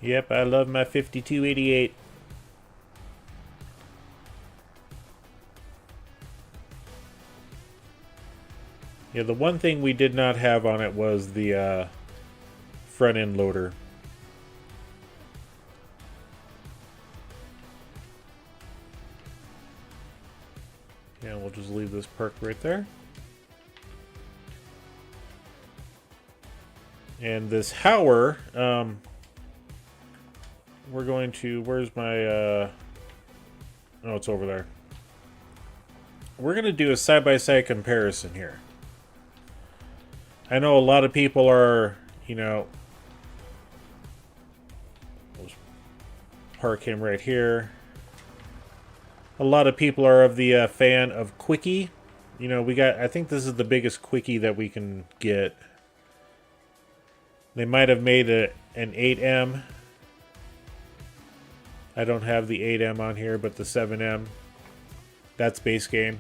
Yep, I love my 5288. Yeah, the one thing we did not have on it was the front end loader. Yeah, we'll just leave this parked right there. And this Hauer, we're going to, where's my, oh, it's over there. We're going to do a side-by-side comparison here. I know a lot of people are, you know, let's park him right here. A lot of people are of the fan of Quickie. You know, we got, I think this is the biggest Quickie that we can get. They might have made an 8M. I don't have the 8M on here, but the 7M. That's base game.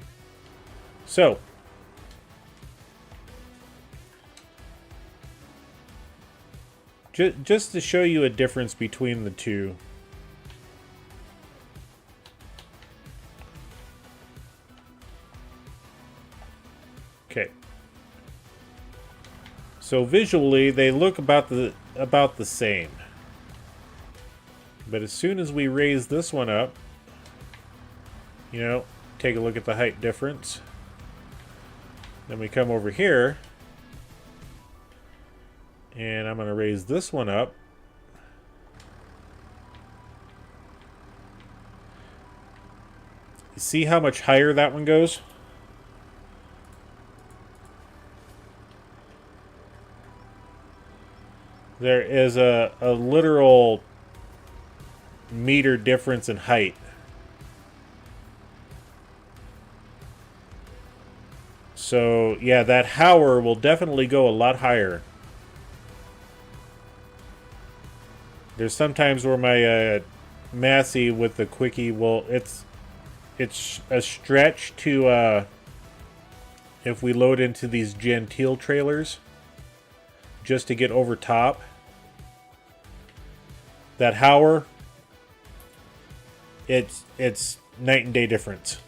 So, just to show you a difference between the two. Okay. So visually, they look about the same. But as soon as we raise this one up, you know, take a look at the height difference. Then we come over here, and I'm going to raise this one up. See how much higher that one goes? There is a literal meter difference in height. So, yeah, that Hauer will definitely go a lot higher. There's sometimes where my Massey with the Quickie will, it's a stretch to, if we load into these Gentile trailers, just to get over top. That Hauer, it's night and day difference.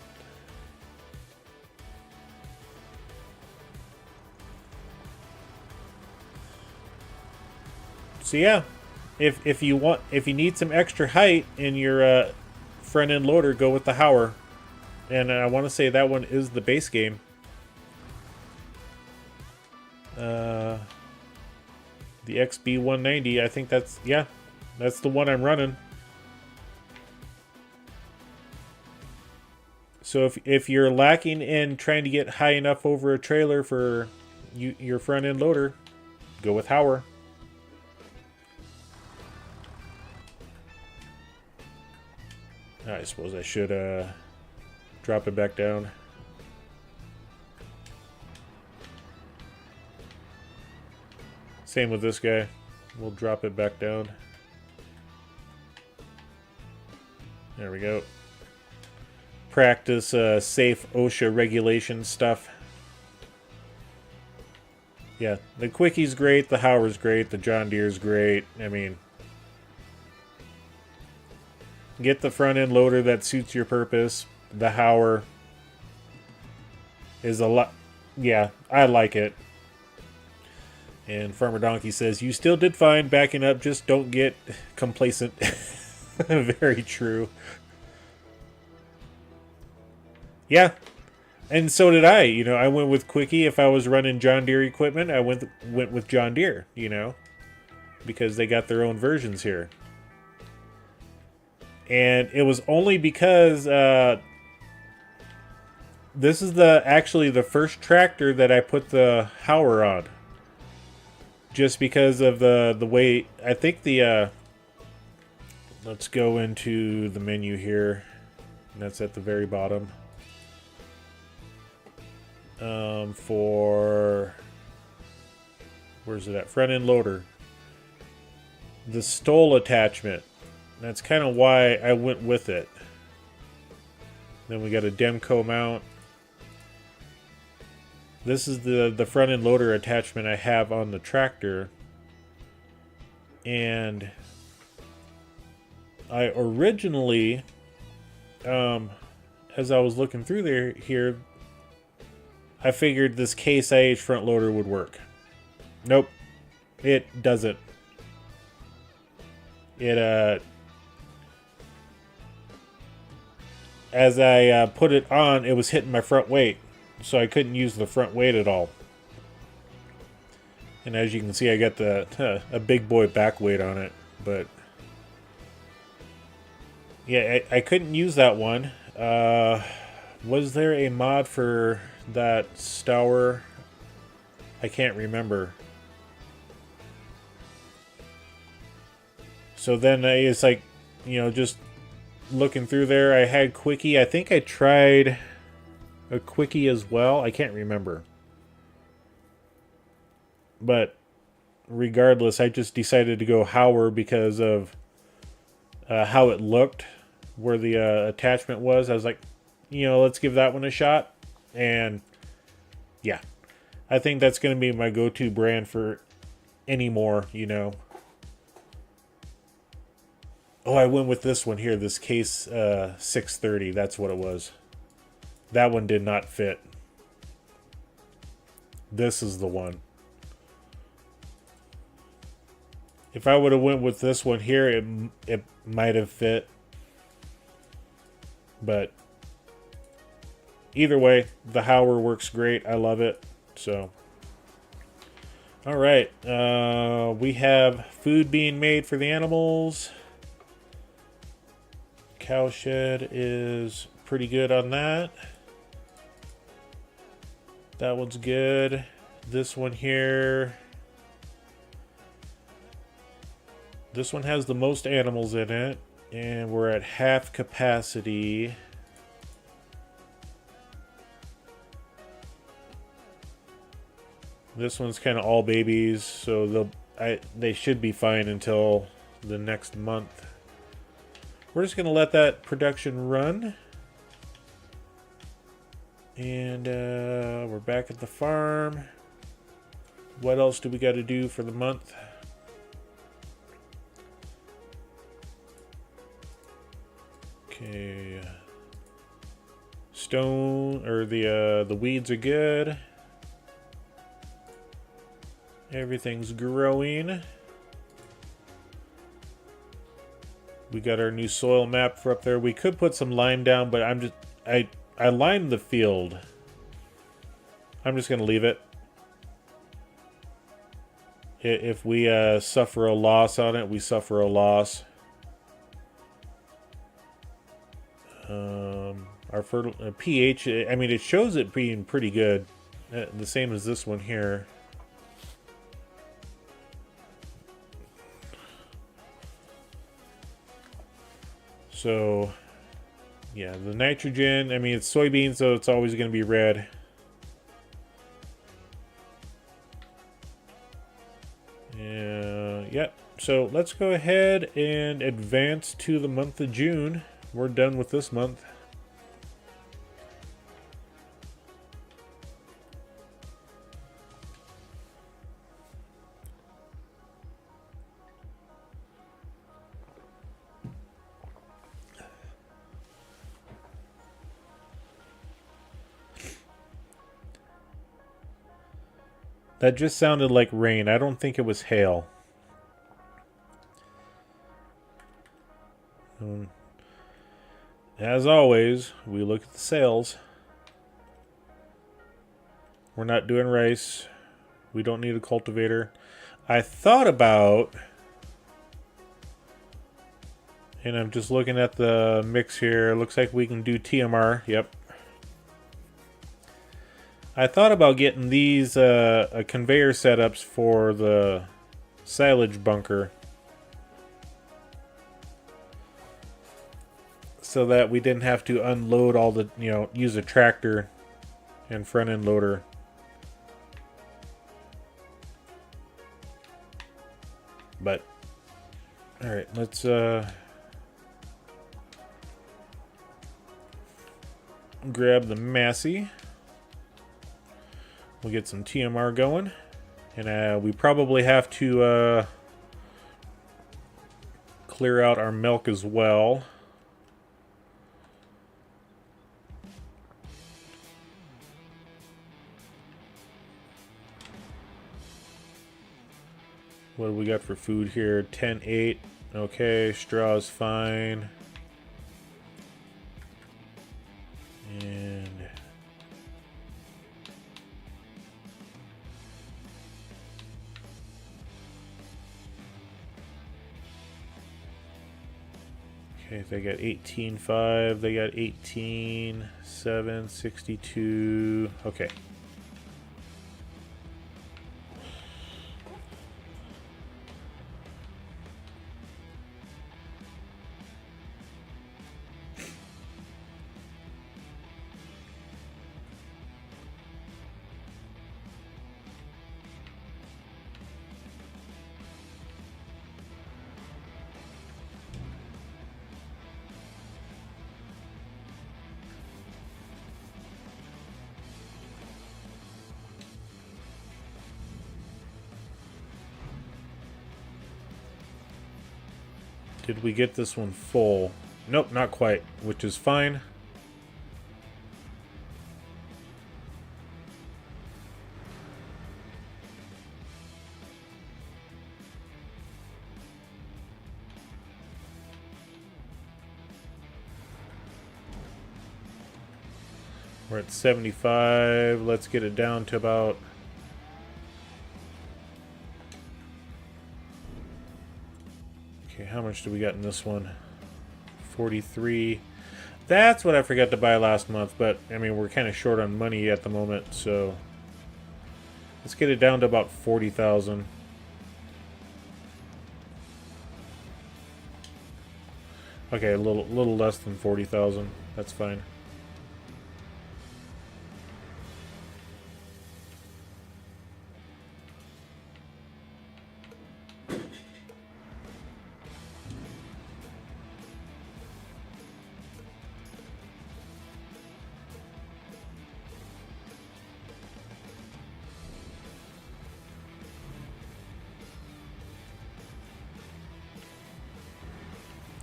So yeah, if you need some extra height in your front end loader, go with the Hauer. And I want to say that one is the base game. The XB190, I think that's the one I'm running. So if you're lacking in trying to get high enough over a trailer for your front end loader, go with Hauer. I suppose I should drop it back down. Same with this guy. We'll drop it back down. There we go. Practice safe OSHA regulation stuff. Yeah, the Quickie's great, the Hauer's great, the John Deere's great. I mean, get the front end loader that suits your purpose. The Hauer is a lot. Yeah, I like it. And Farmer Donkey says, you still did fine backing up, just don't get complacent. Very true. Yeah, and so did I. You know, I went with Quickie. If I was running John Deere equipment, I went with John Deere, you know, because they got their own versions here. And it was only because this is actually the first tractor that I put the Hauer on. Just because of the way, I think let's go into the menu here. And that's at the very bottom. Where's it at? Front end loader. The stole attachment. That's kind of why I went with it. Then we got a Demco mount. This is the front end loader attachment I have on the tractor. And I originally, as I was looking through here, I figured this Case IH front loader would work. Nope, it doesn't. It as I put it on, it was hitting my front weight, so I couldn't use the front weight at all. And as you can see, I got a big boy back weight on it. But yeah, I couldn't use that one. Was there a mod for that Stour? I can't remember. So then it's like, you know, just looking through there, I had Quickie. I think I tried a Quickie as well. I can't remember. But regardless, I just decided to go Hauer because of how it looked, where the attachment was. I was like, you know, let's give that one a shot. And yeah, I think that's going to be my go-to brand for any more, you know. Oh, I went with this one here, this Case 630. That's what it was. That one did not fit. This is the one. If I would have went with this one here, it might have fit. But either way, the Hauer works great. I love it. So, all right. We have food being made for the animals. Cow shed is pretty good on that. That one's good. This one here. This one has the most animals in it, and we're at half capacity. This one's kind of all babies, so they should be fine until the next month. We're just going to let that production run. And we're back at the farm. What else do we got to do for the month? Okay. Stone, or the weeds are good. Everything's growing. We got our new soil map for up there. We could put some lime down, but I limed the field. I'm just gonna leave it. If we suffer a loss on it, we suffer a loss. Our pH, I mean, it shows it being pretty good. The same as this one here. So, yeah, the nitrogen, I mean, it's soybeans, so it's always going to be red. Yep. So let's go ahead and advance to the month of June. We're done with this month. That just sounded like rain. I don't think it was hail. As always, we look at the sales. We're not doing rice. We don't need a cultivator. I thought about, and I'm just looking at the mix here. It looks like we can do TMR. Yep. I thought about getting these conveyor setups for the silage bunker, so that we didn't have to unload all the, you know, use a tractor and front end loader. But all right, let's grab the Massey. We'll get some TMR going, and we probably have to clear out our milk as well. What do we got for food here? 10-8. Okay, straw is fine. And Okay, they got 18.5. They got 18.7, 62. Okay. Did we get this one full? Nope, not quite, which is fine. We're at 75. Let's get it down to about... Okay, how much do we got in this one? 43. That's what I forgot to buy last month, but I mean, we're kind of short on money at the moment, so let's get it down to about 40,000. Okay, a little less than 40,000. That's fine.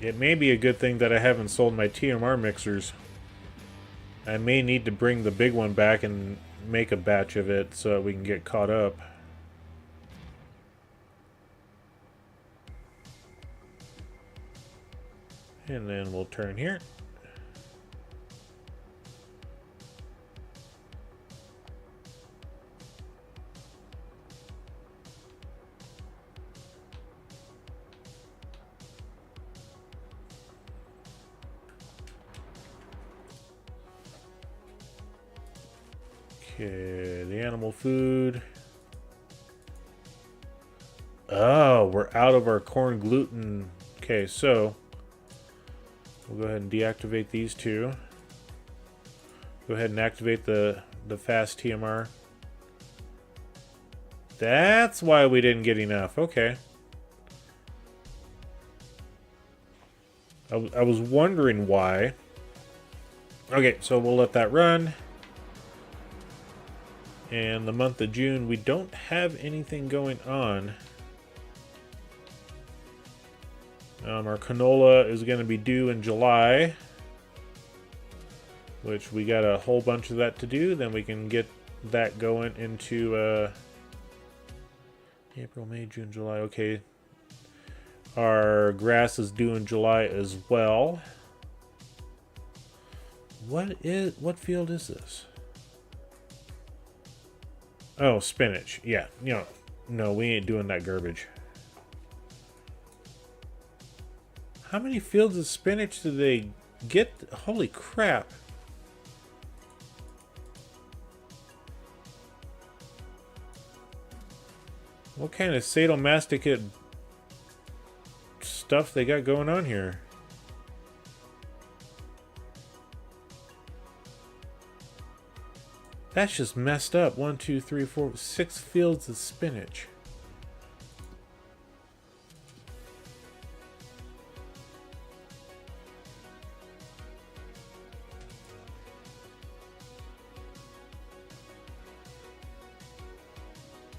It may be a good thing that I haven't sold my TMR mixers. I may need to bring the big one back and make a batch of it so we can get caught up. And then we'll turn here. Okay, the animal food. Oh, we're out of our corn gluten. Okay, so we'll go ahead and deactivate these two. Go ahead and activate the fast TMR. That's why we didn't get enough. Okay. I was wondering why. Okay, so we'll let that run. And the month of June, we don't have anything going on. Our canola is going to be due in July, which we got a whole bunch of that to do. Then we can get that going into April, May, June, July. Okay. Our grass is due in July as well. What field is this? Oh, spinach. Yeah, no, we ain't doing that garbage. How many fields of spinach do they get? Holy crap. What kind of sadomasochistic stuff they got going on here? That's just messed up. 1, 2, 3, 4, 6 fields of spinach.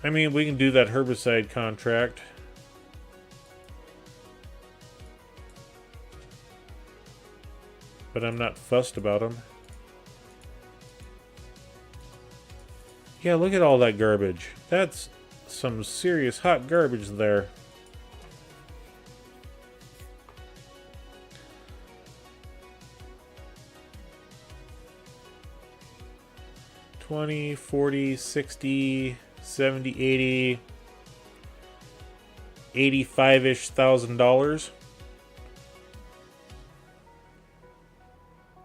I mean, we can do that herbicide contract. But I'm not fussed about them. Yeah, look at all that garbage. That's some serious hot garbage there. $20, $40, $60, $70, $80, $85-ish thousand.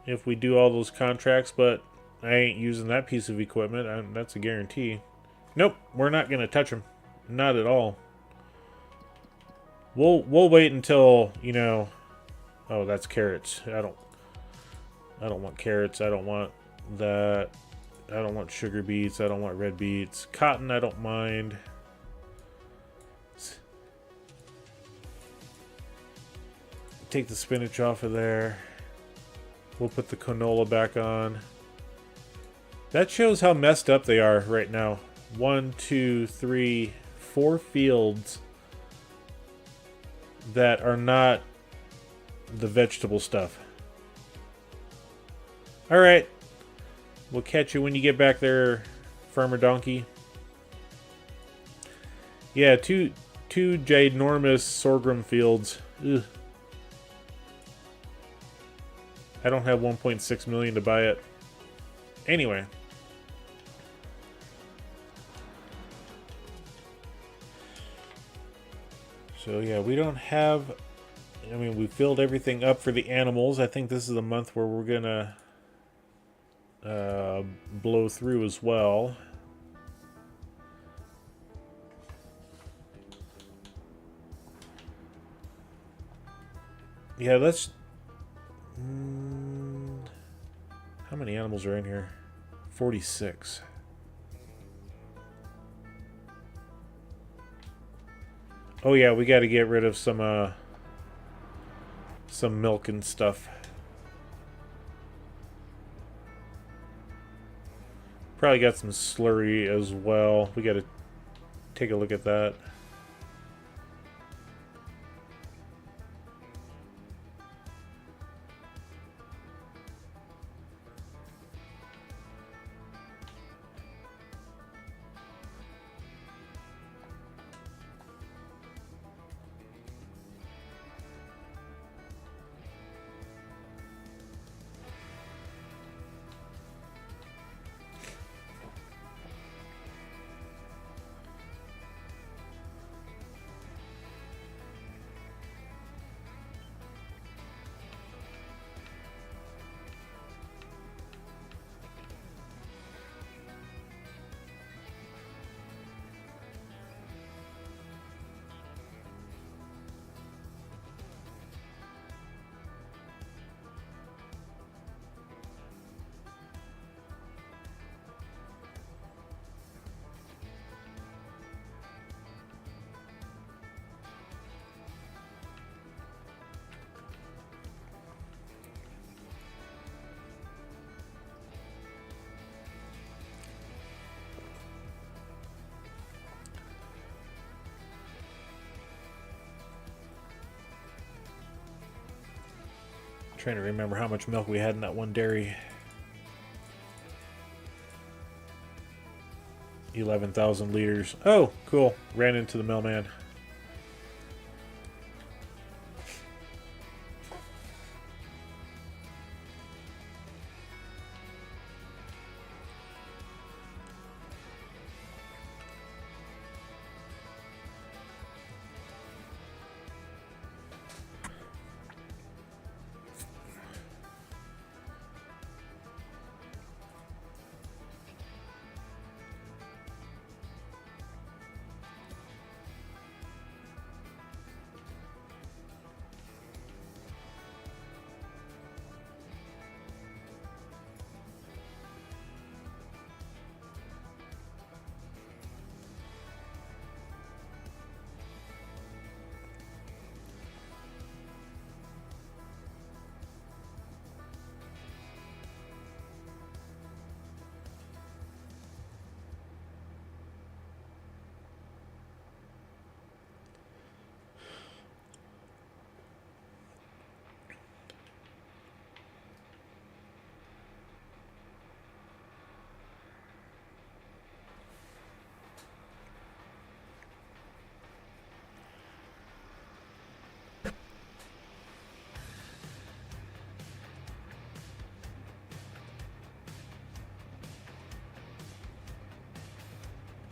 if we do all those contracts, but I ain't using that piece of equipment. That's a guarantee. Nope, we're not going to touch them. Not at all. We'll wait until, you know... Oh, that's carrots. I don't want carrots. I don't want that. I don't want sugar beets. I don't want red beets. Cotton, I don't mind. Take the spinach off of there. We'll put the canola back on. That shows how messed up they are right now. 1, 2, 3, 4 fields that are not the vegetable stuff. Alright. We'll catch you when you get back there, Farmer Donkey. Yeah, two ginormous sorghum fields. Ugh. I don't have 1.6 million to buy it. Anyway. So yeah, we don't have... I mean, we filled everything up for the animals. I think this is the month where we're gonna blow through as well. Yeah, let's... how many animals are in here? 46. Oh yeah, we got to get rid of some milk and stuff. Probably got some slurry as well. We got to take a look at that. Trying to remember how much milk we had in that one dairy. 11,000 liters. Oh, cool. Ran into the mailman.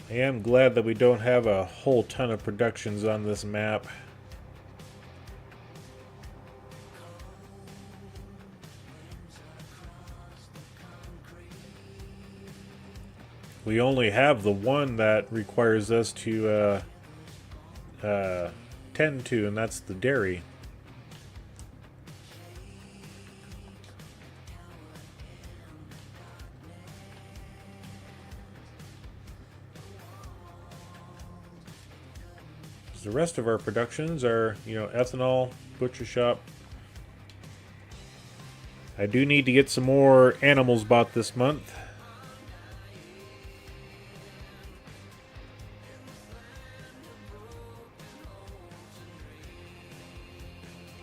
I am glad that we don't have a whole ton of productions on this map. we only have the one that requires us to tend to, and that's the dairy. The rest of our productions are, you know, ethanol, butcher shop. I do need to get some more animals bought this month.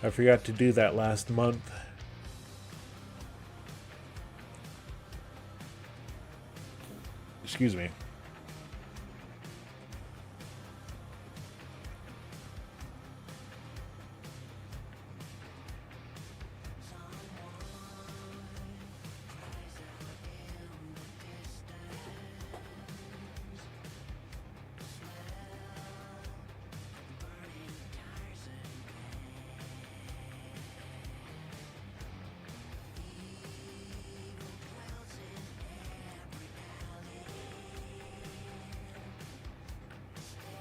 I forgot to do that last month. Excuse me.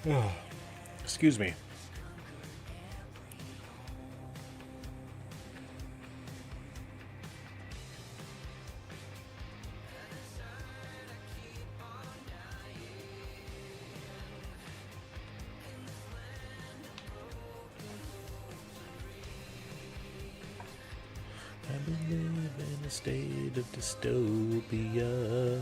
Oh, excuse me. I believe in a state of dystopia.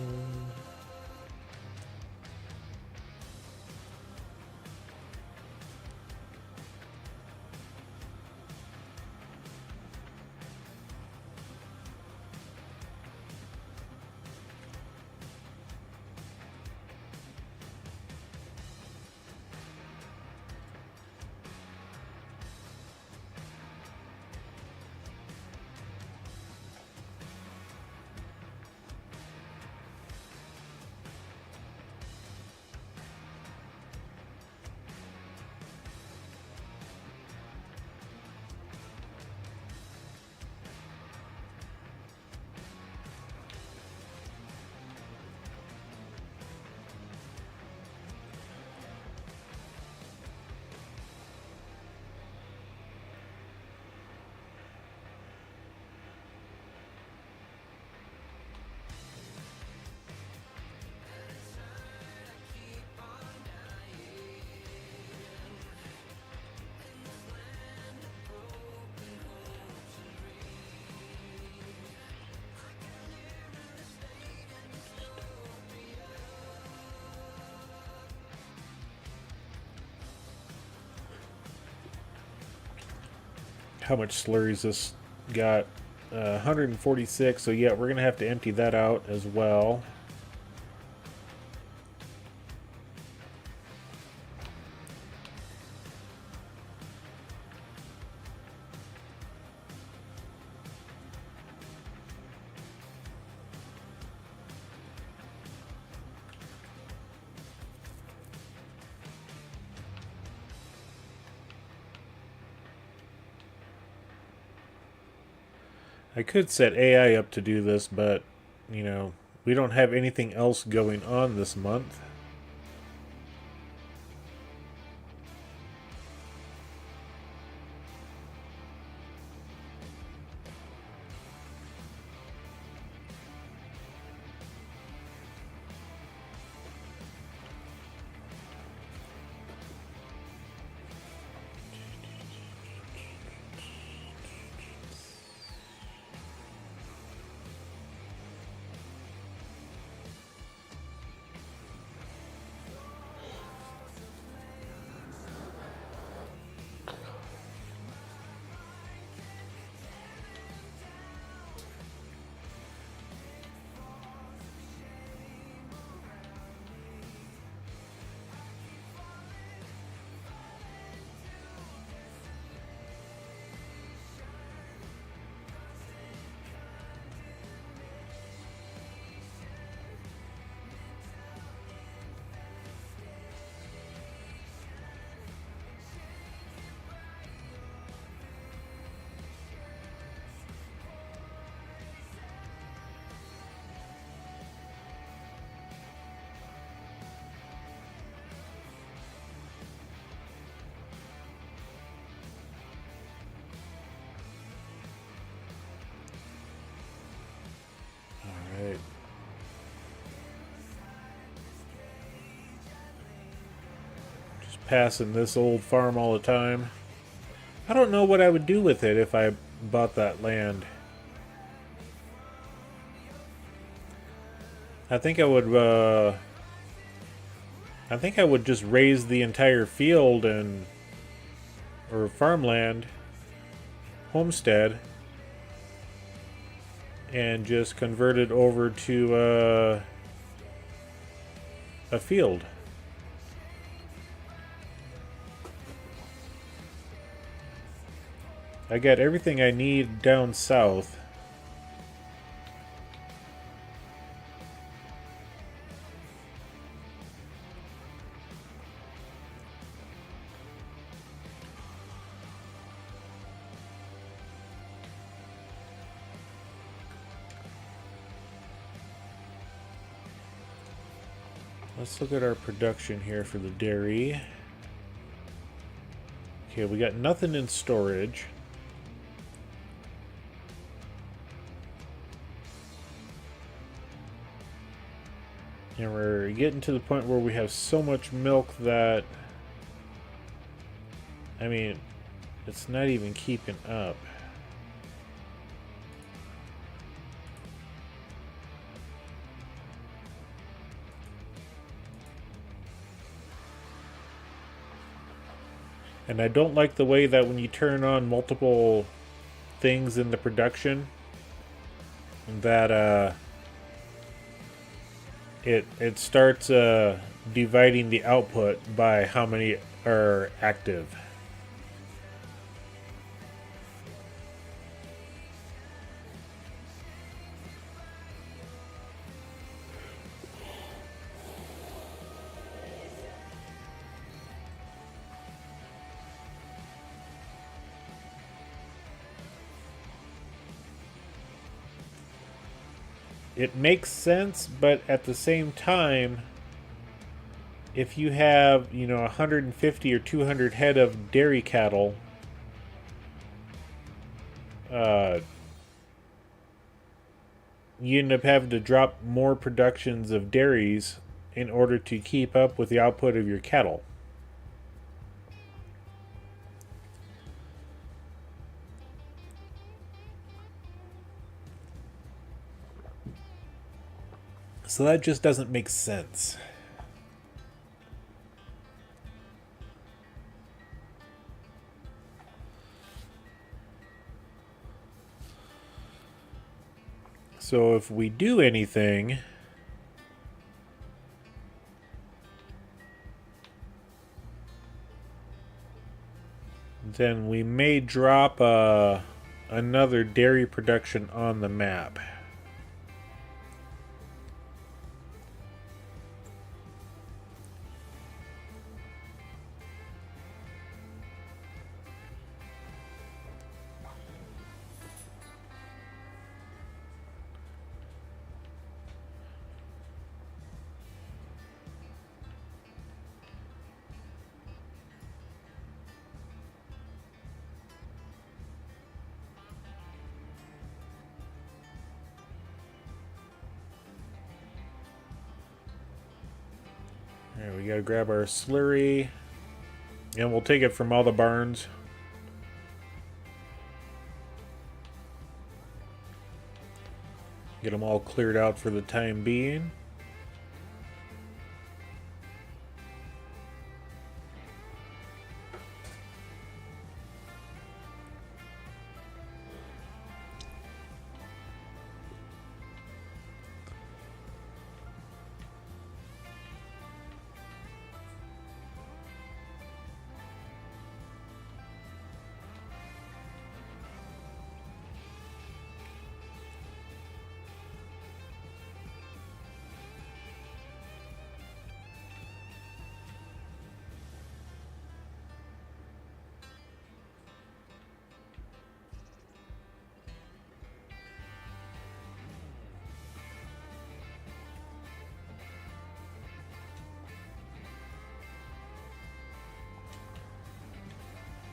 How much slurries this got? 146, so yeah, we're gonna have to empty that out as well. I could set AI up to do this, but, you know, we don't have anything else going on this month. passing this old farm all the time. I don't know what I would do with it if I bought that land. I think I would just raise the entire field and or farmland, homestead, and just convert it over to a field. I got everything I need down south. Let's look at our production here for the dairy. Okay, we got nothing in storage. And we're getting to the point where we have so much milk that, I mean, it's not even keeping up. And I don't like the way that when you turn on multiple things in the production, that it starts dividing the output by how many are active. It makes sense, but at the same time, if you have, 150 or 200 head of dairy cattle, you end up having to drop more productions of dairies in order to keep up with the output of your cattle. So that just doesn't make sense. So if we do anything, then we may drop another dairy production on the map. Alright, we gotta grab our slurry, and we'll take it from all the barns. Get them all cleared out for the time being.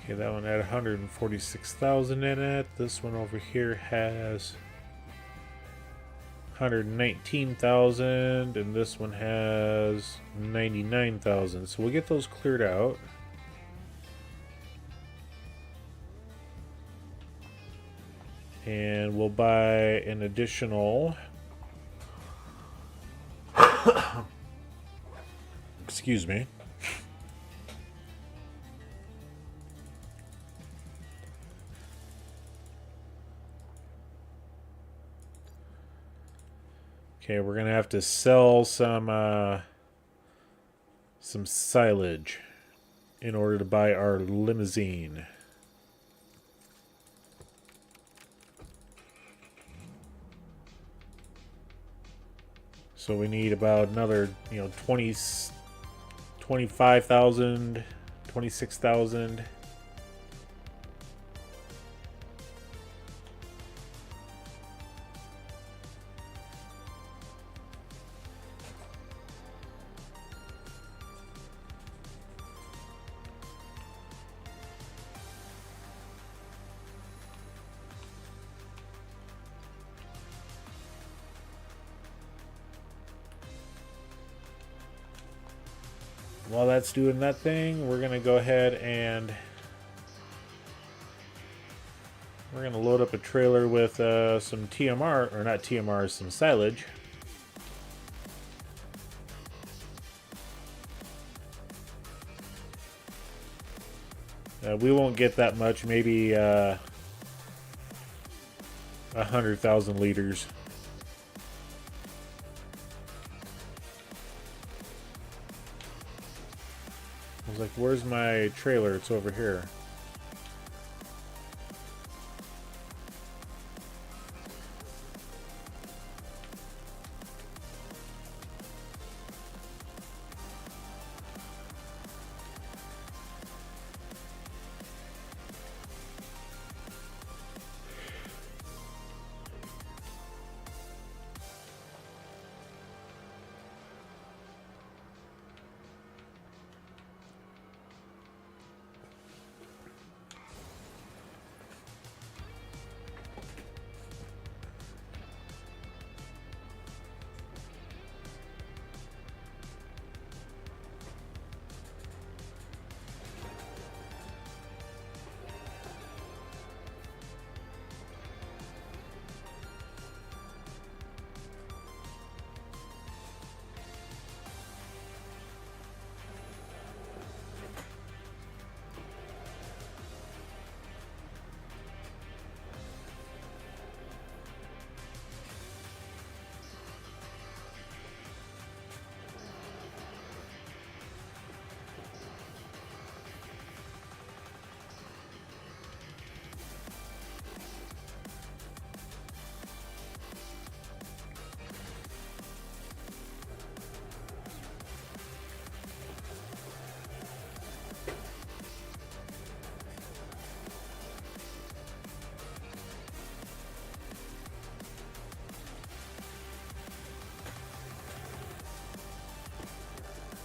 Okay, that one had 146,000 in it. This one over here has 119,000, and this one has 90. $99,000. So we'll get those cleared out. And we'll buy an additional... Excuse me. Okay, we're gonna have to sell some silage in order to buy our limousine. So we need about another, 25,000, 26,000. While that's doing that thing, we're going to go ahead and we're going to load up a trailer with some TMR, or not TMR, some silage. We won't get that much, maybe 100,000 liters. I was like, where's my trailer? It's over here.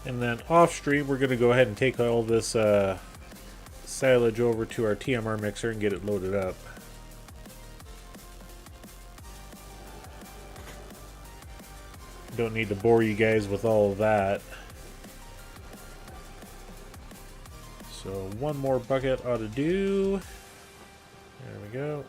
And then off stream, we're going to go ahead and take all this silage over to our TMR mixer and get it loaded up. Don't need to bore you guys with all of that. So one more bucket ought to do. There we go.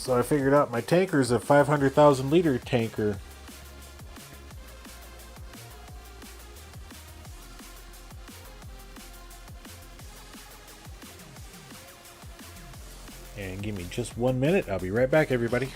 So I figured out my tanker's a 500,000 liter tanker. And give me just 1 minute. I'll be right back, everybody.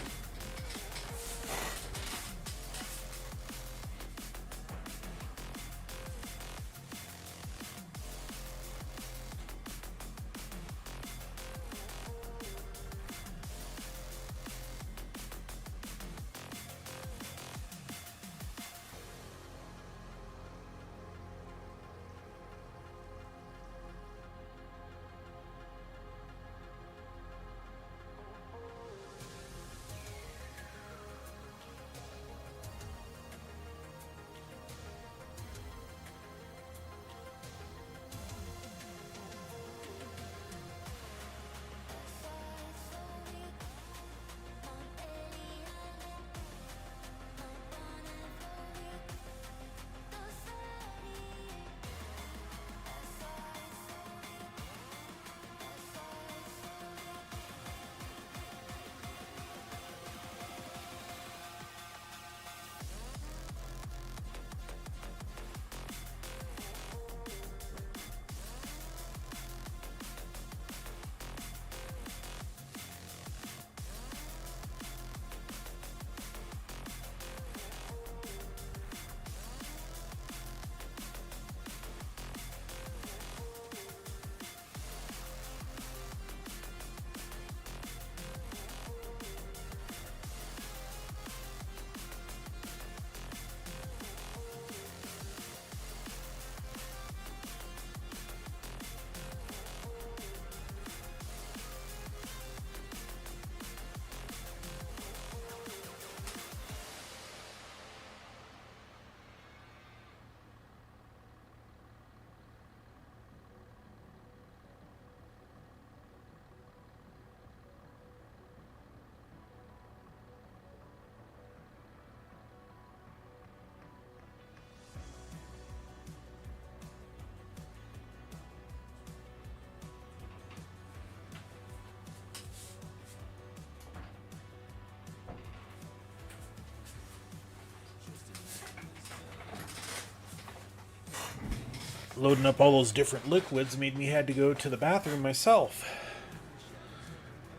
Loading up all those different liquids made me had to go to the bathroom myself.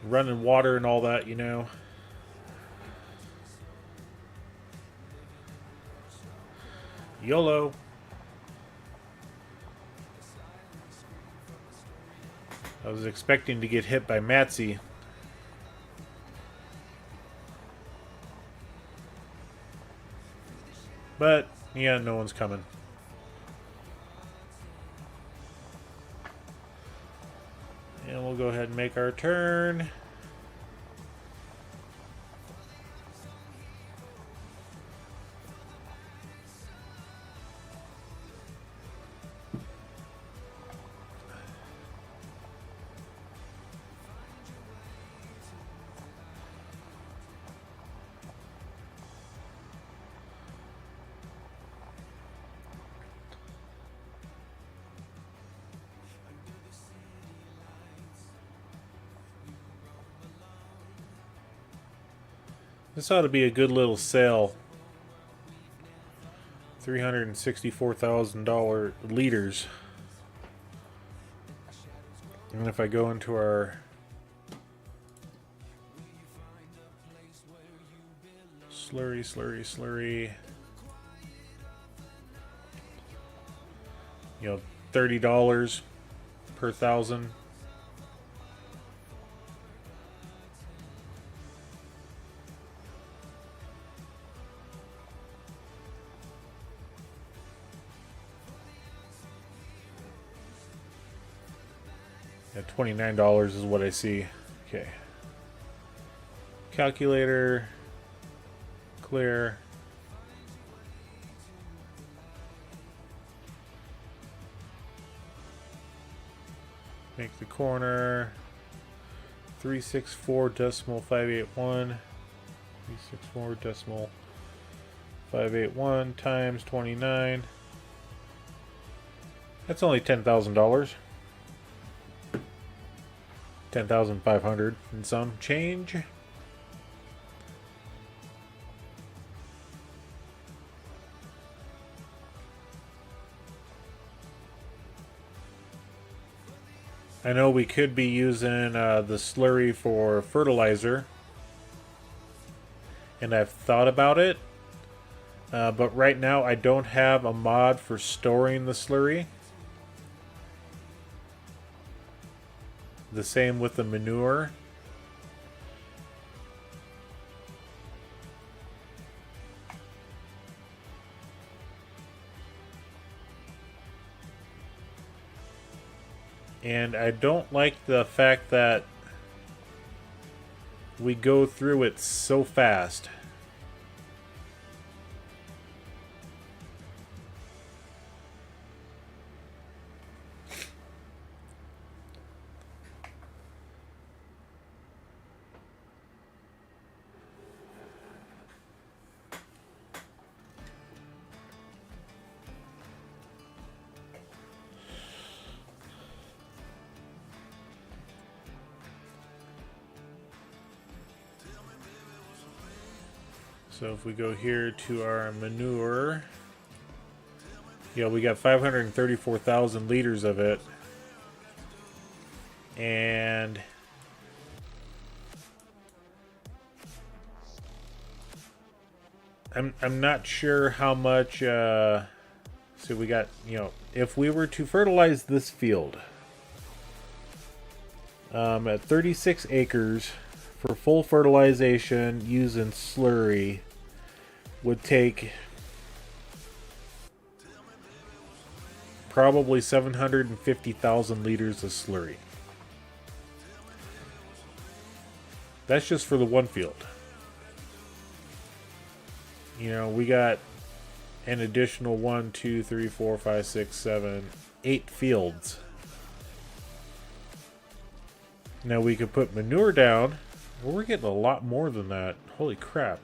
Running water and all that, you know. YOLO. I was expecting to get hit by Matsy. But, yeah, no one's coming. And we'll go ahead and make our turn. This ought to be a good little sale. $364,000 liters. And if I go into our slurry, you know, $30 per thousand. Yeah, $29 is what I see. Okay. Calculator. Clear. Make the corner. 364.581. 364.581 times 29. That's only $10,000. 10,500 and some change. I know we could be using the slurry for fertilizer, and I've thought about it, but right now I don't have a mod for storing the slurry. The same with the manure. And I don't like the fact that we go through it so fast. So if we go here to our manure, yeah, we got 534,000 liters of it. And I'm not sure how much so we got, you know, if we were to fertilize this field at 36 acres for full fertilization using slurry would take probably 750,000 liters of slurry. That's just for the one field. You know, we got an additional 1, 2, 3, 4, 5, 6, 7, 8 fields. Now we could put manure down. Well, we're getting a lot more than that. Holy crap.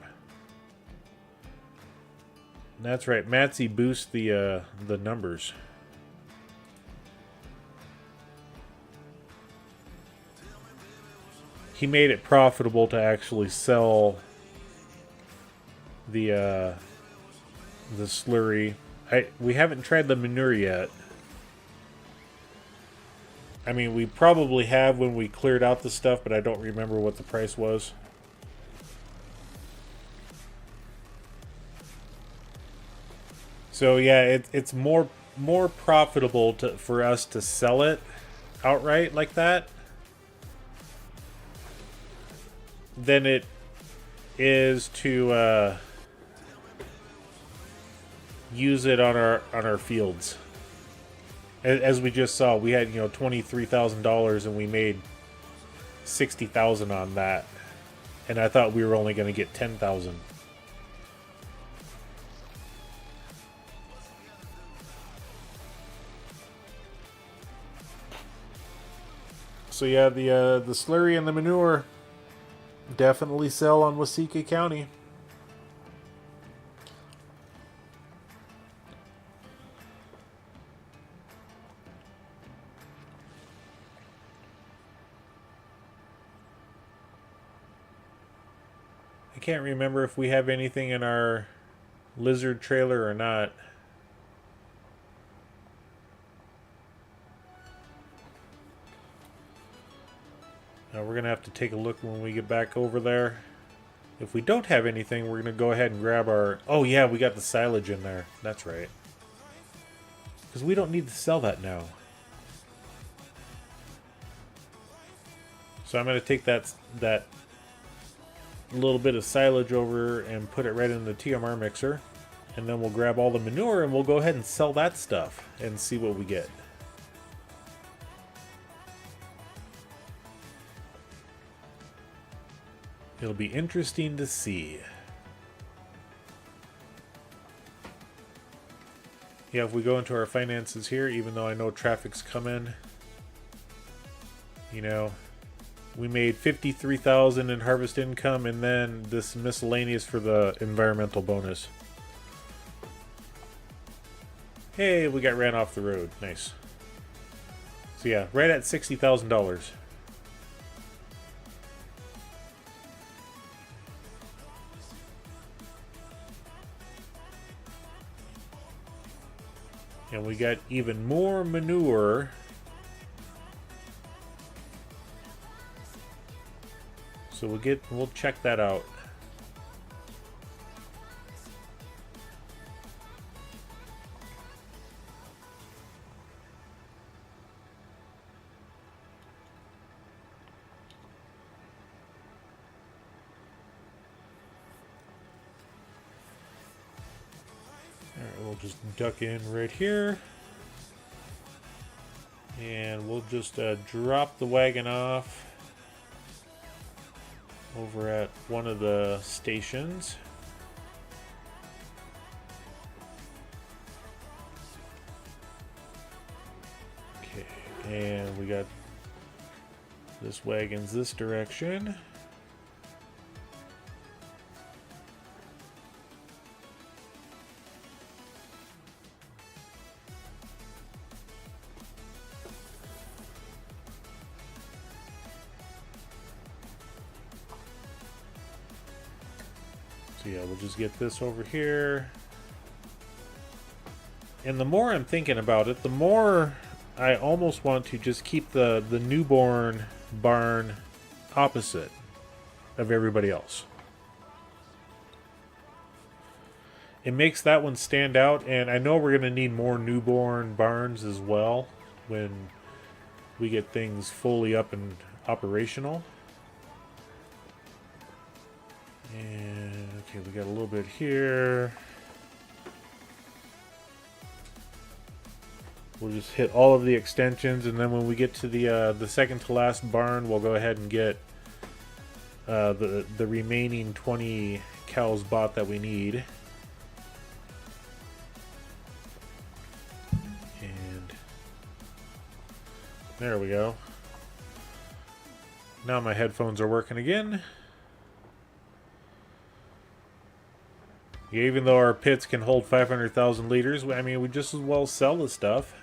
That's right. Matsy boosts the numbers. He made it profitable to actually sell the slurry. We haven't tried the manure yet. I mean, we probably have when we cleared out the stuff, but I don't remember what the price was. So yeah, it's more profitable for us to sell it outright like that than it is to use it on our fields. As we just saw, we had, you know, $23,000 and we made $60,000 on that, and I thought we were only going to get $10,000. So yeah, the slurry and the manure definitely sell on Waseca County. I can't remember if we have anything in our lizard trailer or not. Now we're going to have to take a look when we get back over there. If we don't have anything, we're going to go ahead and grab our... Oh yeah, we got the silage in there. That's right. Because we don't need to sell that now. So I'm going to take that little bit of silage over and put it right in the TMR mixer, and then we'll grab all the manure and we'll go ahead and sell that stuff and see what we get. It'll be interesting to see. Yeah, if we go into our finances here, even though I know traffic's coming, you know, we made $53,000 in harvest income, and then this miscellaneous for the environmental bonus. Hey, we got ran off the road. Nice. So yeah, right at $60,000. And we got even more manure So we'll check that out. We'll just duck in right here, and we'll just drop the wagon off over at one of the stations. Okay, and we got this wagon's this direction. So yeah, we'll just get this over here. And the more I'm thinking about it, the more I almost want to just keep the newborn barn opposite of everybody else. It makes that one stand out, and I know we're going to need more newborn barns as well when we get things fully up and operational. And okay, we got a little bit here. We'll just hit all of the extensions, and then when we get to the second to last barn, we'll go ahead and get the remaining 20 cows bought that we need. And there we go. Now my headphones are working again. Even though our pits can hold 500,000 liters, I mean, we just as well sell the stuff.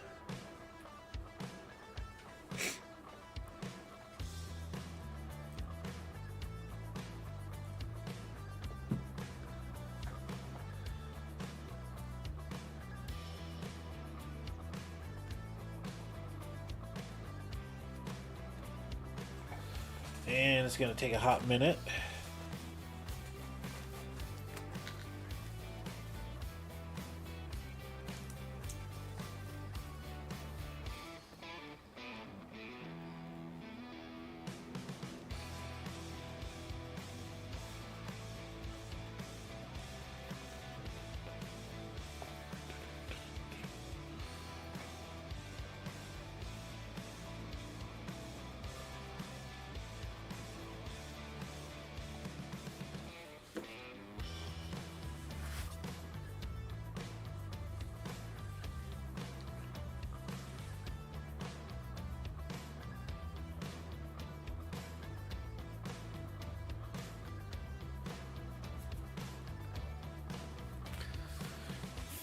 And it's going to take a hot minute.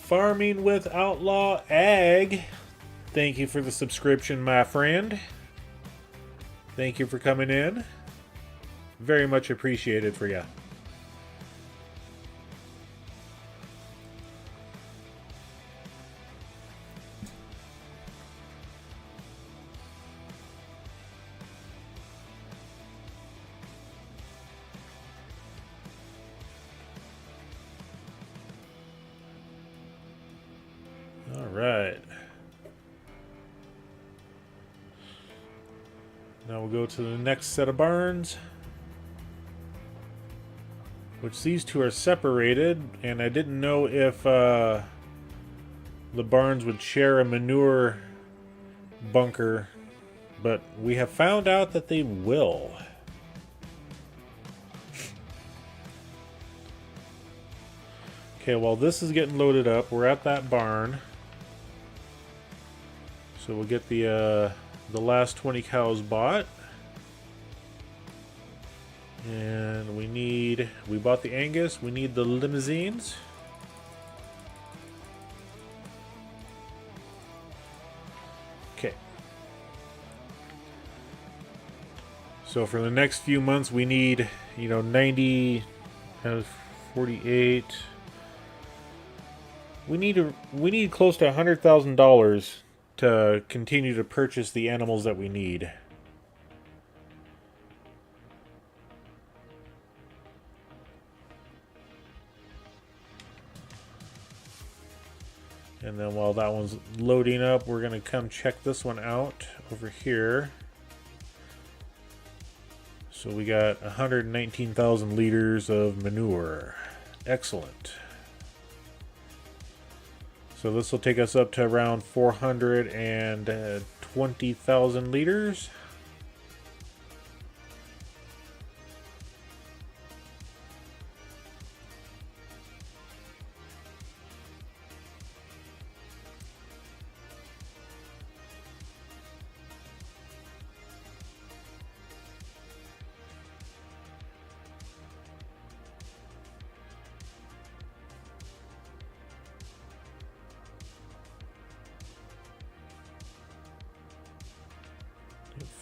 Farming with Outlaw Ag, thank you for the subscription, my friend. Thank you for coming in. Very much appreciated for you. Alright. Now we'll go to the next set of barns. Which these two are separated, and I didn't know if the barns would share a manure bunker, but we have found out that they will. Okay, while this is getting loaded up, we're at that barn. So we'll get the last 20 cows bought. And we bought the Angus, we need the limousines. Okay. So for the next few months we need, 90, 48. We need close to $100,000 to continue to purchase the animals that we need. And then while that one's loading up, we're going to come check this one out over here. So we got 119,000 liters of manure. Excellent. So this will take us up to around 420,000 liters.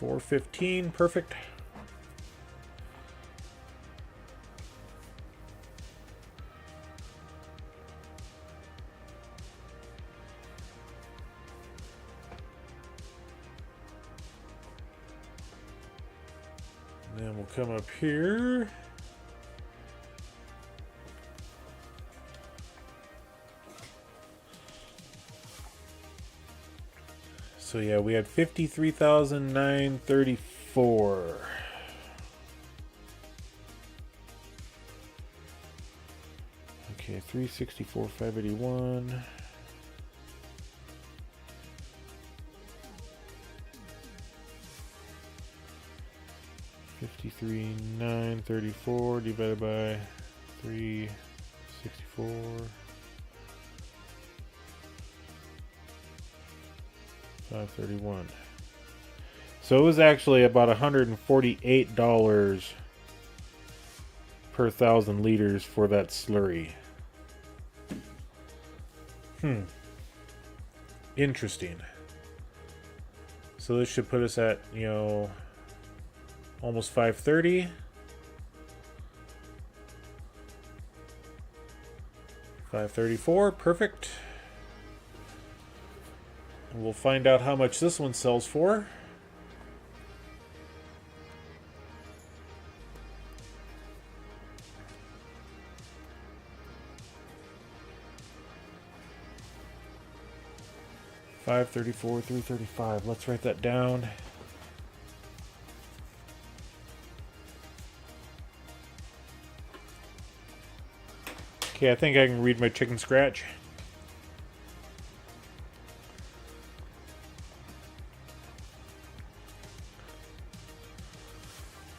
$415, perfect. And then we'll come up here. So yeah, we had 53,934. Okay, 364, 581. $53,934 divided by 364. 531. So it was actually about $148 per 1,000 liters for that slurry. Interesting. So this should put us at, you know, almost 530. 534, perfect. We'll find out how much this one sells for. $534, $335. Let's write that down. Okay, I think I can read my chicken scratch.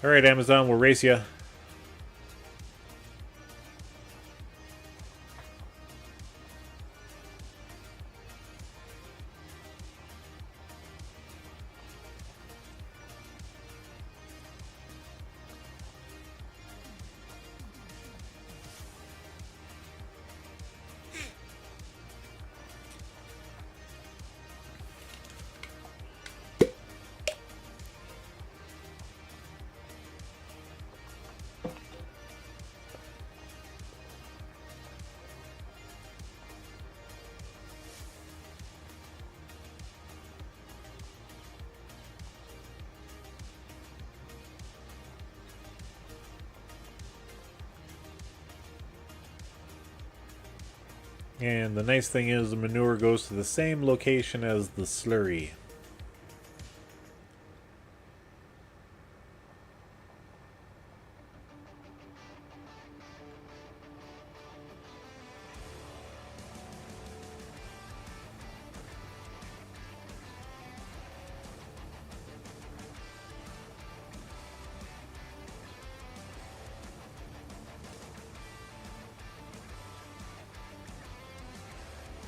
All right, Amazon, we'll race you. And the nice thing is the manure goes to the same location as the slurry.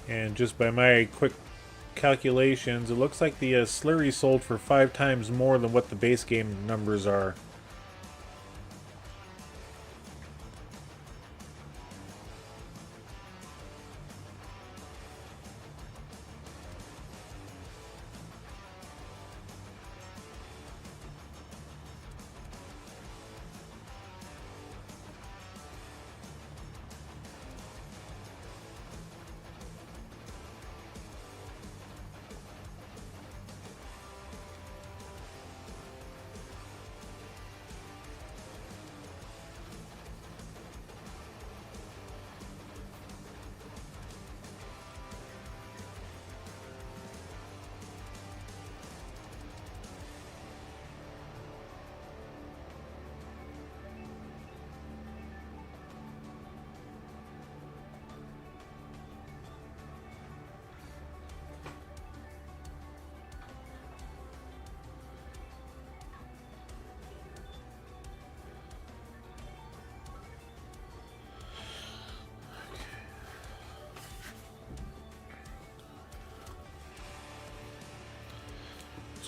And just by my quick calculations, it looks like the slurry sold for 5 times more than what the base game numbers are.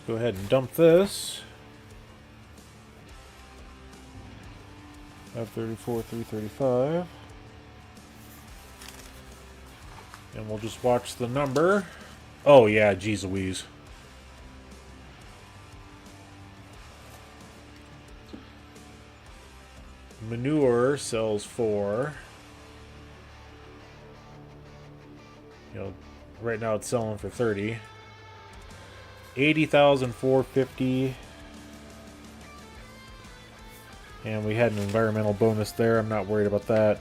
Go ahead and dump this. 534, 335. And we'll just watch the number. Oh yeah, geez Louise. Manure sells for, right now it's selling for 30. 80,450. And we had an environmental bonus there. I'm not worried about that.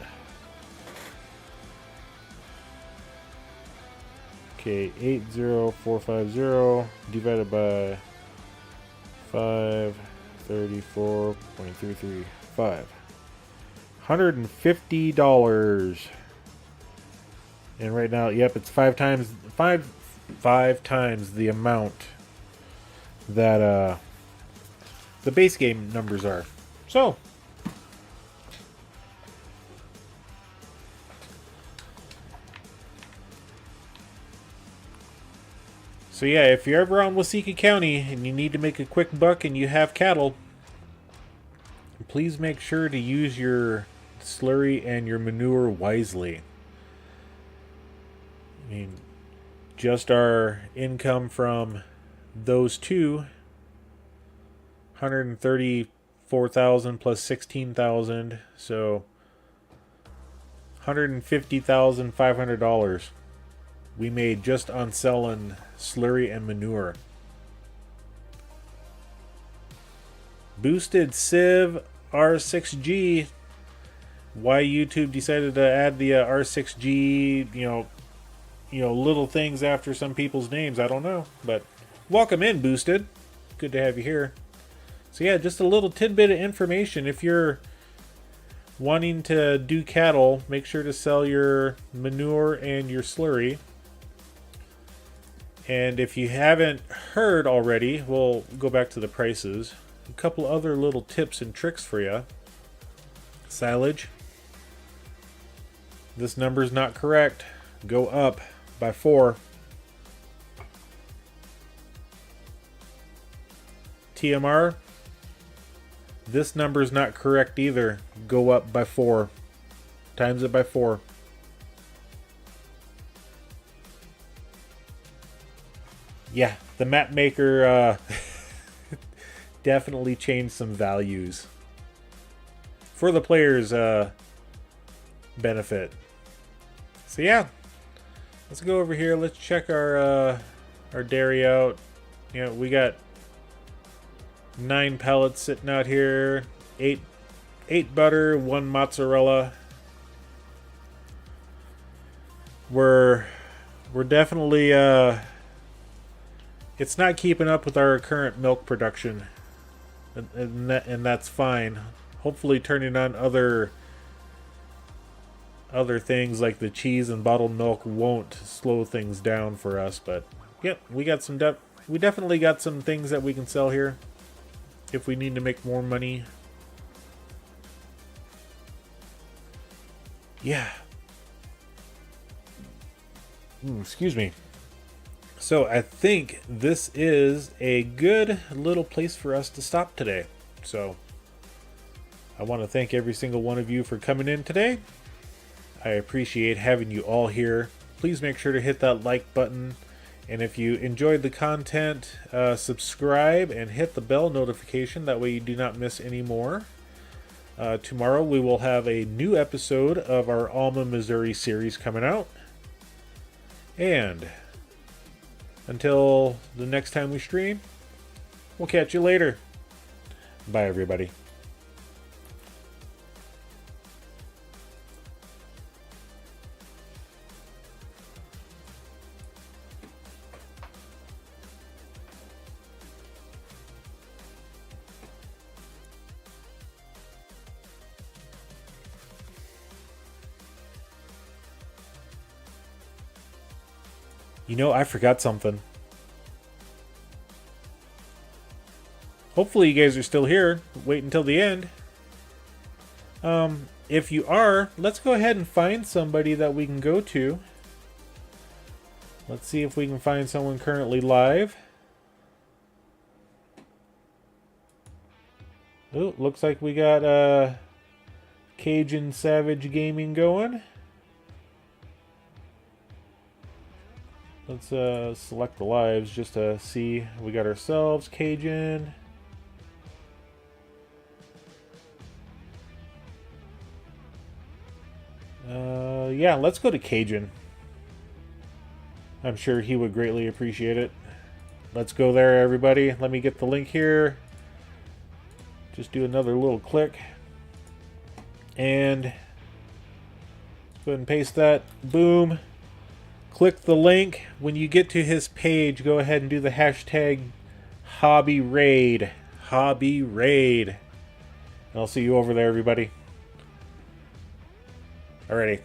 Okay, 80450 divided by 534.335. $150. And right now, yep, it's five times the amount that the base game numbers are. So yeah, if you're ever on Waseca County and you need to make a quick buck and you have cattle, please make sure to use your slurry and your manure wisely. I mean, just our income from those two, 134,000 plus 16,000, so $150,500 we made just on selling slurry and manure. Boosted Civ R6G. Why YouTube decided to add the R6G, little things after some people's names, I don't know. But welcome in, Boosted. Good to have you here. So yeah, just a little tidbit of information. If you're wanting to do cattle, make sure to sell your manure and your slurry. And if you haven't heard already, we'll go back to the prices. A couple other little tips and tricks for you. Silage. This number's not correct. Go up by 4. TMR. This number's not correct either. Go up by 4. Times it by 4. Yeah, the map maker definitely changed some values for the players' benefit. So yeah, let's go over here. Let's check our dairy out. We got 9 pellets sitting out here. 8 butter, 1 mozzarella. We're definitely it's not keeping up with our current milk production, and that's fine. Hopefully turning on other things like the cheese and bottled milk won't slow things down for us. But yep, we definitely got some things that we can sell here if we need to make more money. Yeah. Excuse me. So I think this is a good little place for us to stop today. So I want to thank every single one of you for coming in today. I appreciate having you all here. Please make sure to hit that like button. And if you enjoyed the content, subscribe and hit the bell notification. That way you do not miss any more. Tomorrow we will have a new episode of our Alma, Missouri series coming out. And until the next time we stream, we'll catch you later. Bye, everybody. I forgot something. Hopefully you guys are still here. Wait until the end. If you are, let's go ahead and find somebody that we can go to. Let's see if we can find someone currently live. Oh, looks like we got Cajun Savage Gaming going. Let's select the lives just to see. We got ourselves Cajun. Yeah, let's go to Cajun. I'm sure he would greatly appreciate it. Let's go there, everybody. Let me get the link here. Just do another little click. And go ahead and paste that. Boom. Click the link. When you get to his page, go ahead and do the hashtag Hobby Raid. Hobby Raid. I'll see you over there, everybody. Alrighty.